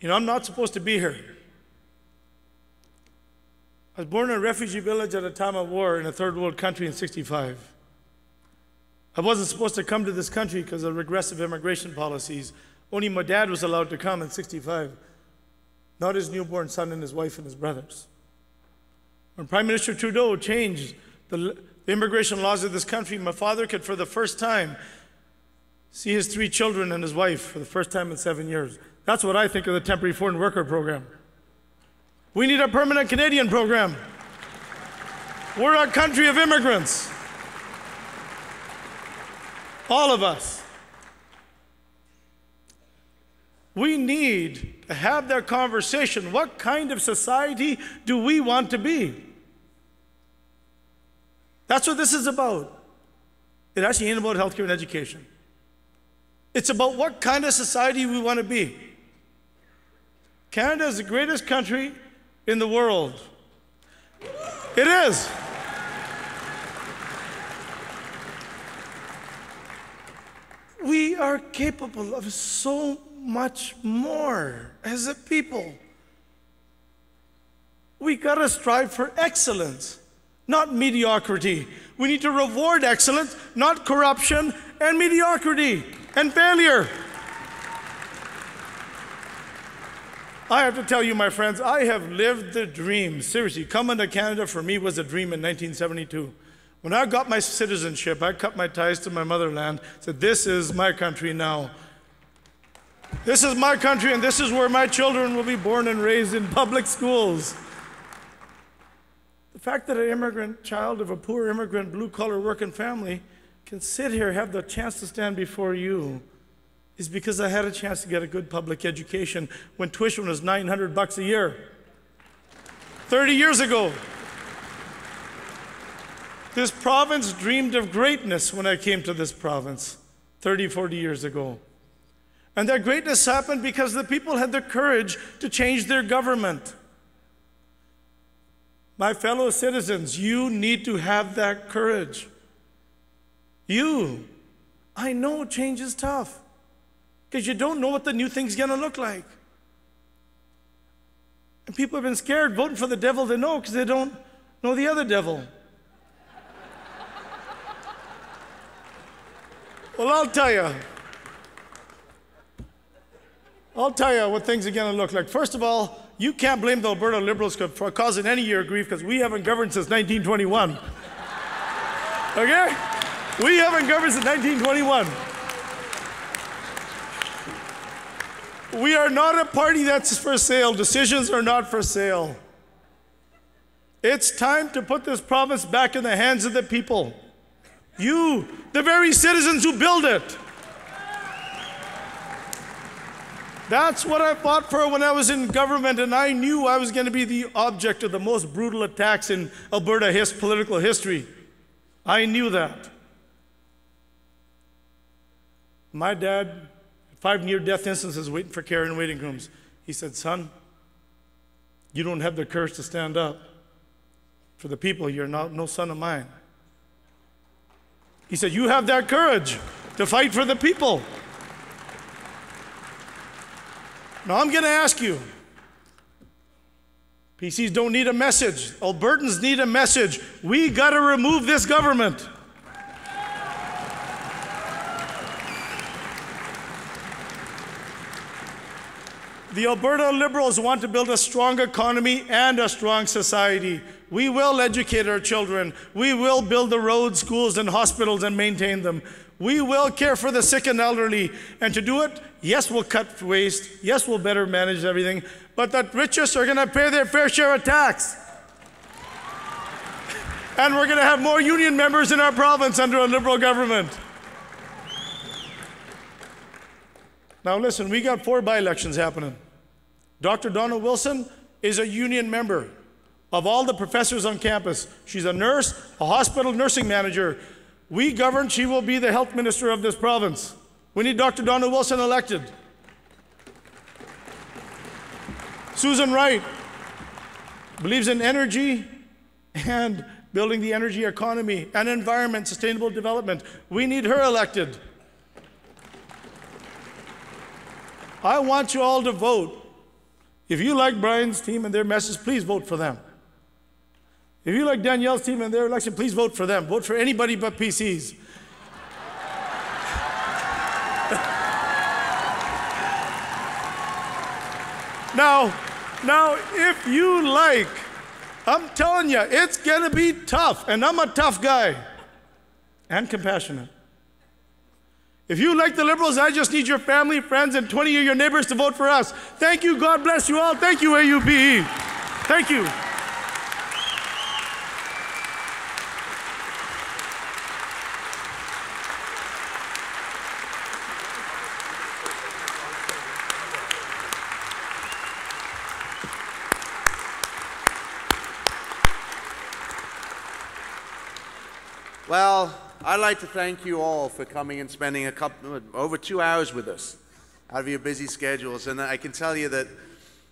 You know, I'm not supposed to be here. I was born in a refugee village at a time of war in a third world country in '65. I wasn't supposed to come to this country because of regressive immigration policies. Only my dad was allowed to come in '65, not his newborn son and his wife and his brothers. When Prime Minister Trudeau changed the immigration laws of this country, my father could, for the first time, see his 3 children and his wife for the first time in 7 years. That's what I think of the temporary foreign worker program. We need a permanent Canadian program. We're a country of immigrants. All of us. We need to have that conversation. What kind of society do we want to be? That's what this is about. It actually ain't about healthcare and education. It's about what kind of society we want to be. Canada is the greatest country in the world. It is. We are capable of so much more as a people. We gotta strive for excellence, not mediocrity. We need to reward excellence, not corruption and mediocrity and failure. I have to tell you, my friends, I have lived the dream. Seriously, coming to Canada for me was a dream in 1972. When I got my citizenship, I cut my ties to my motherland, said, this is my country now. This is my country, and this is where my children will be born and raised in public schools. The fact that an immigrant child of a poor immigrant, blue-collar working family can sit here, have the chance to stand before you, is because I had a chance to get a good public education when tuition was $900 a year. 30 years ago. This province dreamed of greatness when I came to this province 30, 40 years ago. And that greatness happened because the people had the courage to change their government. My fellow citizens, you need to have that courage. I know change is tough because you don't know what the new thing's going to look like. And people have been scared voting for the devil they know because they don't know the other devil. Well, I'll tell you what things are going to look like. First of all, you can't blame the Alberta Liberals for causing any year of grief because we haven't governed since 1921. Okay? We haven't governed since 1921. We are not a party that's for sale. Decisions are not for sale. It's time to put this province back in the hands of the people. You, the very citizens who build it. That's what I fought for when I was in government, and I knew I was going to be the object of the most brutal attacks in Alberta political history. I knew that. My dad, 5 near-death instances waiting for care in waiting rooms. He said, son, you don't have the courage to stand up for the people. You're no son of mine. He said, you have that courage to fight for the people. Now I'm going to ask you, PCs don't need a message. Albertans need a message. We got to remove this government. The Alberta Liberals want to build a strong economy and a strong society. We will educate our children. We will build the roads, schools, and hospitals and maintain them. We will care for the sick and elderly. And to do it, yes, we'll cut waste. Yes, we'll better manage everything. But the richest are going to pay their fair share of tax. And we're going to have more union members in our province under a Liberal government. Now listen, we got 4 by-elections happening. Dr. Donna Wilson is a union member of all the professors on campus. She's a nurse, a hospital nursing manager. We govern, she will be the health minister of this province. We need Dr. Donna Wilson elected. Susan Wright believes in energy and building the energy economy and environment, sustainable development. We need her elected. I want you all to vote. If you like Brian's team and their message, please vote for them. If you like Danielle's team and their election, please vote for them. Vote for anybody but PCs. Now, if you like, I'm telling you, it's going to be tough, and I'm a tough guy and compassionate. If you like the Liberals, I just need your family, friends, and 20 of your neighbors to vote for us. Thank you. God bless you all. Thank you, AUPE. Thank you. Well, I'd like to thank you all for coming and spending over 2 hours with us out of your busy schedules. And I can tell you that,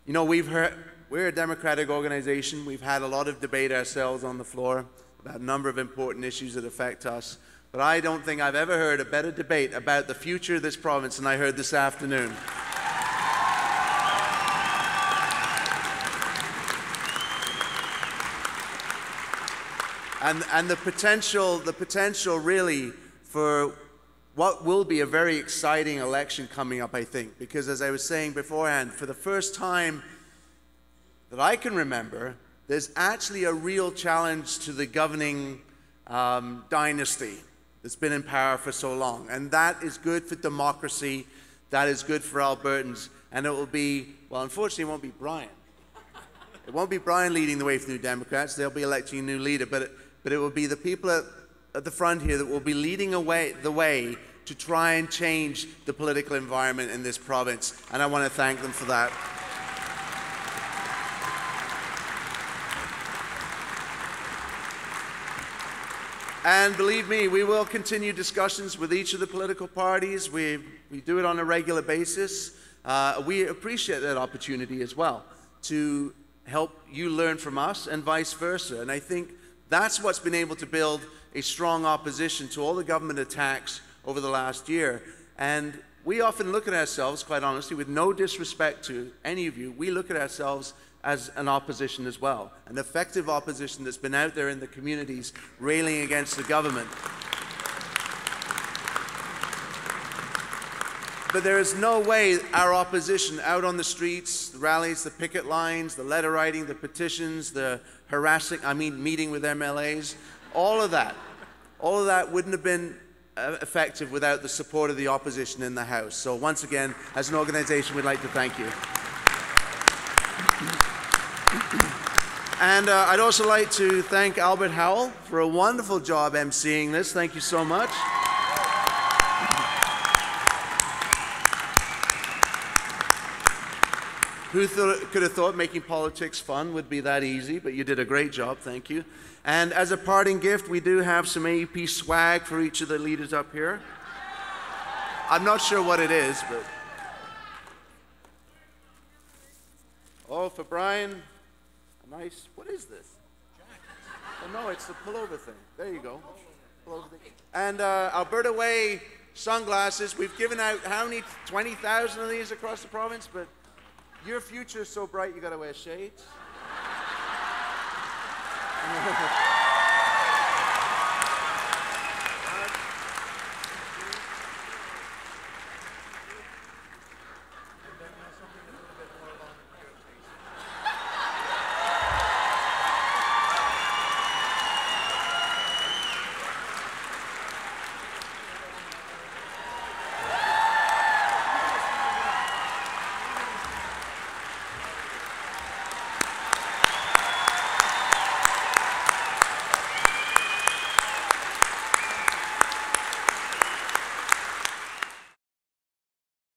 you know, we're a democratic organization. We've had a lot of debate ourselves on the floor about a number of important issues that affect us. But I don't think I've ever heard a better debate about the future of this province than I heard this afternoon. And the potential really for what will be a very exciting election coming up, I think, because as I was saying beforehand, for the first time that I can remember, there's actually a real challenge to the governing dynasty that's been in power for so long. And that is good for democracy, that is good for Albertans, and it will be, well, unfortunately it won't be Brian. It won't be Brian leading the way for New Democrats, they'll be electing a new leader, but it will be the people at the front here that will be leading the way to try and change the political environment in this province. And I want to thank them for that. And believe me, we will continue discussions with each of the political parties. We do it on a regular basis. We appreciate that opportunity as well to help you learn from us and vice versa. And I think that's what's been able to build a strong opposition to all the government attacks over the last year. And we often look at ourselves, quite honestly, with no disrespect to any of you, we look at ourselves as an opposition as well, an effective opposition that's been out there in the communities railing against the government. But there is no way our opposition out on the streets, the rallies, the picket lines, the letter writing, the petitions, the harassing, meeting with MLAs, all of that wouldn't have been effective without the support of the opposition in the House. So once again, as an organization, we'd like to thank you. And I'd also like to thank Albert Howell for a wonderful job emceeing this. Thank you so much. Who could have thought making politics fun would be that easy, but you did a great job, thank you. And as a parting gift, we do have some AUP swag for each of the leaders up here. I'm not sure what it is, but... Oh, for Brian, a nice, what is this? Oh no, it's the pullover thing. There you go. Pullover thing. And Alberta Way sunglasses. We've given out how many? 20,000 of these across the province, but your future is so bright you gotta wear shades.